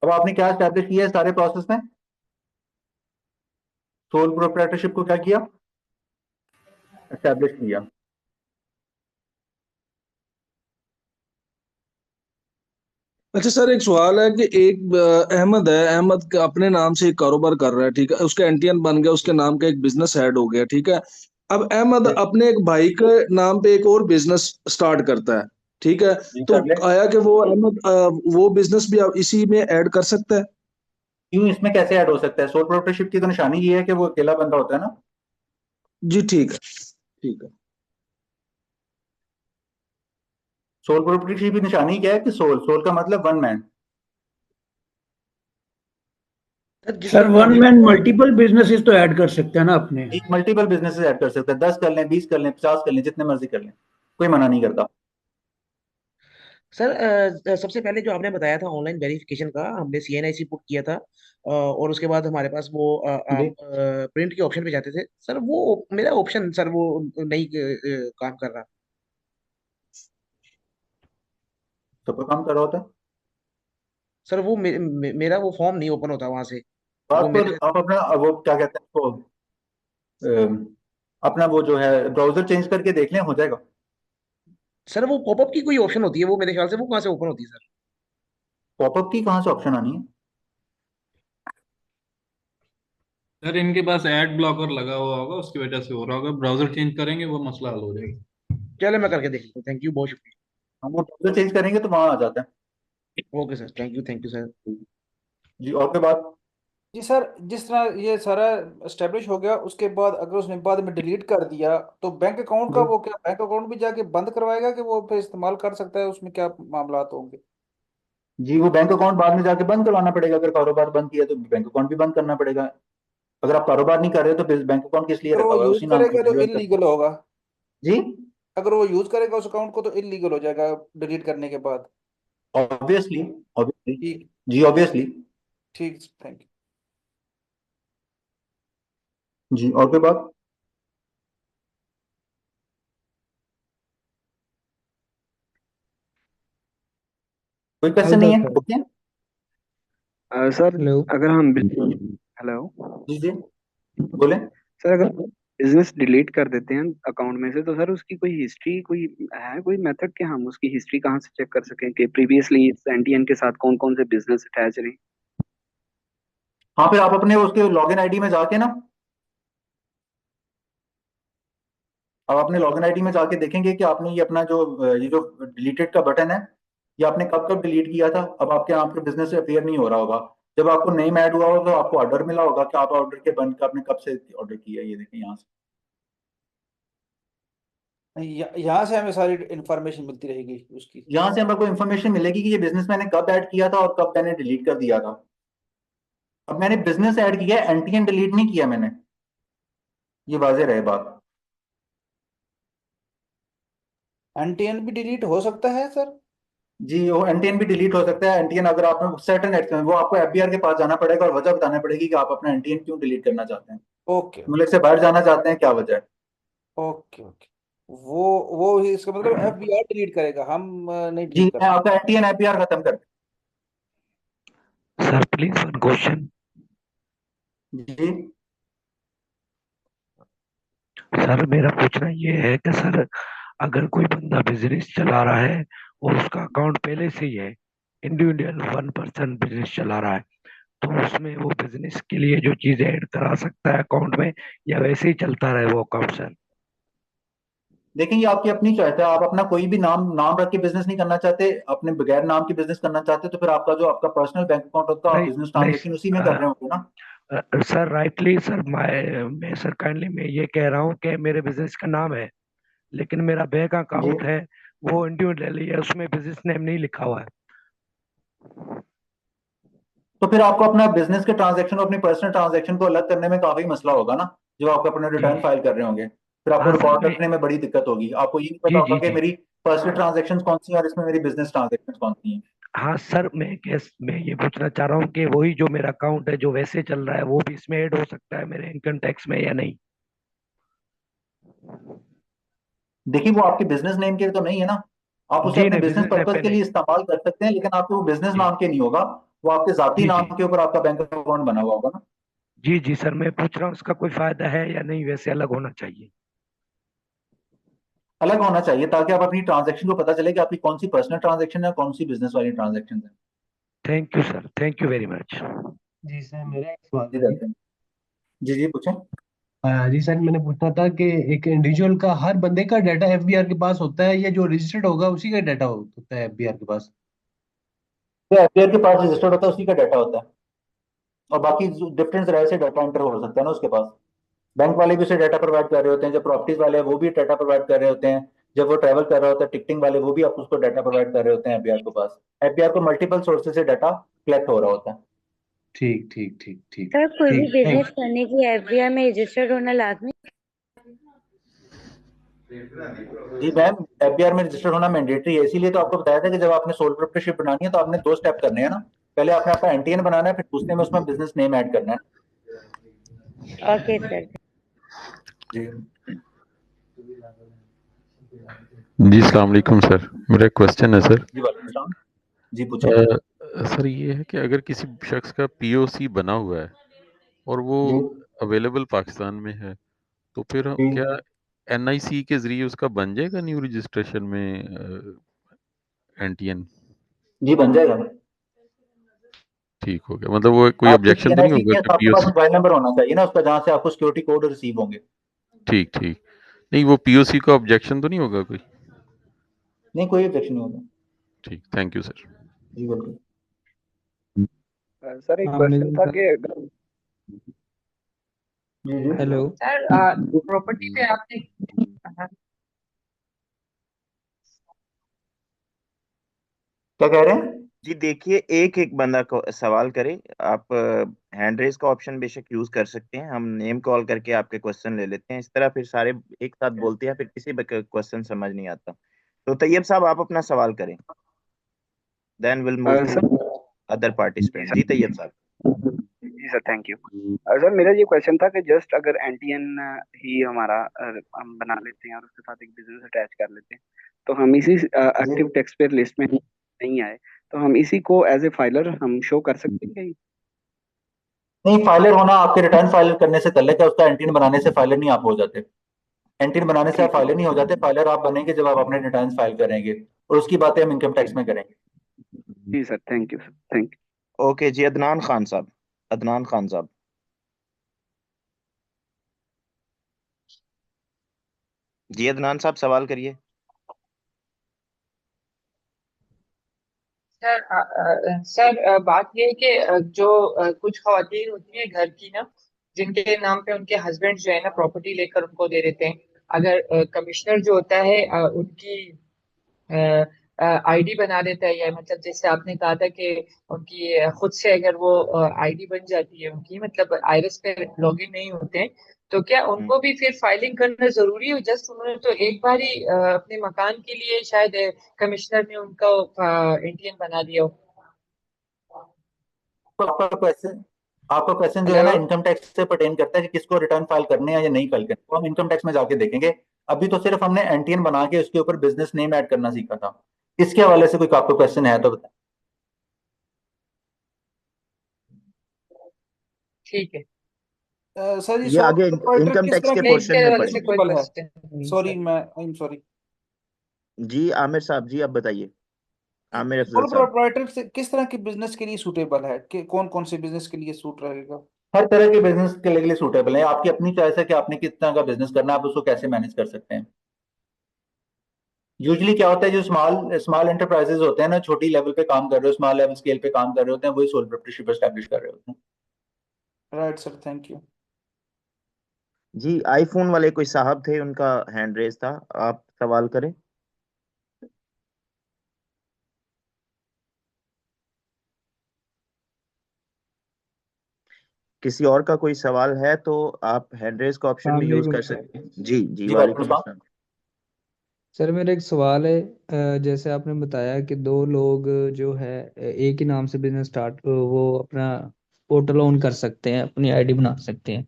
अब आपने क्या एस्टैब्लिश किया है सारे प्रोसेस में, सोल प्रोप्राइटरशिप को क्या किया, एस्टैब्लिश किया। अच्छा सर, एक सवाल है कि एक अहमद है, अहमद अपने नाम से एक कारोबार कर रहा है, ठीक है, उसका एनटीएन बन गया, उसके नाम का एक बिजनेस हेड हो गया, ठीक है। अब अहमद अपने एक भाई के नाम पे एक और बिजनेस स्टार्ट करता है, ठीक है, तो आया कि वो अहमद वो बिजनेस भी आप इसी में ऐड कर सकता है? क्यों, इसमें कैसे ऐड हो सकता है? सोल प्रोप्राइटरशिप की तो निशानी ये है कि वो अकेला बंदा होता है ना। जी ठीक है, ठीक है। सोल प्रोप्राइटरशिप की निशानी क्या है कि सोल, सोल का मतलब one man. Sir one man multiple businesses तो ऐड कर सकते हैं ना अपने। मल्टीपल बिजनेसेस ऐड कर सकते हैं, 10 कर लें, 20 कर लें, 50 कर लें, जितने मर्जी कर लें, कोई मना नहीं करता। सर सबसे पहले जो आपने बताया था ऑनलाइन वेरिफिकेशन का, हमने सीएनआईसी पुट किया था और उसके बाद हमारे पास वो जी। प्रिंट के ऑप्शन पे जाते थे सर, वो मेरा ऑप्शन सर वो नहीं काम कर रहा। सबका काम कर रहा होता है सर वो मेरा वो फॉर्म नहीं ओपन होता वहां से, बात वो तो। मेरे आप अपना वो क्या कहते हैं उसको, अपना वो जो है ब्राउजर चेंज करके देख लें, हो जाएगा। सर वो पॉपअप की कोई ऑप्शन होती है, वो मेरे ख्याल से वो कहाँ से ओपन होती है सर? पॉपअप की कहाँ से ऑप्शन आनी है? सर इनके पास एड ब्लॉकर लगा हुआ होगा, उसकी वजह से हो रहा होगा। ब्राउजर चेंज करेंगे वो मसला हल हो जाएगा। चले मैं करके देख लेता हूँ, थैंक यू, बहुत शुक्रिया। हम वो ब्राउजर चेंज करेंगे तो वहां आ जाता है। Okay sir, thank you sir. जी, और कोई बात? जी सर, जिस तरह ये सारा एस्टेब्लिश हो गया, उसके बाद अगर उसने बाद में डिलीट कर दिया तो बैंक अकाउंट का जी वो क्या बैंक अकाउंट भी जाके बंद करवाएगा कि वो फिर इस्तेमाल कर सकता है, उसमें क्या मामला होंगे? जी, वो बैंक अकाउंट बाद में जाके बंद करवाना पड़ेगा। अगर कारोबार बंद किया तो बैंक अकाउंट भी बंद करना पड़ेगा। अगर आप कारोबार नहीं कर रहे हो तो फिर बैंक अकाउंट किस लिए अगर रखा वो हुआ है, यूज उसी नाम की करेगा तो चीज है। इलीगल होगा। जी, अगर वो यूज करेगा उस अकाउंट को तो इलीगल हो जाएगा डिलीट करने के बाद। Obviously, obviously. ठीक, जी ऑब्वियसली। ठीक, थैंक जी, और कोई बात? कोई क्वेश्चन नहीं है? ओके। सर अगर हम हेलो जी जी, बोले। सर, अगर बिजनेस डिलीट कर देते हैं अकाउंट में से, तो सर उसकी कोई हिस्ट्री, कोई है कोई मेथड कि हम उसकी हिस्ट्री कहाँ से चेक कर सकें कि प्रीवियसली एनटीएन के साथ कौन कौन से बिजनेस अटैच रहे? हाँ, फिर आप अपने उसके लॉगिन आईडी में जाके ना, आप अपने लॉगिन आईडी में जाके देखेंगे कि आपने ये अपना जो ये जो डिलीटेड का बटन है, ये आपने कब कब डिलीट किया था। अब आपके यहाँ पे बिजनेस अपेयर नहीं हो रहा होगा। जब आपको नेम ऐड हुआ होगा तो आपको ऑर्डर मिला होगा कि आप ऑर्डर के बंद का आपने कब से ऑर्डर किया। ये देखें यहाँ से, यहाँ से हमें सारी इंफॉर्मेशन मिलती रहेगी उसकी। यहाँ से हमको इन्फॉर्मेशन मिलेगी कि ये बिजनेस मैंने कब ऐड किया था और कब मैंने डिलीट कर दिया था। अब मैंने बिजनेस ऐड किया है, एनटीएन डिलीट नहीं किया मैंने, ये वाजे रहे बात। एनटीएन भी डिलीट हो सकता है सर? जी, वो एनटीएन भी डिलीट हो सकता है। एनटीएन अगर आपने सर्टेन एक्शन, वो आपको एफबीआर के पास जाना पड़ेगा और वजह बताना पड़ेगी कि आप अपना एनटीएन क्यों डिलीट करना चाहते हैं, ओके मुल्क से बाहर जाना चाहते हैं, क्या वजह है। ओके ओके, वो ही इसका मतलब एफबीआर डिलीट करेगा, हम नहीं जी, डिलीट कर मैं सकते। आपका एनटीएन एफबीआर खत्म कर। Sir please one question. जी सर मेरा पूछना ये है कि सर अगर कोई बंदा बिजनेस चला रहा है और उसका अकाउंट पहले से ही है, इंडिविजुअल 1 पर्सन बिजनेस चला रहा है, तो उसमें वो बिजनेस के लिए जो चीजें ऐड करा सकता है अकाउंट में, या वैसे ही चलता रहे वो अकाउंट सर? देखें, ये आपकी अपनी चॉइस है। आप अपना कोई भी नाम नाम रख के बिजनेस नहीं करना चाहते, अपने बगैर नाम के बिजनेस करना चाहते, तो फिर आपका जो आपका पर्सनल बैंक अकाउंट होता है, आप नहीं बिजनेस नहीं ट्रांजेक्शन उसी में कर रहे होंगे ना। सर राइटली सर मैं सर काइंडली मैं ये कह रहा हूँ कि मेरे बिजनेस का नाम है, लेकिन मेरा बैंक जी अकाउंट है वो इंडियन दिल्ली है, उसमें बिजनेस नेम नहीं लिखा हुआ है। तो फिर आपको अपना बिजनेस के ट्रांजैक्शन और अपनी पर्सनल ट्रांजैक्शन को अलग करने में काफी मसला होगा ना, जब आप अपने जी रिटर्न फाइल कर रहे होंगे। फिर आपको हाँ सर रिकॉर्ड मैं रखने में बड़ी दिक्कत होगी, आपको ये नहीं पता जी होगा जी कि जी मेरी पर्सनल ट्रांजैक्शन कौन सी है और इसमें मेरी बिजनेस ट्रांजैक्शन कौन सी है। हाँ सर मैं ये पूछना चाह रहा हूँ कि वही जो मेरा अकाउंट है जो वैसे चल रहा है वो भी इसमें ऐड हो सकता है मेरे इनकम टैक्स में या नहीं? देखिए वो आपके बिजनेस नेम के तो नहीं है ना, आप उसे जी अपने नहीं, बिजनेस बिजनेस नेम पर्पज पे के नहीं। लिए इस्तेमाल कर सकते हैं, लेकिन आपके वो बिजनेस जी नाम के नहीं होगा, वो आपके जाती जी जी नाम के ऊपर आपका बैंक अकाउंट बना हुआ होगा ना। जी जी सर मैं पूछ रहा हूँ उसका कोई फायदा है या नहीं, वैसे अलग होना चाहिए? अलग होना चाहिए ताकि आप अपनी ट्रांजैक्शन को पता चले कि आपकी कौन सी पर्सनल ट्रांजैक्शन है, कौन सी बिजनेस वाली ट्रांजैक्शन है। Thank you sir, thank you very much. जी सर, मेरा एक सवाल जी था जी। दर्शन। जी पूछें। जी सर, मैंने पूछना था कि एक इंडिविजुअल का, हर बंदे का डाटा एफबीआर के पास होता है या जो रजिस्टर्ड होगा उसी का डाटा होता है एफबीआर के पास? जो एफपीआर के पास रजिस्टर्ड होता है उसी का डाटा होता है, और बाकी डिफरेंस रहे से डाटा एंटर हो सकता है ना उसके पास। बैंक वाले भी उसे डाटा प्रोवाइड कर रहे होते हैं, जब प्रॉपर्टीज वाले हैं वो भी डाटा प्रोवाइड कर रहे होते हैं, जब वो ट्रैवल कर रहा होता है टिकटिंग वाले वो भी आप उसको डाटा प्रोवाइड कर रहे होते हैं एफबीआर के पास। एफबीआर को मल्टीपल सोर्सेज से डाटा कलेक्ट हो रहा होता है। ठीक ठीक ठीक ठीक सर कोई भी ठीक, बिजनेस थैंक करने की एफबीआई में रजिस्टर्ड होना लाजमी? जी मैम, एफबीआर में रजिस्टर्ड होना मैंडेटरी है, इसीलिए तो आपको बताया था कि जब आपने सोल प्रोप्राइटरशिप बनानी है तो आपने 2 स्टेप करने हैं ना। पहले आपने आपका एनटीएन बनाना है, फिर दूसरे में उसमें बिजनेस नेम ऐड करना है। Okay sir. जी जी अस्सलाम वालेकुम सर, मेरा एक क्वेश्चन है सर। जी वालेकुम सलाम। जी पूछें। सर ये है कि अगर किसी शख्स का पीओसी बना हुआ है और वो जी अवेलेबल पाकिस्तान में है, तो फिर जी क्या एनआईसी के जरिए उसका बन जाएगा न्यू रजिस्ट्रेशन में एनटीएन? जी बन जाएगा। ठीक हो गया, मतलब वो कोई आपकी ऑब्जेक्शन तो नहीं एनआईसी होगा के कि आपके पास पीओसी? मोबाइल नंबर होना चाहिए ना उसका, जहां से आपको सिक्योरिटी कोड रिसीव होंगे। ठीक ठीक, नहीं वो पीओसी का ऑब्जेक्शन तो नहीं होगा कोई? नहीं कोई ऑब्जेक्शन नहीं होगा। ठीक, थैंक यू सर। जी वेलकम। सर एक हाँ क्वेश्चन था कि जी जी हेलो सर प्रॉपर्टी पे आपने क्या कह रहे हैं। जी देखिए, एक एक बंदा को सवाल करे। आप हैंड रेज का ऑप्शन बेशक यूज कर सकते हैं, हम नेम कॉल करके आपके क्वेश्चन ले लेते हैं। इस तरह फिर सारे एक साथ बोलते हैं, फिर किसी क्वेश्चन समझ नहीं आता। तो तैयब साहब आप अपना सवाल करें, then will move to sir other participant. जी तैयब साहब। जी सर, थैंक यू। सर मेरा ये क्वेश्चन था कि जस्ट अगर एनटीएन ही हमारा हम बना लेते हैं और उसके साथ एक बिजनेस अटैच कर लेते हैं, तो हम इसी एक्टिव टैक्स पेयर लिस्ट में नहीं आए तो हम इसी को एज ए फाइलर हम शो कर सकते हैं कहीं? नहीं, फाइलर होना आपके रिटर्न फाइल करने से तल्लक है, उसका एंटीन बनाने से फाइलर नहीं आप हो जाते। एंटीन बनाने से आप ठीक है फाइलर नहीं हो जाते, फाइलर आप बनेंगे जब आप अपने रिटर्न फाइल करेंगे, और उसकी बातें हम इनकम टैक्स में करेंगे। जी sir, thank you sir, thank okay जी, अदनान खान साहब। अदनान खान साहब। जी अदनान साहब सवाल करिए। सर बात ये है कि जो कुछ खवातीन होती हैं घर की ना, जिनके नाम पे उनके हस्बैंड जो है ना प्रॉपर्टी लेकर उनको दे देते हैं, अगर कमिश्नर जो होता है उनकी आईडी बना देता है, या मतलब जैसे आपने कहा था कि उनकी खुद से अगर वो आईडी बन जाती है उनकी, मतलब आईरिस पे लॉगिन नहीं होते हैं, तो क्या उनको भी फिर फाइलिंग करना जरूरी है? जस्ट उन्होंने तो एक बार ही अपने मकान के लिए शायद कमिश्नर ने उनका एनटीएन बना दिया हो। तो आपका क्वेश्चन जो है ना हेलो। इनकम टैक्स से परटेन करता है कि किसको रिटर्न फाइल करने हैं या नहीं फाइल करने, तो हम इनकम टैक्स में जाके देखेंगे। अभी तो सिर्फ हमने एनटीएन बना के उसके ऊपर बिजनेस नेम ऐड करना सीखा था। इसके हवाले से कोई आपको क्वेश्चन है तो बताएं। ठीक है। सर ये ये सोल आगे प्रोप्राइटर इनकम किस टैक्स तरह के की नहीं, पोर्शन इसके में हवाले से पढ़ेंगे। कोई सूटेबल है? क्वेश्चन नहीं सॉरी, सर। मैं आई एम सॉरी। जी आमिर साहब, जी आप बताइए। आमिर अफजल सोल साहब। प्रोप्राइटर से किस तरह के बिजनेस के लिए सूटेबल है, कि कौन कौन से बिजनेस के लिए सूट रहेगा? हर तरह के बिजनेस के लिए सूटेबल है, आपकी अपनी चॉइस है कि आपने किस तरह का बिजनेस करना है, आप उसको कैसे मैनेज कर सकते हैं। यूजुअली क्या होता है, जो स्मॉल स्मॉल एंटरप्राइजेज होते हैं ना, छोटी लेवल पे काम कर रहे हो, स्मॉल लेवल स्केल पे काम कर रहे होते हैं, वही सोल प्रोप्राइटरशिप एस्टैब्लिश कर रहे होते हैं। Right sir, thank you. जी आईफोन वाले कोई साहब थे, उनका हैंड रेज था, आप सवाल करें। किसी और का कोई सवाल है तो आप हैंड रेज का ऑप्शन भी यूज कर सकते हैं। जी जी जी वालेकुम वालेकुम सलाम। अस्सलाम। सर मेरा एक सवाल है, जैसे आपने बताया कि दो लोग जो है एक ही नाम से बिजनेस स्टार्ट, वो अपना पोर्टल ऑन कर सकते हैं, अपनी आईडी बना सकते हैं,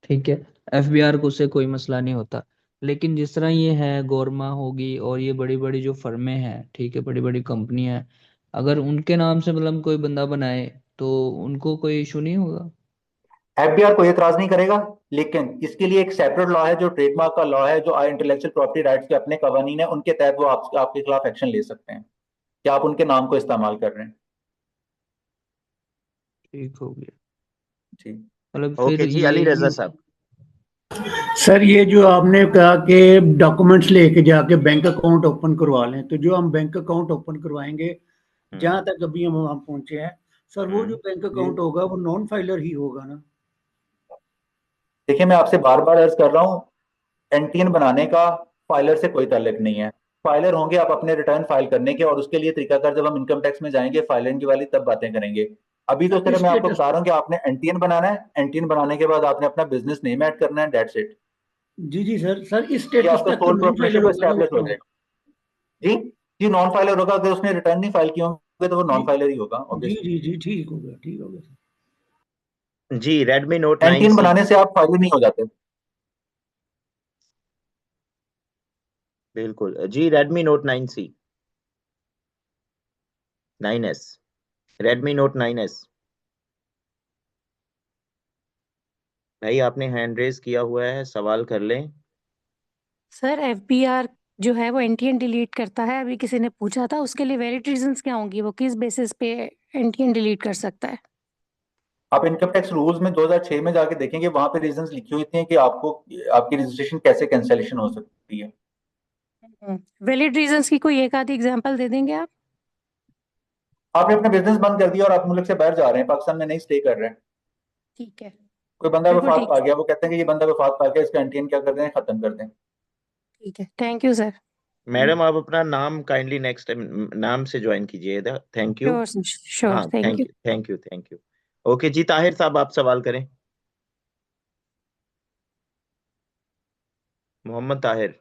ठीक है। एफबीआर को उससे कोई मसला नहीं होता। लेकिन जिस तरह ये है गोरमा होगी और ये बड़ी बड़ी जो फर्में हैं, ठीक है, बड़ी बड़ी कंपनियां हैं, अगर उनके नाम से मतलब कोई बंदा बनाए तो उनको कोई इशू नहीं होगा? एफबीआर कोई एतराज नहीं करेगा, लेकिन इसके लिए एक सेपरेट लॉ है जो ट्रेडमार्क का लॉ है, जो इंटेलेक्चुअल प्रॉपर्टी राइट्स के अपने कवानीन है, उनके तहत वो आपके खिलाफ एक्शन ले सकते हैं कि आप उनके नाम को इस्तेमाल कर रहे हैं। ठीक हो गया। जी मतलब फिर ओके जी अली ये रजा साहब। सर ये जो आपने कहा कि डॉक्यूमेंट्स लेके जाके बैंक अकाउंट ओपन करवा लें, तो जो हम बैंक अकाउंट ओपन करवाएंगे, जहां तक अभी हम पहुंचे हैं सर, वो जो बैंक अकाउंट होगा वो नॉन फाइलर ही होगा ना? देखिए, मैं आपसे बार बार अर्ज कर रहा हूँ, एनटीएन बनाने का फाइलर से कोई ताल्लुक नहीं है। फाइलर होंगे आप अपने रिटर्न फाइल करने के, और उसके लिए तरीकाकार जब हम इनकम टैक्स में जाएंगे फाइलिंग की वाली तब बातें करेंगे। अभी तो सिर्फ मैं आपको स्टेटस, बता रहा हूँ कि आपने एनटीएन बनाना है, एनटीएन बनाने के बाद आपने अपना बिजनेस नेम ऐड करना है, दैट्स इट। जी जी सर, सर इस ये स्टेटस आपका तक तो सोल नॉन फाइलर प्रोप्राइटरशिप होगा ना वो एस्टैब्लिश हो अकाउंट? जाएगा। जी जी, नॉन फाइलर होगा, अगर उसने रिटर्न नहीं फाइल किए होंगे तो वो नॉन फाइलर ही होगा जी ऑब्वियसली। जी जी, ठीक हो गया, ठीक हो गया सर। जी रेडमी नोट एनटीएन 9C। बनाने से आप फाइलर नहीं हो जाते। बिल्कुल जी, Redmi note 9C 9S, Redmi note 9S। भाई आपने हैंड रेज किया हुआ है, सवाल कर लें। सर एफबीआर जो है वो एनटीएन डिलीट करता है, अभी किसी ने पूछा था, उसके लिए वैलिड रीजंस क्या होंगी, वो किस बेसिस पे एनटीएन डिलीट कर सकता है? आप इनकम टैक्स रूल्स में 2006 में जाके देखेंगे, वहां पे रीजंस लिखी हुई थी कि आपको आपकी रजिस्ट्रेशन कैसे कैंसलेशन हो सकती है। वैलिड रीजंस की कोई एक आधी एग्जांपल दे देंगे आप? आपने अपना बिजनेस बंद कर दिया और आप मुल्क से बाहर जा रहे हैं, पाकिस्तान में नहीं स्टे कर रहे हैं, ठीक है, कोई बंदा बिल्कुल वफात ठीक, पा गया, वो कहते हैं कि ये बंदा वफात पा गया, इसका एनटीएन क्या कर दें, खत्म कर दें। ठीक है, थैंक यू सर। मैडम आप अपना नाम काइंडली नेक्स्ट टाइम नाम से ज्वाइन कीजिएगा। Thank you. श्योर श्योर, हाँ thank thank you. You thank you thank you. Okay जी ताहिर साहब आप सवाल करें। मोहम्मद ताहिर।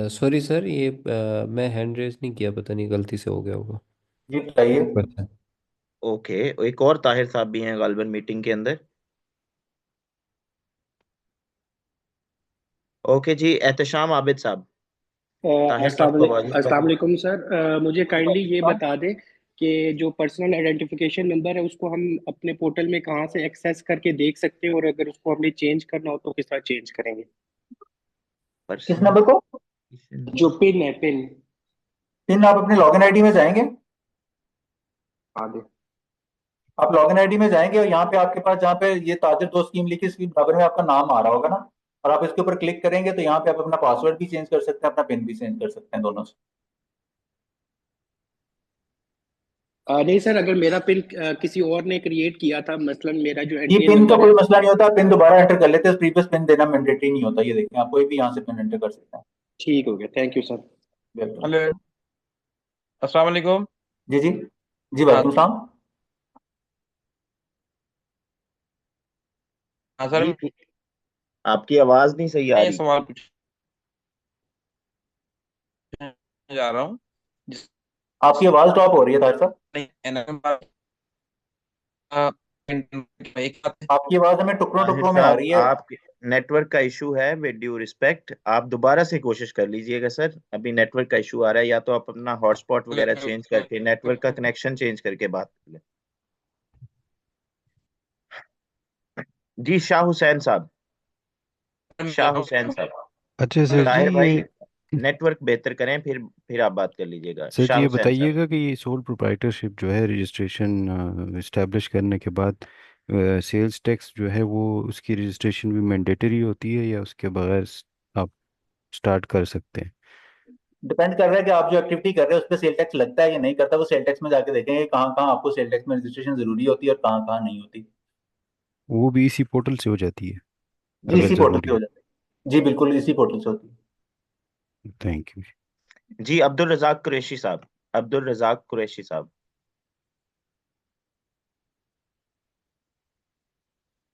सॉरी सर, ये मैं हैंड रेज नहीं किया, पता नहीं गलती से हो गया होगा। जी बताइए। अच्छा। ओके एक और ताहिर साहब भी हैं गालिबन मीटिंग के अंदर। ओके जी एहतशाम आबिद साहब। ताहिर साहब को आवाज अस्सलाम वालेकुम सर, मुझे काइंडली ये बता दें कि जो पर्सनल आइडेंटिफिकेशन नंबर है उसको हम अपने पोर्टल में कहाँ से एक्सेस करके देख सकते हैं, और अगर उसको हमने चेंज करना हो तो किस तरह चेंज करेंगे? किस नंबर को? जो पिन है, पिन। पिन आप अपने लॉगिन आईडी में जाएंगे, आगे आप लॉगिन आईडी में जाएंगे और यहाँ पे आपके पास जहाँ पे ये ताजिर दो स्कीम लिखी, इसकी बराबर में आपका नाम आ रहा होगा ना, और आप इसके ऊपर क्लिक करेंगे तो यहाँ पे आप अपना पासवर्ड भी चेंज कर सकते हैं, अपना पिन भी चेंज कर सकते हैं, दोनों से। नहीं सर, अगर मेरा पिन किसी और ने क्रिएट किया था, मसलन मेरा जो ये एनटीएन पिन का नंबर है। कोई मसला नहीं होता, पिन दोबारा एंटर कर लेते हैं, प्रीवियस पिन देना मैंडेटरी नहीं होता, ये देखें आप कोई भी यहाँ से पिन एंटर कर सकते हैं। ठीक हो गया, थैंक यू सर। बिल्कुल। हेलो, अस्सलाम वालेकुम। जी जी जी, हाँ वालेकुम सलाम। हाँ सर, जी आपकी आवाज नहीं सही आ मैं ये रही। सवाल पूछने जा रहा हूँ। आपकी आवाज ड्रॉप हो रही है ताज साहब, आपकी आवाज हमें टुकड़ों ताहिर टुकड़ों में आ साहब रही है। आप नेटवर्क का इशू है, विद ड्यू रिस्पेक्ट आप दोबारा से कोशिश कर लीजिएगा सर, अभी नेटवर्क का इशू आ रहा है, या तो आप अपना हॉटस्पॉट वगैरह चेंज करके नेटवर्क का कनेक्शन चेंज करके बात कर लें। जी शाह हुसैन साहब, शाह हुसैन साहब। अच्छा सर जी, ताहिर भाई ये नेटवर्क बेहतर करें, फिर आप बात कर लीजिएगा। सर शाह जी ये हुसैन साहब। बताइएगा कि ये सोल प्रोप्राइटरशिप जो है रजिस्ट्रेशन इस्टेब्लिश करने के बाद सेल्स टैक्स जो है वो उसकी रजिस्ट्रेशन भी मैंडेटरी होती है या उसके बगैर आप स्टार्ट कर सकते हैं? डिपेंड कर रहा है कि आप जो एक्टिविटी कर रहे हैं उस पर सेल टैक्स लगता है या नहीं करता। वो सेल टैक्स में जाके देखेंगे कहाँ कहाँ आपको सेल टैक्स में रजिस्ट्रेशन जरूरी होती है और कहाँ कहाँ नहीं होती। वो भी इसी पोर्टल से हो जाती है जी अगर इसी पोर्टल से ज़रूरी हो है। जाता है। जी बिल्कुल इसी पोर्टल से होती है। Thank you. जी अब्दुल रजाक कुरैशी साहब, अब्दुल रजाक कुरैशी साहब।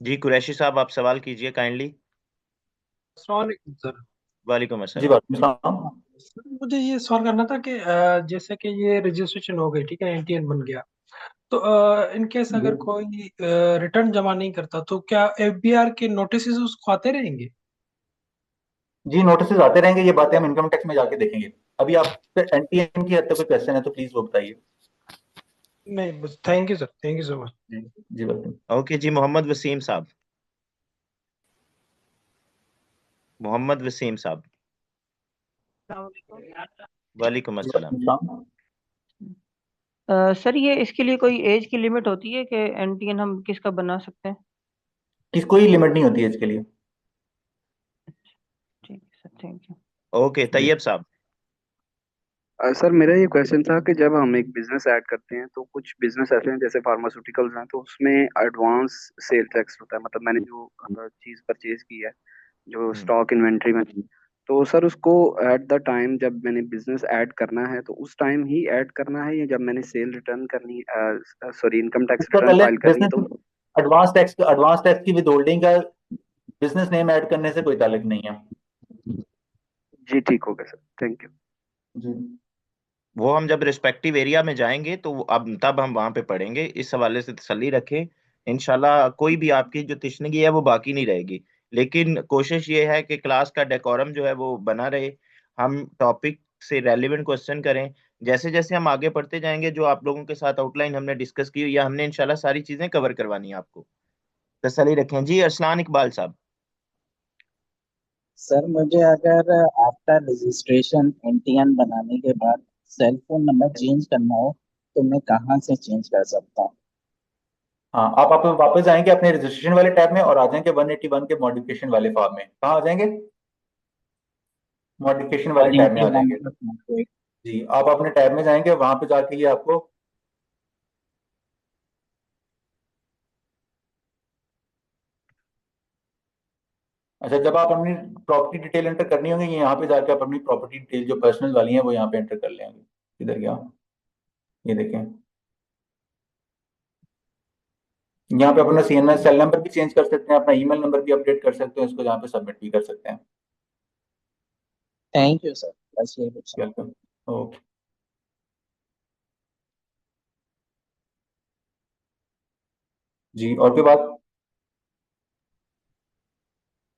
जी कुरैशी साहब आप सवाल कीजिए काइंडली। अस्सलाम वालेकुम सर। वालेकुम जी अस्सलाम। वालेकुम। सर, मुझे ये सवाल करना था कि जैसे कि ये रजिस्ट्रेशन हो गई, ठीक है, एनटीएन बन गया, तो इन केस अगर कोई रिटर्न जमा नहीं करता तो क्या एफबीआर के नोटिस उसको आते रहेंगे? जी नोटिस आते रहेंगे। ये बातें हम इनकम टैक्स में जाके देखेंगे। अभी आप एनटीएन की हद तक कोई क्वेश्चन है तो प्लीज वो बताइए। नहीं बस, thank you sir, thank you so much. जी वेलकम। ओके जी मोहम्मद वसीम साहब, मोहम्मद वसीम साहब। वालेकुम अस्सलाम। सर ये इसके लिए कोई एज की लिमिट होती है कि एनटीएन हम किसका बना सकते हैं? किस कोई लिमिट नहीं होती है इसके लिए। ठीक है सर, थैंक यू। ओके तैयब साहब। सर मेरा ये क्वेश्चन था कि जब हम एक बिजनेस ऐड करते हैं तो कुछ बिजनेस ऐसे हैं जैसे फार्मास्यूटिकल्स हैं, तो उसमें एडवांस सेल टैक्स होता है। मतलब मैंने जो चीज़ परचेज की है, जो स्टॉक इन्वेंट्री में थी, तो सर उसको एट द टाइम जब मैंने बिजनेस ऐड करना है तो उस टाइम ही ऐड करना है, या जब मैंने सेल रिटर्न करनी, सॉरी इनकम टैक्स इससे रिटर्न पहले फाइल करनी है बिजनेस तो? एडवांस टैक्स की विदहोल्डिंग का बिजनेस नेम ऐड करने से कोई ताल्लुक नहीं है। जी ठीक हो गया सर, थैंक यू। जी वो हम जब रिस्पेक्टिव एरिया में जाएंगे तो अब तब हम वहां पे पढ़ेंगे। इस हवाले से तसल्ली रखें, इंशाल्लाह कोई भी आपकी जो तिश्नगी है वो बाकी नहीं रहेगी। लेकिन कोशिश ये है कि क्लास का डेकोरम जो है वो बना रहे, हम टॉपिक से रेलिवेंट क्वेश्चन करें। जैसे जैसे हम आगे पढ़ते जाएंगे, जो आप लोगों के साथ आउटलाइन हमने डिस्कस की हुई है, हमने इंशाल्लाह सारी चीजें कवर करवानी है आपको। तसल्ली रखें जी। अरसलान इकबाल साहब। सर मुझे अगर आफ्टर रजिस्ट्रेशन एनटीएन बनाने के बाद सेल फोन नंबर चेंज करना हो तो मैं कहाँ से चेंज कर सकता हूँ? हाँ आप वापस जाएंगे अपने रजिस्ट्रेशन वाले टैब में और आ जाएंगे 181 के मॉडिफिकेशन वाले फॉर्म में। कहाँ आ जाएंगे? मॉडिफिकेशन वाले टैब में आ जाएंगे। जी आप अपने टैब में जाएंगे, वहां पे जाके ये आपको अच्छा जब आप अपनी प्रॉपर्टी डिटेल एंटर करनी होगी, यहाँ पे जाके आप अपनी प्रॉपर्टी डिटेल जो पर्सनल वाली है वो यहाँ पे एंटर कर लेंगे। इधर गया, ये देखें, यहाँ पे अपना सीएनएस सेल नंबर भी चेंज कर सकते हैं, अपना ईमेल नंबर भी अपडेट कर सकते हैं, इसको यहाँ पे सबमिट भी कर सकते हैं। थैंक यू सर, बस यही पूछना। वेलकम। ओके जी और कोई बात?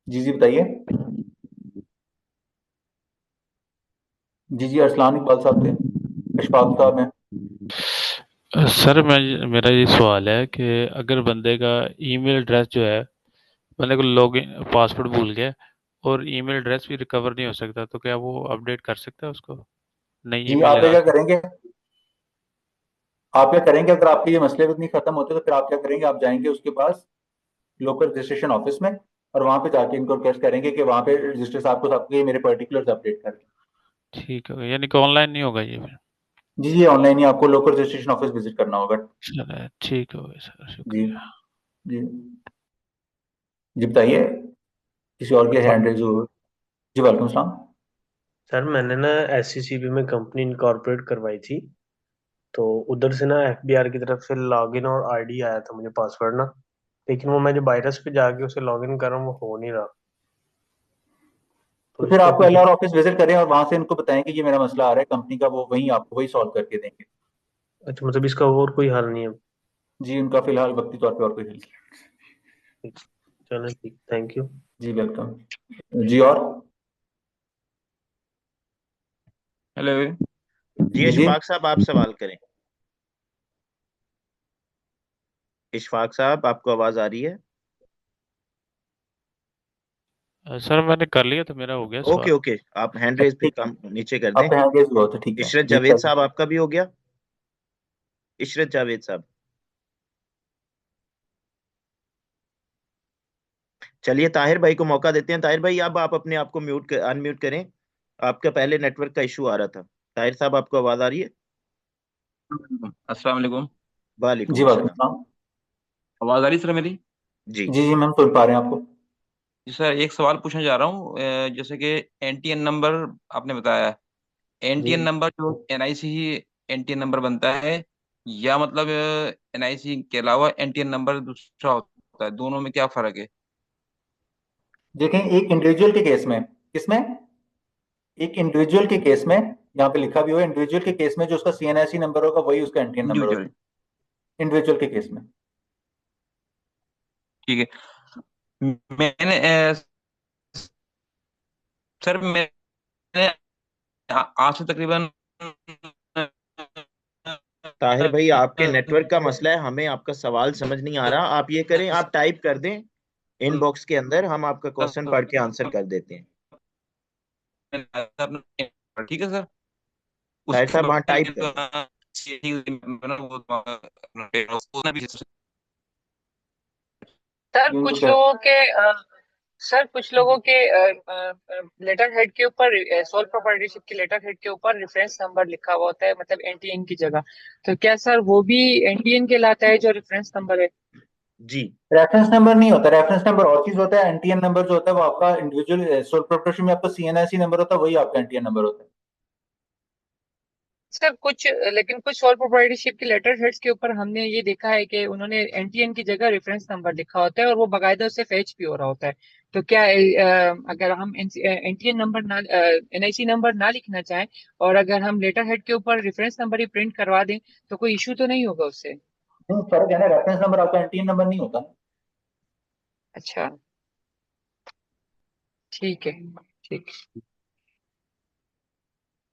जी जी बताइए। जी जी अरसलान इकबाल साहब थे, अशफाक साहब हैं। सर मैं मेरा ये सवाल है कि अगर बंदे का ईमेल एड्रेस जो है, बंदे को लॉगिन पासवर्ड भूल गया और ईमेल एड्रेस भी रिकवर नहीं हो सकता, तो क्या वो अपडेट कर सकता है उसको, नई जी ईमेल आप लगा क्या के? करेंगे, आप क्या करेंगे अगर आपके ये मसले नहीं खत्म होते तो फिर आप क्या करेंगे, आप जाएंगे उसके पास लोकल रजिस्ट्रेशन ऑफिस में और वहां पे जाके इनको रिक्वेस्ट करेंगे कि वहां पे रजिस्ट्रेशन साहब को आपके ये मेरे पर्टिकुलर्स अपडेट करें। ठीक है, यानी कि ऑनलाइन नहीं होगा ये फिर? जी जी ऑनलाइन ही आपको लोकल रजिस्ट्रेशन ऑफिस विजिट करना होगा। चलो ठीक हो गया सर, जी शुक्रिया। जी जी बताइए, किसी और के हैंड रेज हो? जी वालेकुम सलाम। सर मैंने ना एससीसीबी में कंपनी इनकॉर्पोरेट करवाई थी, तो उधर से ना एफबीआर की तरफ से लॉगिन और आईडी आया था मुझे, पासवर्ड ना, लेकिन वो मैं जो वायरस पे जाके उसे लॉगिन कर रहा हूँ वो हो नहीं रहा। तो तो फिर इसका आपको कुछ? एलआर ऑफिस विजिट करें और वहां से इनको बताएं कि ये मेरा मसला आ रहा है कंपनी का, वो वही आपको वही सॉल्व करके देंगे। अच्छा, मतलब इसका और कोई हल नहीं है? जी उनका फिलहाल वक्ती तौर पे और कोई हल नहीं। चलो ठीक, थैंक यू। जी वेलकम। जी और हेलो। जी जी जी इशफाक साहब आप सवाल करें। इशफाक साहब आपको आवाज आ रही है? सर मैंने कर लिया तो मेरा हो गया ओके सवाल। ओके, आप हैंड रेज पे ठीक है, काम नीचे कर दें। आपका हैंड रेज हुआ तो ठीक है इशरत जी जावेद साहब आपका भी हो गया। इशरत जावेद साहब, चलिए ताहिर भाई को मौका देते हैं। ताहिर भाई अब आप अपने आप को म्यूट अनम्यूट करें, आपका पहले नेटवर्क का इशू आ रहा था। ताहिर साहब, आपको आवाज आ रही है? अस्सलाम वालेकुम। वालेकुम जी वालेकुम अस्सलाम। सलाम। आवाज आ रही सर मेरी? जी जी जी मैम सुन पा रहे हैं आपको। जी सर, एक सवाल पूछने जा रहा हूँ। जैसे कि एनटीएन नंबर आपने बताया, एनटीएन जी नंबर जो एनआईसी ही एनटीएन नंबर बनता है, या मतलब एनआईसी के अलावा एनटीएन नंबर दूसरा होता है, दोनों में क्या फर्क है? देखें, एक इंडिविजुअल के केस में, किसमें, एक इंडिविजुअल के केस में, यहाँ पे लिखा भी हुआ है इंडिविजुअल के केस में जो उसका सीएनआईसी नंबर होगा वही उसका एनटीएन नंबर होगा इंडिविजुअल। इंडिविजुअल के केस में। ठीक है। मैंने सर मैंने आज से तकरीबन ताहिर भाई, आपके नेटवर्क का मसला है, हमें आपका सवाल समझ नहीं आ रहा। आप ये करें, आप टाइप कर दें इनबॉक्स के अंदर, हम आपका क्वेश्चन पढ़ के आंसर कर देते हैं। ठीक है सर। ताहिर उसके साहब, वहाँ बाद टाइप कर दें। सर ये तो कुछ क्या, लोगों के सर कुछ लोगों के लेटर हेड के ऊपर, सोल प्रोप्राइटरशिप के लेटर हेड के ऊपर रेफरेंस नंबर लिखा हुआ होता है, मतलब एनटीएन की जगह। तो क्या सर वो भी एनटीएन कहलाता है जो रेफरेंस नंबर है? जी रेफरेंस नंबर नहीं होता, रेफरेंस नंबर और चीज होता है। एनटीएन नंबर जो होता है वो आपका इंडिविजुअल सोल प्रोप्राइटरशिप में आपका सीएनआईसी नंबर होता है, वही आपका एनटीएन नंबर होता है। सर लेकिन कुछ सोल प्रोप्राइटरशिप के लेटर हेड्स के ऊपर हमने ये देखा है कि उन्होंने एनटीएन की जगह रेफरेंस नंबर लिखा होता है और वो बाकायदा उससे फेच भी हो रहा होता है। तो क्या अगर हम एनटीएन नंबर ना, एनआईसी नंबर ना लिखना चाहें और अगर हम लेटर हेड के ऊपर रेफरेंस नंबर ही प्रिंट करवा दें तो कोई इशू तो नहीं होगा उससे? नहीं, फर्क है ना, रेफरेंस नंबर आपका एनटीएन नंबर नहीं होता। अच्छा, ठीक है, ठीक।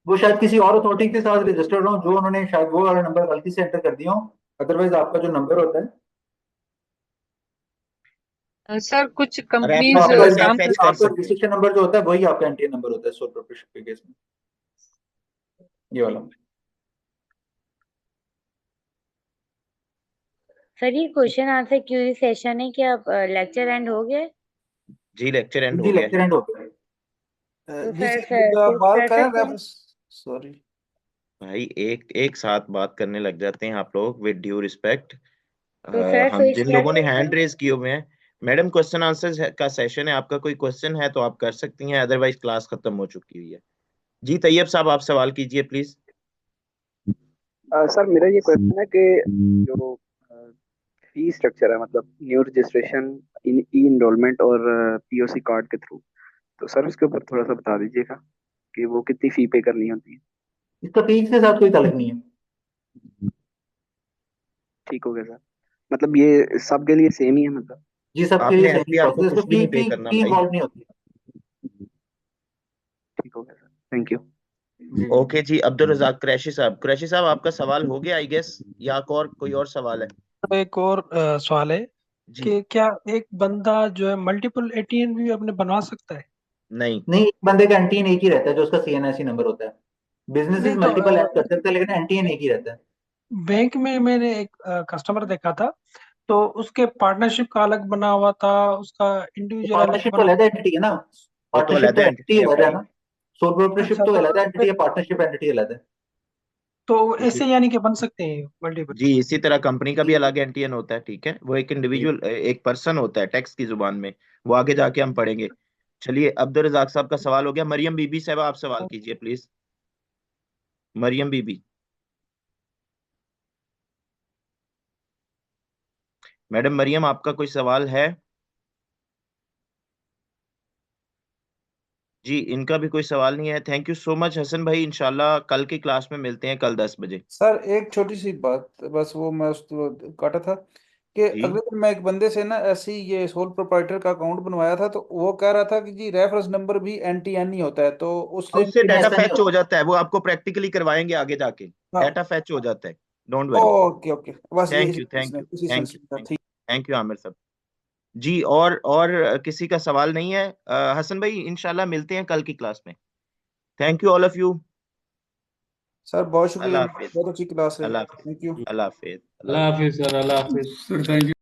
वो शायद किसी और अथॉरिटी के साथ रजिस्टर्ड हो, जो उन्होंने शायद वो वाला नंबर गलती से एंटर कर दिया हो। अदरवाइज आपका जो नंबर होता है, सर कुछ रेफरेंस कंपनीज आपका नंबर से काम फेच कर कर आपका सकते हैं। रजिस्ट्रेशन नंबर जो होता है वही आपका एनटीएन नंबर होता है सोल प्रोप्राइटरशिप के केस में, ये वाला। सर ये क्वेश्चन आंसर क्यूरी सेशन है क्या? लेक्चर एंड हो गया? जी, लेक्चर एंड जी हो गया लेक्चर है। एंड हो गया है। तो जी सर सर, सर आप सिर्फ बात कर करें सकते हैं? रेफरेंस। सॉरी भाई, एक एक साथ बात करने लग जाते हैं आप लोग, विद ड्यू रिस्पेक्ट। तो सर हम स्विच जिन कर लोगों ने सकते हैंड हैं? रेज किए हुए हैं, मैडम क्वेश्चन आंसर का सेशन है, आपका कोई क्वेश्चन है तो आप कर सकती हैं, अदरवाइज क्लास खत्म हो चुकी हुई है। जी तैयब साहब, आप सवाल कीजिए प्लीज। सर मेरा ये क्वेश्चन है कि जो फी स्ट्रक्चर है, मतलब न्यू रजिस्ट्रेशन, ई इनरोलमेंट और पीओसी कार्ड के थ्रू, तो सर उसके ऊपर थोड़ा सा बता दीजिएगा कि वो कितनी फी पे करनी होती है। इसका फीस के साथ कोई ताल्लुक नहीं है। ठीक हो गया सर, मतलब ये सबके लिए सेम ही है मतलब? जी सबके लिए आपने सेम एफबीआर को प्रोसेस, इसमें कुछ भी फी नहीं पे फी करना फी भाई। इन्वॉल्व नहीं होती। ठीक हो गया सर, थैंक यू। जी ओके जी, अब्दुल रजाक कुरैशी साहब, आपका सवाल हो गया आई गेस, या कोई और सवाल है? तो एक और सवाल है जी कि क्या एक बंदा जो है मल्टीपल एटीएन भी अपने बनवा सकता है? नहीं। नहीं, एक बंदे का एनटीएन एक ही रहता है जो उसका सीएनआईसी नंबर होता है। बिजनेसेस नहीं तो मल्टीपल ऐड कर सकते हैं लेकिन एनटीएन एक ही रहता है। बैंक में मैंने एक कस्टमर देखा था, तो उसके पार्टनरशिप का अलग बना हुआ था, उसका इंडिविजुअल अलग पार्टनरशिप तो बना। अलग एंटिटी है ना, वो तो पार्टनरशिप अलग तो एंटिटी एंटिटी है अलग है भाई। ना, सोल प्रोप्राइटरशिप अच्छा, तो तो अलग एंटिटी है, फिर पार्टनरशिप एंटिटी अलग है। तो ऐसे यानी कि बन सकते हैं मल्टीपल? जी, इसी तरह कंपनी का भी जी अलग एंटीएन होता है, ठीक है, वो एक जी इंडिविजुअल एक पर्सन होता है टैक्स की जुबान में, वो आगे जाके हम पढ़ेंगे। चलिए, अब्दुल रजाक साहब का सवाल हो गया। मरियम बीबी साहब, आप सवाल कीजिए प्लीज। मरियम बीबी, मैडम मरियम, आपका कोई सवाल है? जी, इनका भी कोई सवाल नहीं है। Thank you so much Hasan भाई, इंशाल्लाह कल की क्लास में मिलते हैं, कल 10 बजे। सर, एक छोटी सी बात, बस वो मैं उस काटा था कि जी, अगले दिन मैं एक बंदे से ना ऐसे ही ये सोल प्रोप्राइटर का अकाउंट बनवाया था, तो वो कह रहा था कि जी रेफरेंस नंबर भी एनटीएन ही होता है, तो और उससे उससे नहीं डाटा ऐसा नहीं फैच हो होता। जाता है, वो आपको प्रैक्टिकली करवाएंगे आगे जाके, हाँ। डाटा फैच हो जाता है, डोंट वरी। ओके ओके, बस ये थैंक इसी यू थैंक यू इसी थैंक यू सिलसिले में था। थैंक यू आमिर साहब। जी, और किसी का सवाल नहीं है? हसन भाई, इंशाल्लाह मिलते हैं कल की क्लास में। Thank you all of you. Sir बहुत शुक्रिया, अल्लाह हाफिज। बहुत अच्छी क्लास रही। Allah thank you. हाफिज। अल्लाह हाफिज। अल्लाह हाफिज सर, अल्लाह हाफिज। Sir thank you.